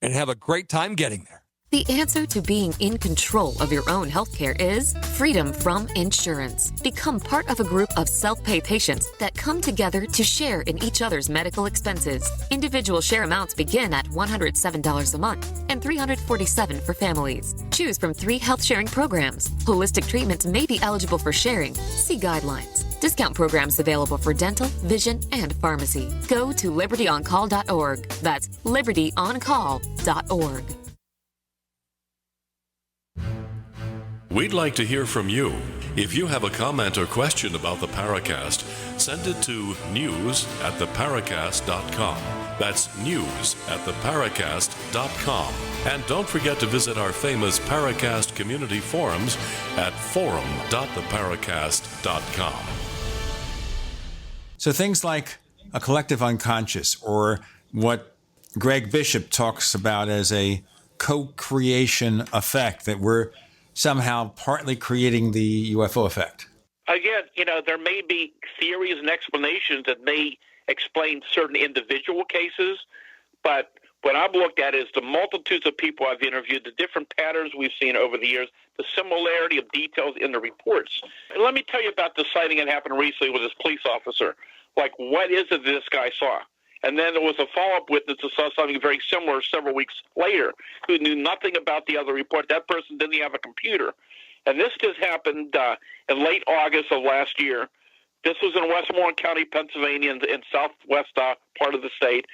and have a great time getting there. The answer to being in control of your own healthcare is freedom from insurance. Become part of a group of self-pay patients that come together to share in each other's medical expenses. Individual share amounts begin at $107 a month and $347 for families. Choose from 3 health-sharing programs. Holistic treatments may be eligible for sharing. See guidelines. Discount programs available for dental, vision, and pharmacy. Go to libertyoncall.org. That's libertyoncall.org. We'd like to hear from you. If you have a comment or question about the Paracast, send it to news@theparacast.com. That's news@theparacast.com. And don't forget to visit our famous Paracast community forums at forum.theparacast.com. So things like a collective unconscious, or what Greg Bishop talks about as a co-creation effect, that we're somehow partly creating the UFO effect. Again, there may be theories and explanations that may explain certain individual cases, but what I've looked at is the multitudes of people I've interviewed, the different patterns we've seen over the years, the similarity of details in the reports. And let me tell you about the sighting that happened recently with this police officer. Like, what is it this guy saw? And then there was a follow-up witness who saw something very similar several weeks later, who knew nothing about the other report. That person didn't have a computer. And this just happened in late August of last year. This was in Westmoreland County, Pennsylvania, in southwest part of the state.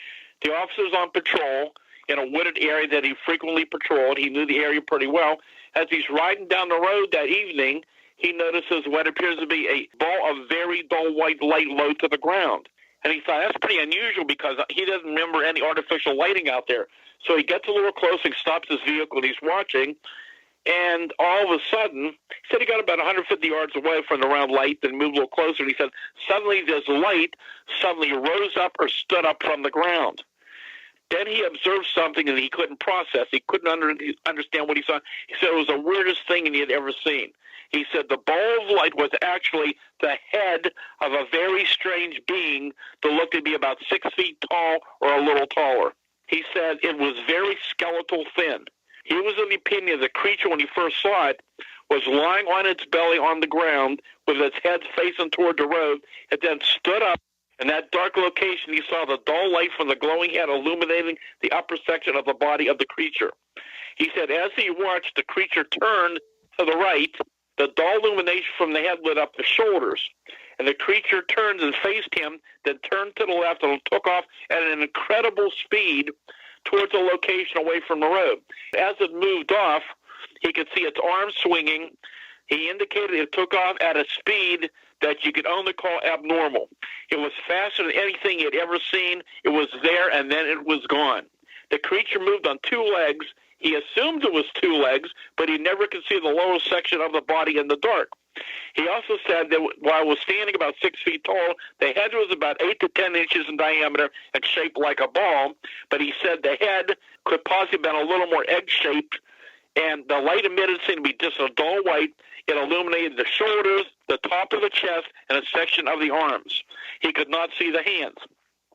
The officer's on patrol in a wooded area that he frequently patrolled. He knew the area pretty well. As he's riding down the road that evening, he notices what appears to be a ball of very dull white light low to the ground. And he thought, that's pretty unusual because he doesn't remember any artificial lighting out there. So he gets a little close and stops his vehicle and he's watching. And all of a sudden, he said he got about 150 yards away from the round light, then moved a little closer. And he said, suddenly this light suddenly rose up or stood up from the ground. Then he observed something that he couldn't process. He couldn't understand what he saw. He said it was the weirdest thing he had ever seen. He said the ball of light was actually the head of a very strange being that looked to be about 6 feet tall or a little taller. He said it was very skeletal thin. He was of the opinion the creature, when he first saw it, was lying on its belly on the ground with its head facing toward the road. It then stood up. In that dark location, he saw the dull light from the glowing head illuminating the upper section of the body of the creature. He said as he watched, the creature turned to the right. The dull illumination from the head lit up the shoulders. and the creature turned and faced him, then turned to the left and took off at an incredible speed towards a location away from the road. As it moved off, he could see its arms swinging. He indicated it took off at a speed that you could only call abnormal. It was faster than anything he had ever seen. It was there, and then it was gone. The creature moved on two legs. He assumed it was two legs, but he never could see the lower section of the body in the dark. He also said that while it was standing about 6 feet tall, the head was about 8 to 10 inches in diameter and shaped like a ball, but he said the head could possibly have been a little more egg-shaped, and the light emitted seemed to be just a dull white. It illuminated the shoulders, the top of the chest, and a section of the arms. He could not see the hands.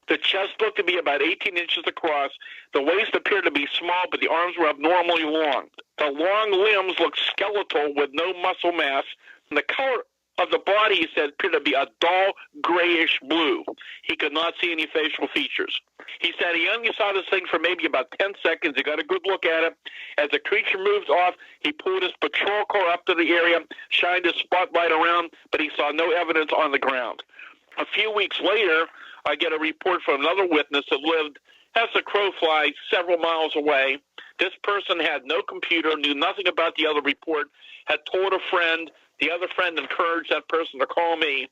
The chest looked to be about 18 inches across. The waist appeared to be small, but the arms were abnormally long. The long limbs looked skeletal with no muscle mass. And the color of the body, he said, appeared to be a dull grayish blue. He could not see any facial features. He said he only saw this thing for maybe about 10 seconds. He got a good look at it. As the creature moved off, he pulled his patrol car up to the area, shined his spotlight around, but he saw no evidence on the ground. A few weeks later, I get a report from another witness that lived, as the crow flies, several miles away. This person had no computer, knew nothing about the other report, had told a friend. The other friend encouraged that person to call me.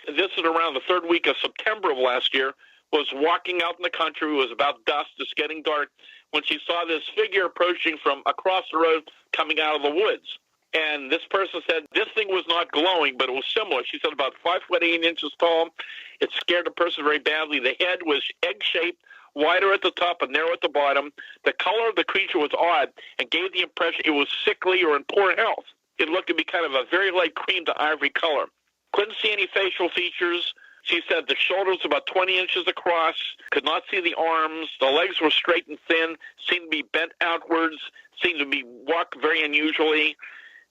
This is around the third week of September of last year. Was walking out in the country. It was about dusk. It's getting dark when she saw this figure approaching from across the road coming out of the woods. And this person said this thing was not glowing, but it was similar. She said about 5 foot 8 inches tall. It scared the person very badly. The head was egg-shaped, wider at the top and narrow at the bottom. The color of the creature was odd and gave the impression it was sickly or in poor health. It looked to be kind of a very light cream to ivory color. Couldn't see any facial features. She said the shoulders about 20 inches across, could not see the arms. The legs were straight and thin, seemed to be bent outwards, seemed to be walked very unusually.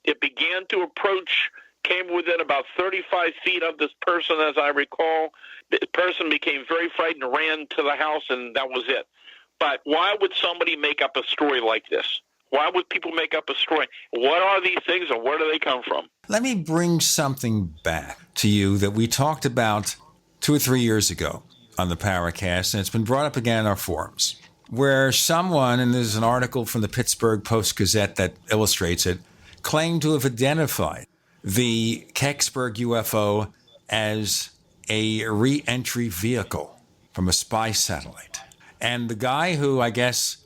It began to approach, came within about 35 feet of this person, as I recall. The person became very frightened and ran to the house, and that was it. But why would somebody make up a story like this? Why would people make up a story? What are these things, and where do they come from? Let me bring something back to you that we talked about 2 or 3 years ago on the Paracast, and it's been brought up again in our forums, where someone, and there's an article from the Pittsburgh Post-Gazette that illustrates it, claimed to have identified the Kecksburg UFO as a re-entry vehicle from a spy satellite. And the guy who, I guess,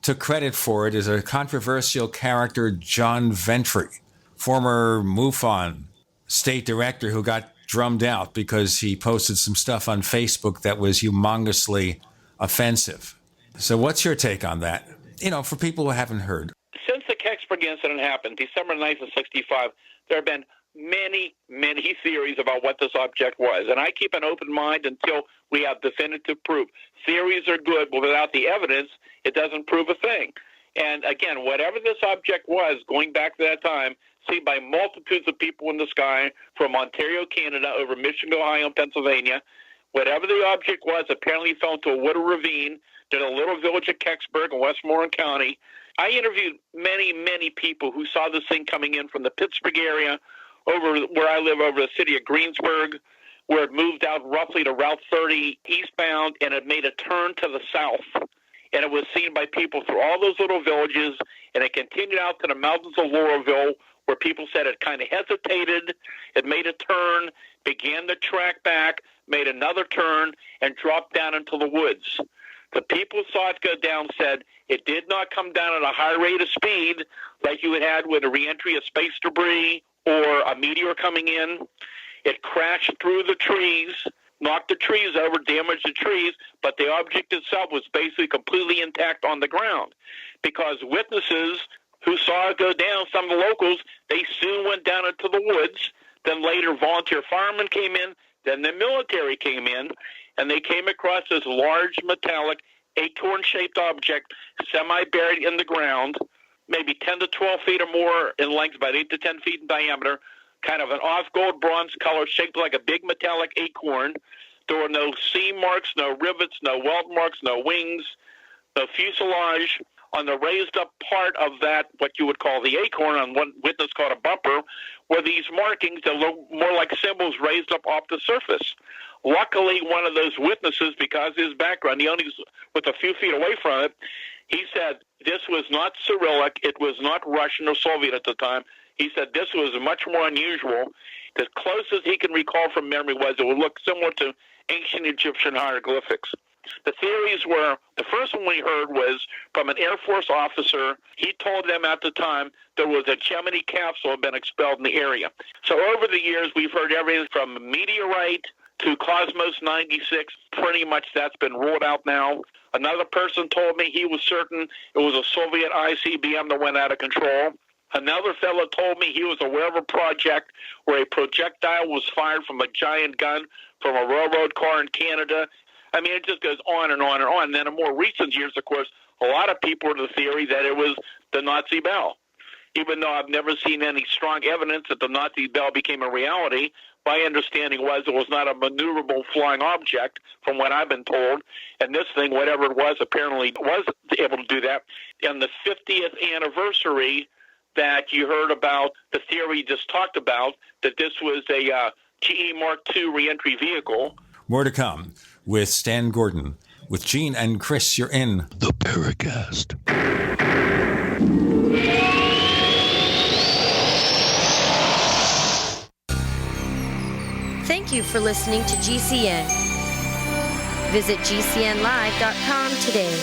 took credit for it is a controversial character, John Ventry, former MUFON state director who got drummed out because he posted some stuff on Facebook that was humongously offensive. So what's your take on that? You know, for people who haven't heard. Since the Kecksburg incident happened, December 9th of 65, there have been many, many theories about what this object was. And I keep an open mind until we have definitive proof. Theories are good, but without the evidence, it doesn't prove a thing. And again, whatever this object was, going back to that time, seen by multitudes of people in the sky from Ontario, Canada, over Michigan, Ohio, and Pennsylvania, whatever the object was, apparently fell into a wooded ravine in a little village of Kecksburg in Westmoreland County. I interviewed many, many people who saw this thing coming in from the Pittsburgh area, over where I live, over the city of Greensburg, where it moved out roughly to Route 30 eastbound, and it made a turn to the south. And it was seen by people through all those little villages, and it continued out to the mountains of Laurelville, where people said it kind of hesitated, it made a turn, began to track back, made another turn, and dropped down into the woods. The people who saw it go down said it did not come down at a high rate of speed like you had with a reentry of space debris or a meteor coming in. It crashed through the trees, knocked the trees over, damaged the trees, but the object itself was basically completely intact on the ground, because witnesses who saw it go down, some of the locals, they soon went down into the woods. Then later volunteer firemen came in, then the military came in, and they came across this large metallic acorn-shaped object semi-buried in the ground, maybe 10 to 12 feet or more in length, about 8 to 10 feet in diameter, kind of an off-gold bronze color, shaped like a big metallic acorn. There were no seam marks, no rivets, no welt marks, no wings. the fuselage, on the raised up part of that, what you would call the acorn, on one witness called a bumper, were these markings that look more like symbols raised up off the surface. Luckily, one of those witnesses, because of his background, he only was with a few feet away from it, he said this was not Cyrillic, it was not Russian or Soviet at the time. He said this was much more unusual. The closest he can recall from memory was it would look similar to ancient Egyptian hieroglyphics. The theories were, the first one we heard was from an Air Force officer. He told them at the time there was a Gemini capsule had been expelled in the area. So over the years, we've heard everything from meteorite to Cosmos 96. Pretty much that's been ruled out now. Another person told me he was certain it was a Soviet ICBM that went out of control. Another fellow told me he was aware of a project where a projectile was fired from a giant gun from a railroad car in Canada. I mean, it just goes on and on and on. And then in more recent years, of course, a lot of people are to the theory that it was the Nazi bell. Even though I've never seen any strong evidence that the Nazi bell became a reality, my understanding was it was not a maneuverable flying object, from what I've been told. And this thing, whatever it was, apparently was able to do that. And the 50th anniversary that you heard about, the theory you just talked about, that this was a GE Mark II reentry vehicle. More to come with Stan Gordon. With Gene and Chris, you're in the Paracast. Thank you for listening to GCN. Visit GCNlive.com today.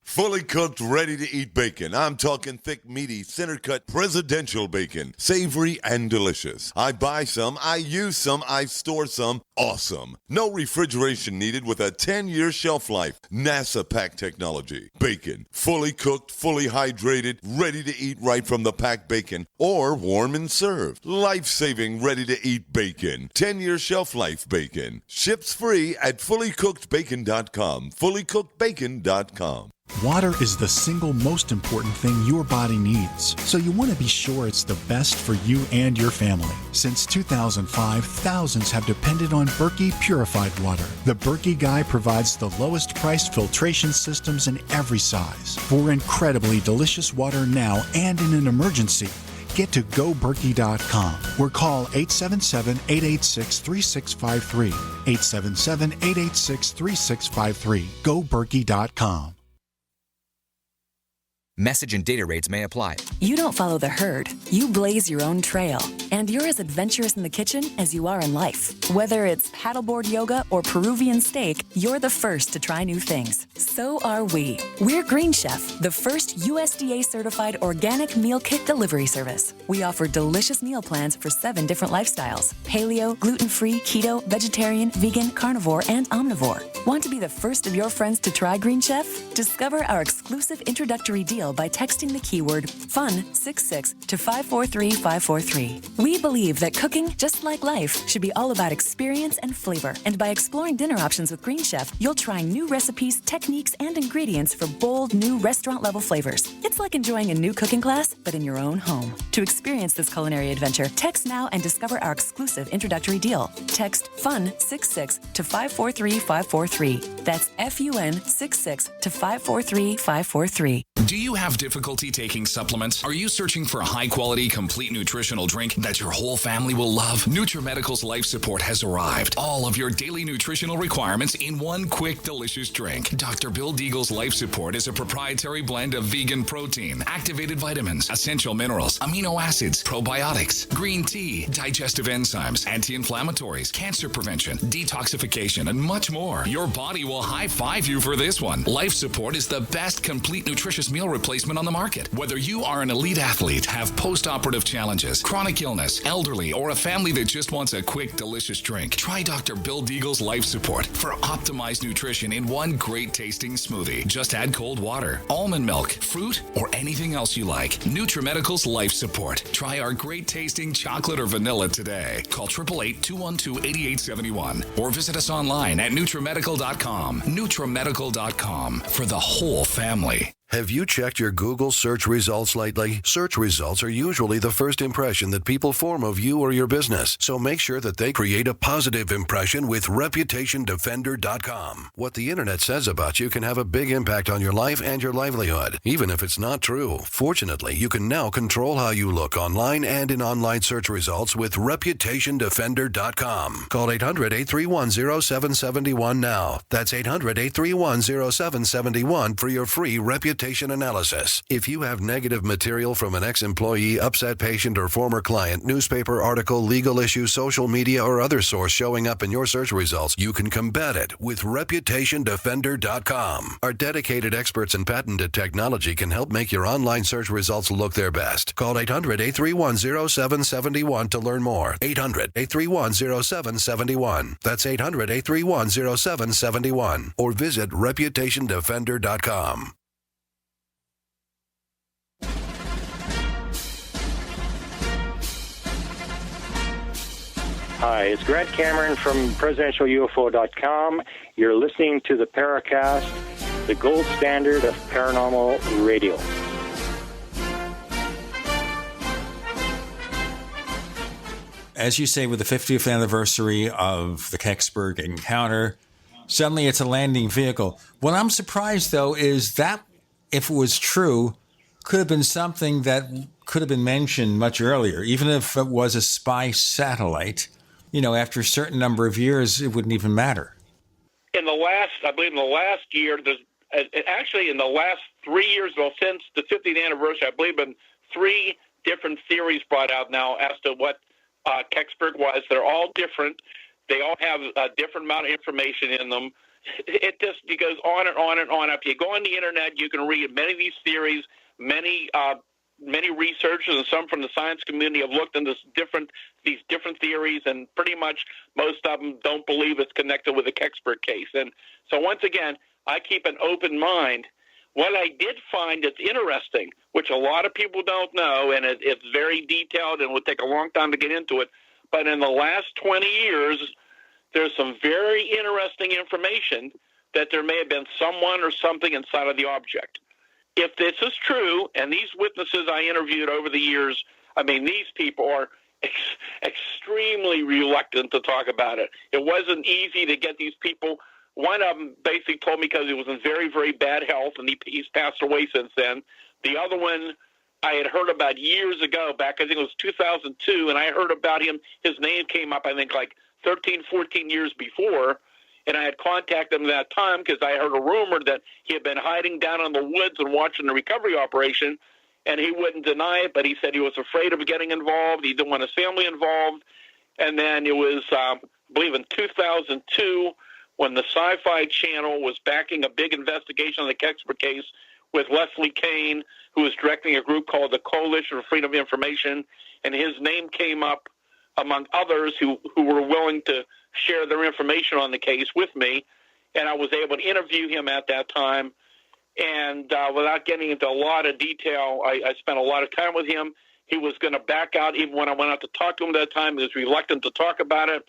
Fully cooked, ready-to-eat bacon. I'm talking thick, meaty, center-cut presidential bacon. Savory and delicious. I buy some, I use some, I store some. Awesome. No refrigeration needed with a 10-year shelf life. NASA-packed technology. Bacon. Fully cooked, fully hydrated, ready to eat right from the packed bacon. Or warm and served. Life-saving, ready-to-eat bacon. 10-year shelf life bacon. Ships free at fullycookedbacon.com. Fullycookedbacon.com. Water is the single most important thing your body needs, so you want to be sure it's the best for you and your family. Since 2005, thousands have depended on Berkey purified water. The Berkey Guy provides the lowest priced filtration systems in every size. For incredibly delicious water now and in an emergency, get to GoBerkey.com or call 877-886-3653. 877-886-3653. GoBerkey.com. Message and data rates may apply. You don't follow the herd. You blaze your own trail. And you're as adventurous in the kitchen as you are in life. Whether it's paddleboard yoga or Peruvian steak, you're the first to try new things. So are we. We're Green Chef, the first USDA-certified organic meal kit delivery service. We offer delicious meal plans for 7 different lifestyles: paleo, gluten-free, keto, vegetarian, vegan, carnivore, and omnivore. Want to be the first of your friends to try Green Chef? Discover our exclusive introductory deal by texting the keyword FUN66 to 543-543. We believe that cooking, just like life, should be all about experience and flavor. And by exploring dinner options with Green Chef, you'll try new recipes, techniques, and ingredients for bold, new restaurant-level flavors. It's like enjoying a new cooking class, but in your own home. To experience this culinary adventure, text now and discover our exclusive introductory deal. Text FUN66 to 543-543. That's FUN66 to 543-543. Do you have difficulty taking supplements? Are you searching for a high-quality, complete nutritional drink that your whole family will love? NutriMedical's Life Support has arrived. All of your daily nutritional requirements in one quick, delicious drink. Dr. Bill Deagle's Life Support is a proprietary blend of vegan protein, activated vitamins, essential minerals, amino acids, probiotics, green tea, digestive enzymes, anti-inflammatories, cancer prevention, detoxification, and much more. Your body will high-five you for this one. Life Support is the best complete nutritious meal replacement on the market. Whether you are an elite athlete, have post-operative challenges, chronic illness, elderly, or a family that just wants a quick, delicious drink, try Dr. Bill Deagle's Life Support for optimized nutrition in one great tasting smoothie. Just add cold water, almond milk, fruit, or anything else you like. NutriMedical's Life Support. Try our great tasting chocolate or vanilla today. Call 888-212-8871 or visit us online at NutriMedical.com. NutriMedical.com for the whole family. Have you checked your Google search results lately? Search results are usually the first impression that people form of you or your business, so make sure that they create a positive impression with ReputationDefender.com. What the internet says about you can have a big impact on your life and your livelihood, even if it's not true. Fortunately, you can now control how you look online and in online search results with ReputationDefender.com. Call 800-831-0771 now. That's 800-831-0771 for your free reputation analysis. If you have negative material from an ex-employee, upset patient, or former client, newspaper article, legal issue, social media, or other source showing up in your search results, you can combat it with ReputationDefender.com. Our dedicated experts in patented technology can help make your online search results look their best. Call 800-831-0771 to learn more. 800-831-0771. That's 800-831-0771. Or visit ReputationDefender.com. Hi, it's Grant Cameron from PresidentialUFO.com. You're listening to the Paracast, the gold standard of paranormal radio. As you say, with the 50th anniversary of the Kecksburg encounter, suddenly it's a landing vehicle. What I'm surprised, though, is that if it was true, could have been something that could have been mentioned much earlier, even if it was a spy satellite. You know, after a certain number of years, it wouldn't even matter. I believe in the last year, actually in the last 3 years, well, since the 50th anniversary, I believe been 3 different theories brought out now as to what Kecksburg was. They're all different. They all have a different amount of information in them. It goes on and on and on. If you go on the internet, you can read many of these theories. Many researchers and some from the science community have looked into these different theories, and pretty much most of them don't believe it's connected with the Kecksburg case. And so once again, I keep an open mind. What I did find that's interesting, which a lot of people don't know, and it's very detailed and would take a long time to get into it, but in the last 20 years, there's some very interesting information that there may have been someone or something inside of the object. If this is true, and these witnesses I interviewed over the years, I mean, these people are extremely reluctant to talk about it. It wasn't easy to get these people. One of them basically told me because he was in very, very bad health, and he's passed away since then. The other one I had heard about years ago, back I think it was 2002, and I heard about him. His name came up, I think, like 13, 14 years before. And I had contacted him at that time because I heard a rumor that he had been hiding down in the woods and watching the recovery operation, and he wouldn't deny it, but he said he was afraid of getting involved. He didn't want his family involved. And then it was, I believe, in 2002 when the Sci-Fi Channel was backing a big investigation on the Kecksburg case with Leslie Kane, who was directing a group called the Coalition for Freedom of Information, and his name came up among others who were willing to share their information on the case with me, and I was able to interview him at that time. And without getting into a lot of detail, I spent a lot of time with him. He was going to back out even when I went out to talk to him at that time. He was reluctant to talk about it,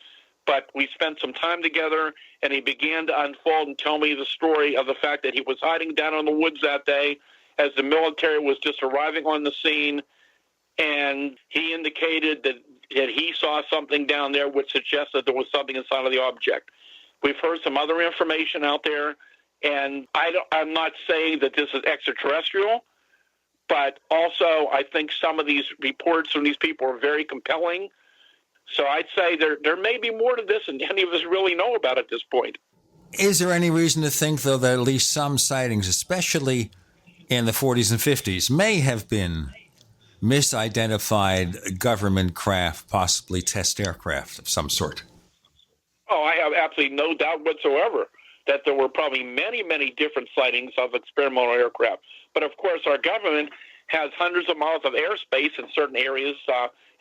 but we spent some time together, and he began to unfold and tell me the story of the fact that he was hiding down in the woods that day as the military was just arriving on the scene, and he indicated that he saw something down there which suggested there was something inside of the object. We've heard some other information out there, and I'm not saying that this is extraterrestrial, but also I think some of these reports from these people are very compelling. So I'd say there may be more to this than any of us really know about at this point. Is there any reason to think, though, that at least some sightings, especially in the 40s and 50s, may have been misidentified government craft, possibly test aircraft of some sort? Oh, I have absolutely no doubt whatsoever that there were probably many, many different sightings of experimental aircraft. But, of course, our government has hundreds of miles of airspace in certain areas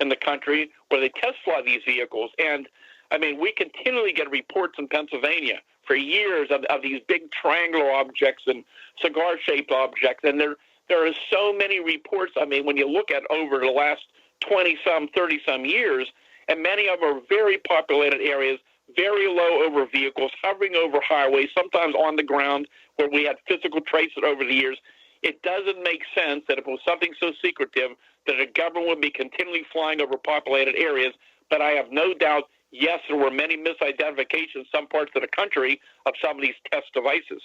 in the country where they test fly these vehicles. And, I mean, we continually get reports in Pennsylvania for years of these big triangular objects and cigar-shaped objects. And there are so many reports. I mean, when you look at over the last 20-some, 30-some years, and many of them are very populated areas, very low over vehicles, hovering over highways, sometimes on the ground, where we had physical traces over the years. it doesn't make sense that if it was something so secretive that a government would be continually flying over populated areas. But I have no doubt, yes, there were many misidentifications in some parts of the country of some of these test devices.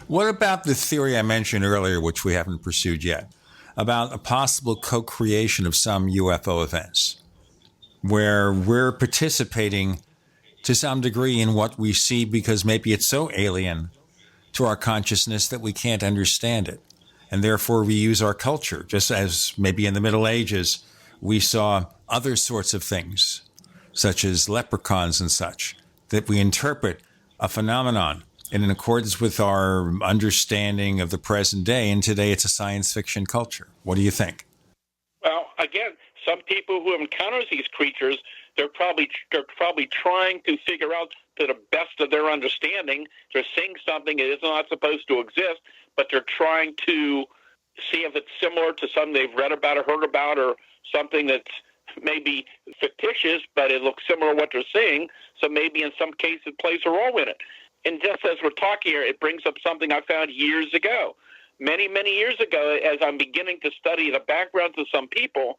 What about the theory I mentioned earlier, which we haven't pursued yet, about a possible co-creation of some UFO events, where we're participating to some degree in what we see because maybe it's so alien to our consciousness that we can't understand it. And therefore we use our culture, just as maybe in the Middle Ages we saw other sorts of things, such as leprechauns and such, that we interpret a phenomenon in accordance with our understanding of the present day. And today it's a science fiction culture. What do you think? Well, again, some people who encounter these creatures, they're probably trying to figure out to the best of their understanding. They're seeing something that is not supposed to exist, but they're trying to see if it's similar to something they've read about or heard about, or something that's maybe fictitious, but it looks similar to what they're seeing. So maybe in some cases it plays a role in it. And just as we're talking here, it brings up something I found years ago. Many, many years ago, as I'm beginning to study the backgrounds of some people,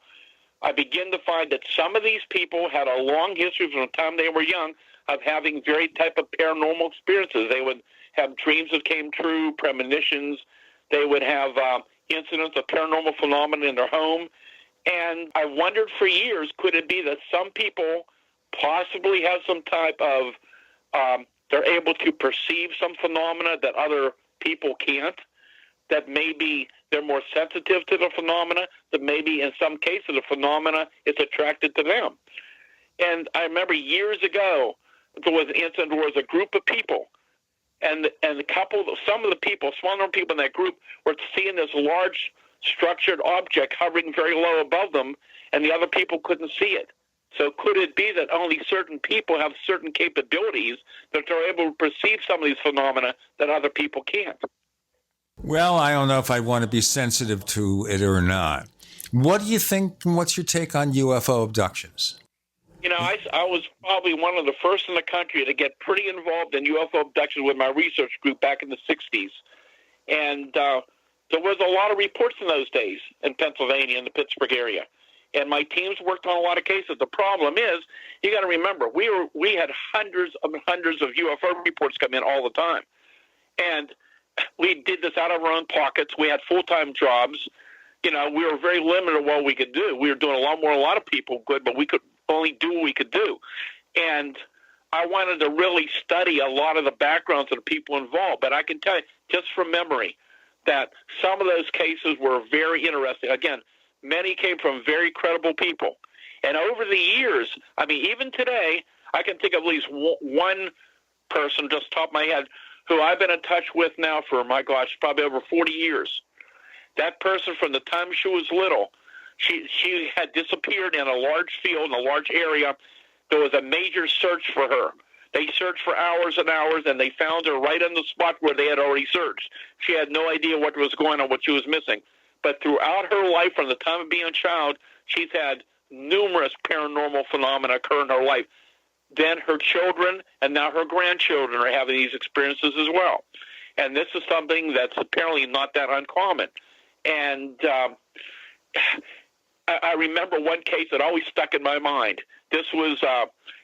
I begin to find that some of these people had a long history from the time they were young of having very type of paranormal experiences. They would have dreams that came true, premonitions. They would have incidents of paranormal phenomena in their home. And I wondered for years, could it be that some people possibly have some type of, they're able to perceive some phenomena that other people can't, that maybe they're more sensitive to the phenomena, that maybe in some cases the phenomena is attracted to them. And I remember years ago, there was an incident where there was a group of people, and some of the people, small number of people in that group, were seeing this large structured object hovering very low above them, and the other people couldn't see it. So could it be that only certain people have certain capabilities that they're able to perceive some of these phenomena that other people can't? Well, I don't know if I want to be sensitive to it or not. What do you think, what's your take on UFO abductions? You know, I was probably one of the first in the country to get pretty involved in UFO abductions with my research group back in the 60s. And there was a lot of reports in those days in Pennsylvania and the Pittsburgh area. And my teams worked on a lot of cases. The problem is, you got to remember, we had hundreds of UFO reports come in all the time. And we did this out of our own pockets. We had full-time jobs. You know, we were very limited in what we could do. We were doing a lot of people good, but we could only do what we could do. And I wanted to really study a lot of the backgrounds of the people involved. But I can tell you, just from memory, that some of those cases were very interesting. Again, many came from very credible people. And over the years, I mean, even today, I can think of at least one person, just top of my head, who I've been in touch with now for, my gosh, probably over 40 years. That person, from the time she was little, she had disappeared in a large field, in a large area. There was a major search for her. They searched for hours and hours, and they found her right on the spot where they had already searched. She had no idea what was going on, what she was missing. But throughout her life, from the time of being a child, she's had numerous paranormal phenomena occur in her life. Then her children and now her grandchildren are having these experiences as well. And this is something that's apparently not that uncommon. And I remember one case that always stuck in my mind. This was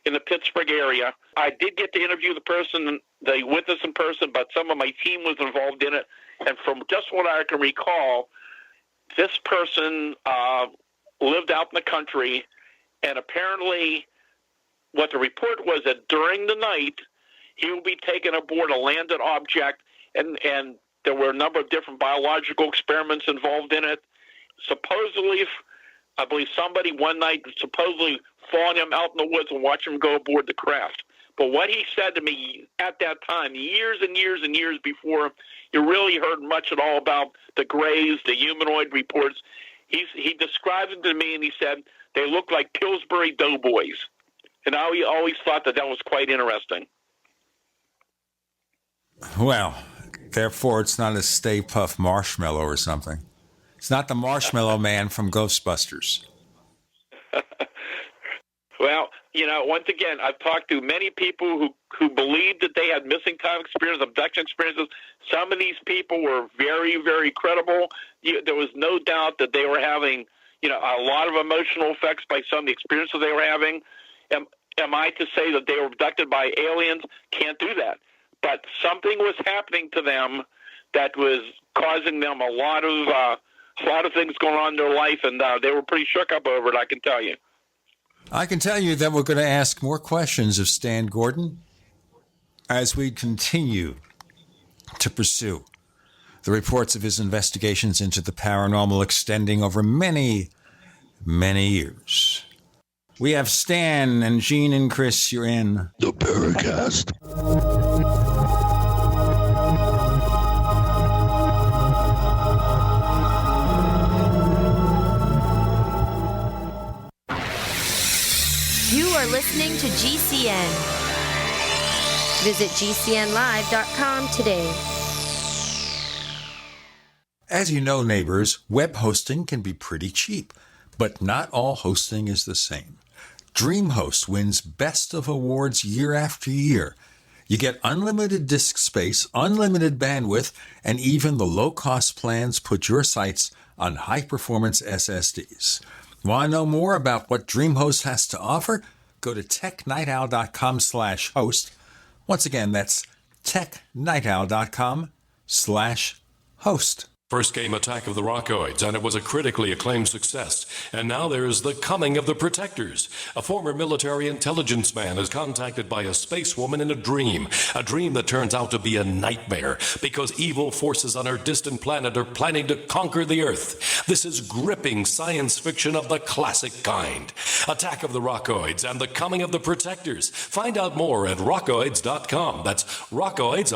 in the Pittsburgh area. I did get to interview the person, the witness in person, but some of my team was involved in it. And from just what I can recall, this person lived out in the country, and apparently what the report was that during the night, he would be taken aboard a landed object, and there were a number of different biological experiments involved in it. Supposedly, I believe somebody one night supposedly followed him out in the woods and watched him go aboard the craft. But what he said to me at that time, years and years and years before you really heard much at all about the grays, the humanoid reports, he described them to me, and he said they looked like Pillsbury Doughboys. And I always thought that was quite interesting. Well, therefore, it's not a Stay Puft Marshmallow or something. It's not the Marshmallow Man from Ghostbusters. Well, once again, I've talked to many people who believe that they had missing time experience, abduction experiences. Some of these people were very, very credible. There was no doubt that they were having, a lot of emotional effects by some of the experiences they were having. Am I to say that they were abducted by aliens? Can't do that. But something was happening to them that was causing them a lot of things going on in their life, and they were pretty shook up over it, I can tell you. I can tell you that we're going to ask more questions of Stan Gordon as we continue to pursue the reports of his investigations into the paranormal extending over many, many years. We have Stan and Gene and Chris. You're in the Paracast. You are listening to GCN. Visit GCNlive.com today. As you know, neighbors, web hosting can be pretty cheap, but not all hosting is the same. DreamHost wins Best of Awards year after year. You get unlimited disk space, unlimited bandwidth, and even the low-cost plans put your sites on high-performance SSDs. Want to know more about what DreamHost has to offer? Go to technightowl.com/host. Once again, that's technightowl.com/host. First came Attack of the Rockoids, and it was a critically acclaimed success. And now there's The Coming of the Protectors. A former military intelligence man is contacted by a space woman in a dream that turns out to be a nightmare because evil forces on our distant planet are planning to conquer the Earth. This is gripping science fiction of the classic kind. Attack of the Rockoids and The Coming of the Protectors. Find out more at rockoids.com. That's Rockoids,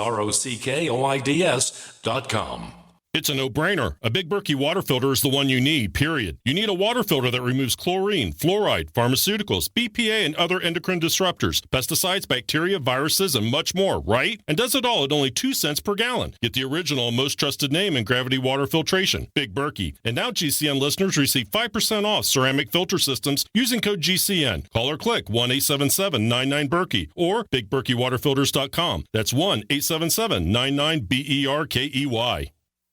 ROCKOIDS.com. It's a no-brainer. A Big Berkey water filter is the one you need, period. You need a water filter that removes chlorine, fluoride, pharmaceuticals, BPA, and other endocrine disruptors, pesticides, bacteria, viruses, and much more, right? And does it all at only 2 cents per gallon. Get the original and most trusted name in gravity water filtration, Big Berkey. And now GCN listeners receive 5% off ceramic filter systems using code GCN. Call or click 1-877-99-BERKEY or BigBerkeyWaterFilters.com. That's 1-877-99-BERKEY.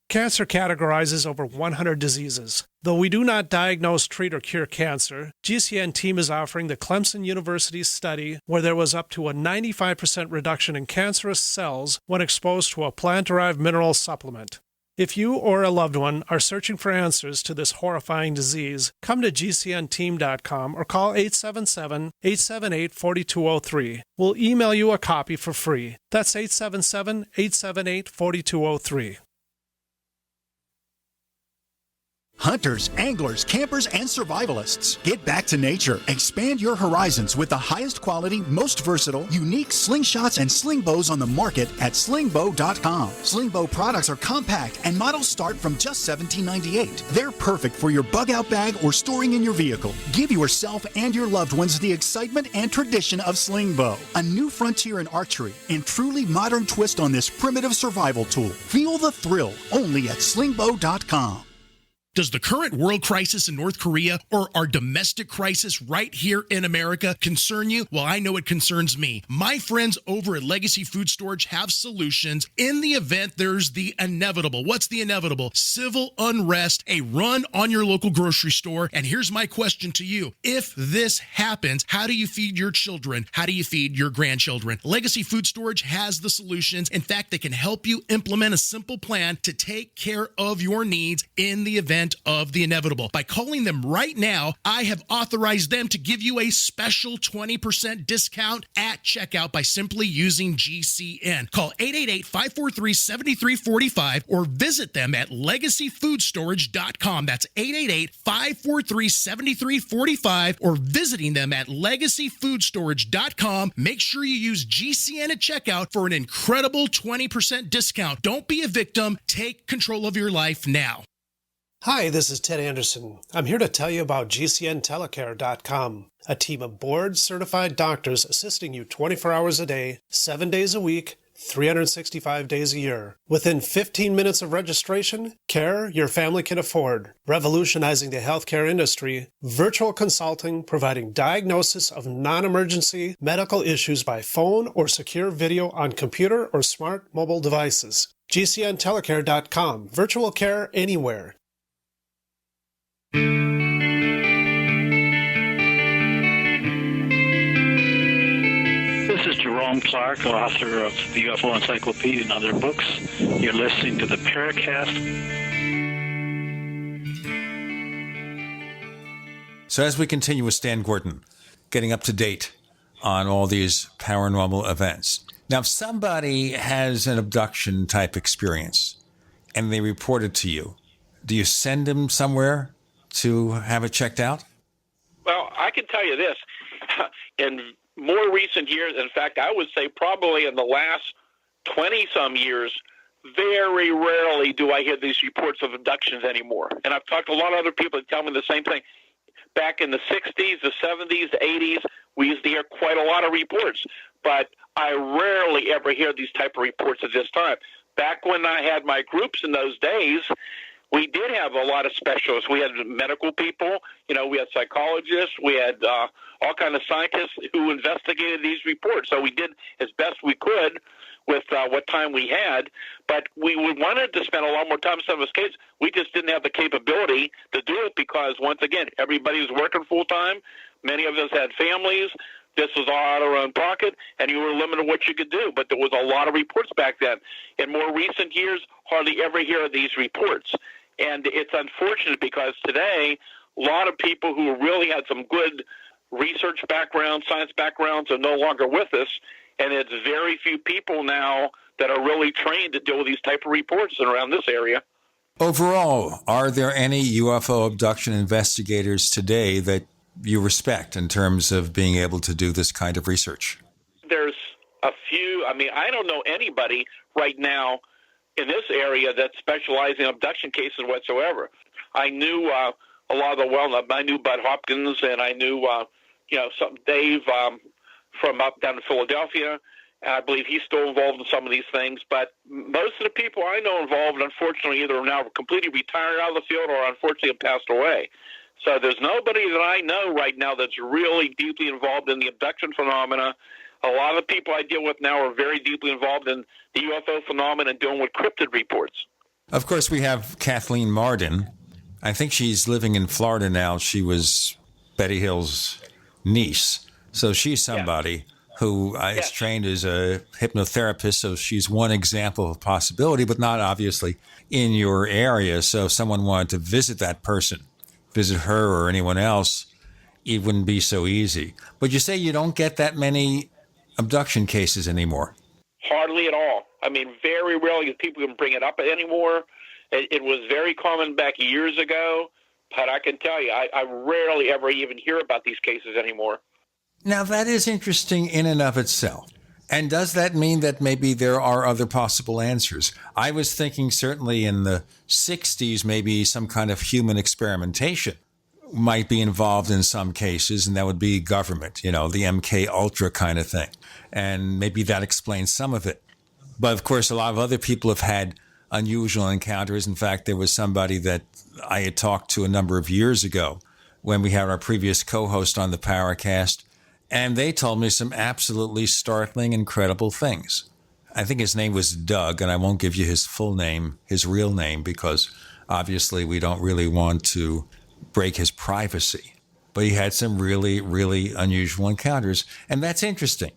Cancer categorizes over 100 diseases. Though we do not diagnose, treat, or cure cancer, GCN team is offering the Clemson University study where there was up to a 95% reduction in cancerous cells when exposed to a plant-derived mineral supplement. If you or a loved one are searching for answers to this horrifying disease, come to GCNteam.com or call 877-878-4203. We'll email you a copy for free. That's 877-878-4203. Hunters, anglers, campers, and survivalists. Get back to nature. Expand your horizons with the highest quality, most versatile, unique slingshots and sling bows on the market at slingbow.com. Slingbow products are compact and models start from just $17.98. They're perfect for your bug-out bag or storing in your vehicle. Give yourself and your loved ones the excitement and tradition of slingbow. A new frontier in archery and truly modern twist on this primitive survival tool. Feel the thrill only at slingbow.com. Does the current world crisis in North Korea or our domestic crisis right here in America concern you? Well, I know it concerns me. My friends over at Legacy Food Storage have solutions in the event there's the inevitable. What's the inevitable? Civil unrest, a run on your local grocery store. And here's my question to you. If this happens, how do you feed your children? How do you feed your grandchildren? Legacy Food Storage has the solutions. In fact, they can help you implement a simple plan to take care of your needs in the event of the inevitable. By calling them right now, I have authorized them to give you a special 20% discount at checkout by simply using GCN. Call 888-543-7345 or visit them at legacyfoodstorage.com. That's 888-543-7345 or visiting them at legacyfoodstorage.com. Make sure you use GCN at checkout for an incredible 20% discount. Don't be a victim. Take control of your life now. Hi, this is Ted Anderson. I'm here to tell you about GCNtelecare.com, a team of board-certified doctors assisting you 24 hours a day, 7 days a week, 365 days a year. Within 15 minutes of registration, care your family can afford. Revolutionizing the healthcare industry, virtual consulting providing diagnosis of non-emergency medical issues by phone or secure video on computer or smart mobile devices. GCNtelecare.com. Virtual care anywhere. This is Jerome Clark, author of the UFO Encyclopedia and other books. You're listening to the Paracast. So as we continue with Stan Gordon, getting up to date on all these paranormal events. Now, if somebody has an abduction type experience and they report it to you, do you send them somewhere to have it checked out? Well, I can tell you this. In more recent years, in fact, I would say probably in the last 20-some years, very rarely do I hear these reports of abductions anymore. And I've talked to a lot of other people that tell me the same thing. Back in the 60s, the 70s, the 80s, we used to hear quite a lot of reports. But I rarely ever hear these type of reports at this time. Back when I had my groups in those days, we did have a lot of specialists. We had medical people, we had psychologists, we had all kinds of scientists who investigated these reports. So we did as best we could with what time we had, but we wanted to spend a lot more time in some of those cases. We just didn't have the capability to do it because, once again, everybody was working full-time. Many of us had families. This was all out of our own pocket, and you were limited what you could do. But there was a lot of reports back then. In more recent years, hardly ever hear of these reports. And it's unfortunate because today, a lot of people who really had some good research backgrounds, science backgrounds, are no longer with us. And it's very few people now that are really trained to deal with these type of reports around this area. Overall, are there any UFO abduction investigators today that you respect in terms of being able to do this kind of research? There's a few. I don't know anybody right now in this area that specializes in abduction cases whatsoever. I knew a lot of the I knew Bud Hopkins, and I knew Dave from up down in Philadelphia. I believe he's still involved in some of these things. But most of the people I know involved, unfortunately, either are now completely retired out of the field or unfortunately have passed away. So there's nobody that I know right now that's really deeply involved in the abduction phenomena. A lot of the people I deal with now are very deeply involved in the UFO phenomena and dealing with cryptid reports. Of course, we have Kathleen Marden. I think she's living in Florida now. She was Betty Hill's niece. So she's somebody who is trained as a hypnotherapist. So she's one example of a possibility, but not obviously in your area. So if someone wanted to visit that person, visit her or anyone else, it wouldn't be so easy. But you say you don't get that many abduction cases anymore? Hardly at all. Very rarely people can bring it up anymore. It was very common back years ago, but I can tell you, I rarely ever even hear about these cases anymore. Now, that is interesting in and of itself. And does that mean that maybe there are other possible answers? I was thinking certainly in the 60s, maybe some kind of human experimentation might be involved in some cases, and that would be government, the MK Ultra kind of thing. And maybe that explains some of it. But of course, a lot of other people have had unusual encounters. In fact, there was somebody that I had talked to a number of years ago when we had our previous co-host on the Paracast, and they told me some absolutely startling, incredible things. I think his name was Doug, and I won't give you his full name, his real name, because obviously we don't really want to break his privacy. But he had some really, really unusual encounters. And that's interesting,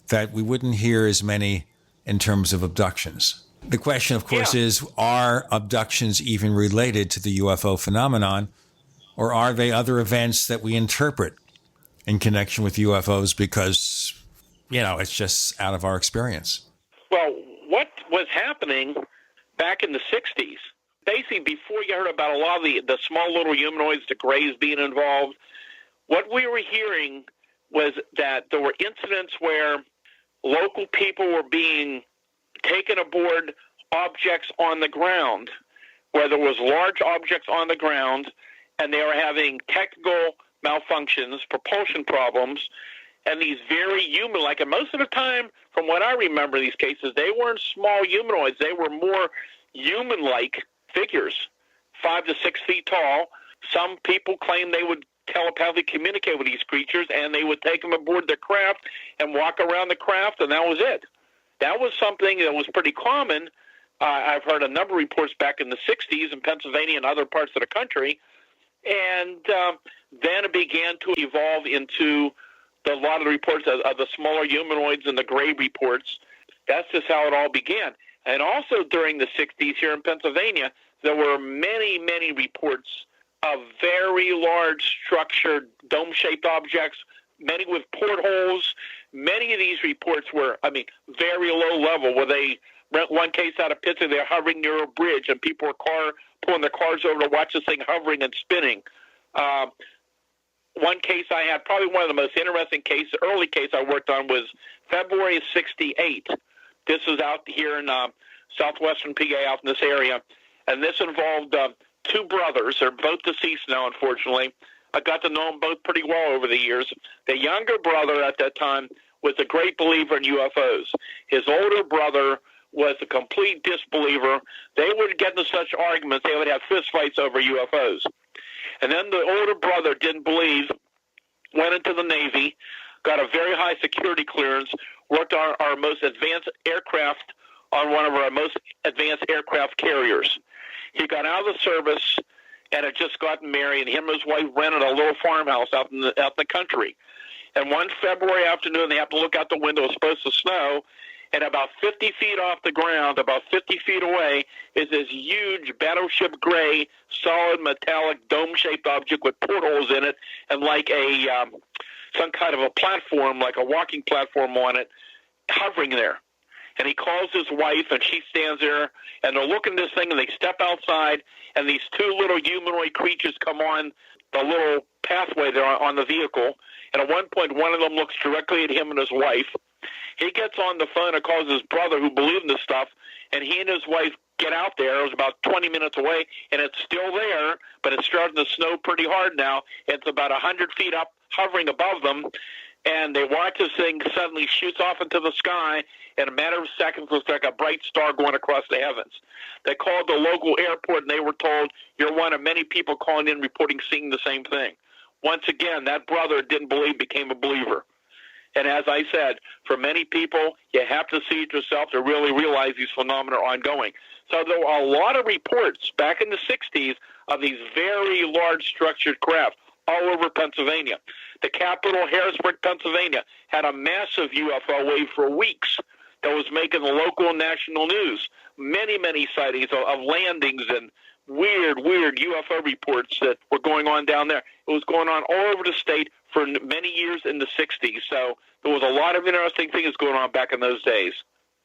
that we wouldn't hear as many in terms of abductions. The question, of course, is, are abductions even related to the UFO phenomenon, or are they other events that we interpret in connection with UFOs because, it's just out of our experience? Well, what was happening back in the 60s, basically before you heard about a lot of the small little humanoids, the grays being involved, what we were hearing was that there were incidents where local people were being taken aboard objects on the ground, where there was large objects on the ground, and they were having technical malfunctions, propulsion problems, and these very human-like. And most of the time, from what I remember in these cases, they weren't small humanoids. They were more human-like figures, 5 to 6 feet tall. Some people claim they would telepathically communicate with these creatures, and they would take them aboard their craft and walk around the craft, and that was it. That was something that was pretty common. I've heard a number of reports back in the 60s in Pennsylvania and other parts of the country, and then it began to evolve into a lot of the reports of the smaller humanoids and the gray reports. That's just how it all began. And also during the 60s here in Pennsylvania, there were many, many reports of very large structured dome-shaped objects, many with portholes. Many of these reports were, very low level, where they rent one case out of Pittsburgh, they're hovering near a bridge, and people were pulling their cars over to watch this thing hovering and spinning. One case I had, probably one of the most interesting cases, early case I worked on, was February of 68. This was out here in southwestern PA, out in this area, and this involved two brothers. They're both deceased now, unfortunately. I got to know them both pretty well over the years. The younger brother at that time was a great believer in UFOs. His older brother was a complete disbeliever. They would get into such arguments, they would have fistfights over UFOs. And then the older brother didn't believe, went into the Navy, got a very high security clearance, worked on our most advanced aircraft, on one of our most advanced aircraft carriers. He got out of the service and had just gotten married, and him and his wife rented a little farmhouse out in the country. And one February afternoon, they have to look out the window. It's supposed to snow, and about 50 feet off the ground, about 50 feet away, is this huge battleship gray, solid metallic dome-shaped object with portholes in it, and like some kind of a platform, like a walking platform on it, hovering there. And he calls his wife, and she stands there, and they're looking at this thing, and they step outside, and these two little humanoid creatures come on the little pathway there on the vehicle. And at one point, one of them looks directly at him and his wife. He gets on the phone and calls his brother, who believed in this stuff, and he and his wife get out there. It was about 20 minutes away, and it's still there, but it's starting to snow pretty hard now. It's about 100 feet up, hovering above them, and they watch this thing suddenly shoots off into the sky. In a matter of seconds, it looks like a bright star going across the heavens. They called the local airport, and they were told, you're one of many people calling in reporting seeing the same thing. Once again, that brother didn't believe, became a believer. And as I said, for many people, you have to see it yourself to really realize these phenomena are ongoing. So there were a lot of reports back in the 60s of these very large structured craft all over Pennsylvania. The capital, Harrisburg, Pennsylvania, had a massive UFO wave for weeks that was making the local and national news. Many, many sightings of landings and weird UFO reports that were going on down there. It was going on all over the state for many years in the 60s. So there was a lot of interesting things going on back in those days.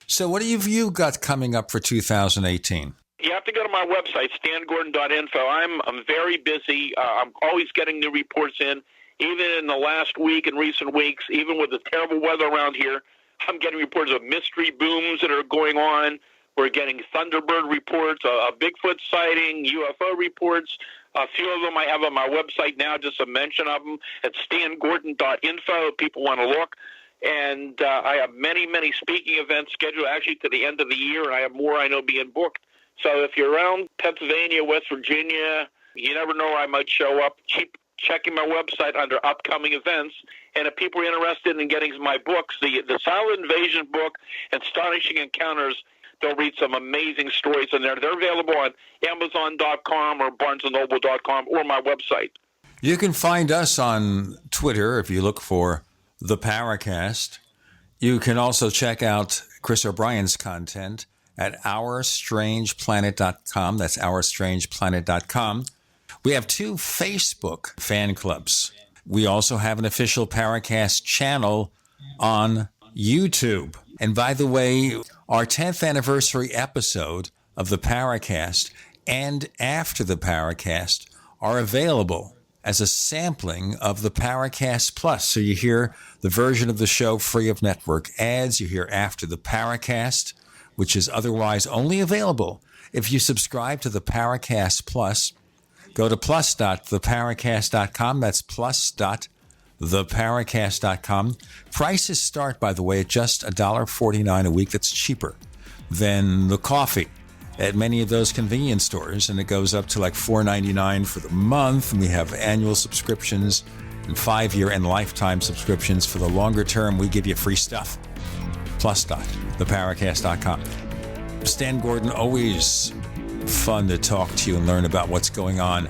So what have you got coming up for 2018? You have to go to my website, stangordon.info. I'm very busy. I'm always getting new reports in. Even in the last week and recent weeks, even with the terrible weather around here, I'm getting reports of mystery booms that are going on. We're getting Thunderbird reports, a Bigfoot sighting, UFO reports. A few of them I have on my website now, just a mention of them at stangordon.info if people want to look. And I have many, many speaking events scheduled actually to the end of the year, and I have more I know being booked. So if you're around Pennsylvania, West Virginia, you never know where I might show up. Keep checking my website under upcoming events. And if people are interested in getting my books, the Silent Invasion book, Astonishing Encounters, they'll read some amazing stories in there. They're available on Amazon.com or BarnesandNoble.com or my website. You can find us on Twitter if you look for The Paracast. You can also check out Chris O'Brien's content at OurStrangePlanet.com. That's OurStrangePlanet.com. We have 2 Facebook fan clubs. We also have an official Paracast channel on YouTube. And by the way, our 10th anniversary episode of the Paracast and after the Paracast are available as a sampling of the Paracast Plus. So you hear the version of the show free of network ads. You hear after the Paracast, which is otherwise only available if you subscribe to the Paracast Plus. Go to plus.theparacast.com. That's plus.theparacast.com. theparacast.com. Prices start, by the way, at just $1.49 a week. That's cheaper than the coffee at many of those convenience stores, and it goes up to like $4.99 for the month. And we have annual subscriptions and 5-year and lifetime subscriptions. For the longer term, we give you free stuff. Plus.theparacast.com. Stan Gordon, always fun to talk to you and learn about what's going on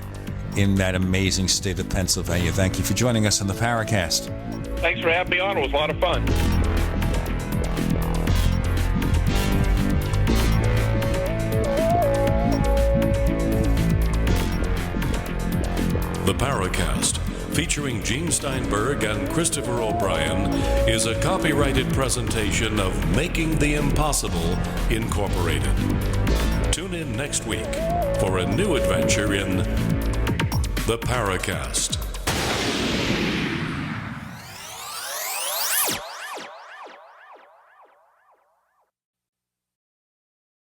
in that amazing state of Pennsylvania. Thank you for joining us on the Paracast. Thanks for having me on. It was a lot of fun. The Paracast, featuring Gene Steinberg and Christopher O'Brien, is a copyrighted presentation of Making the Impossible Incorporated. Tune in next week for a new adventure in The Paracast.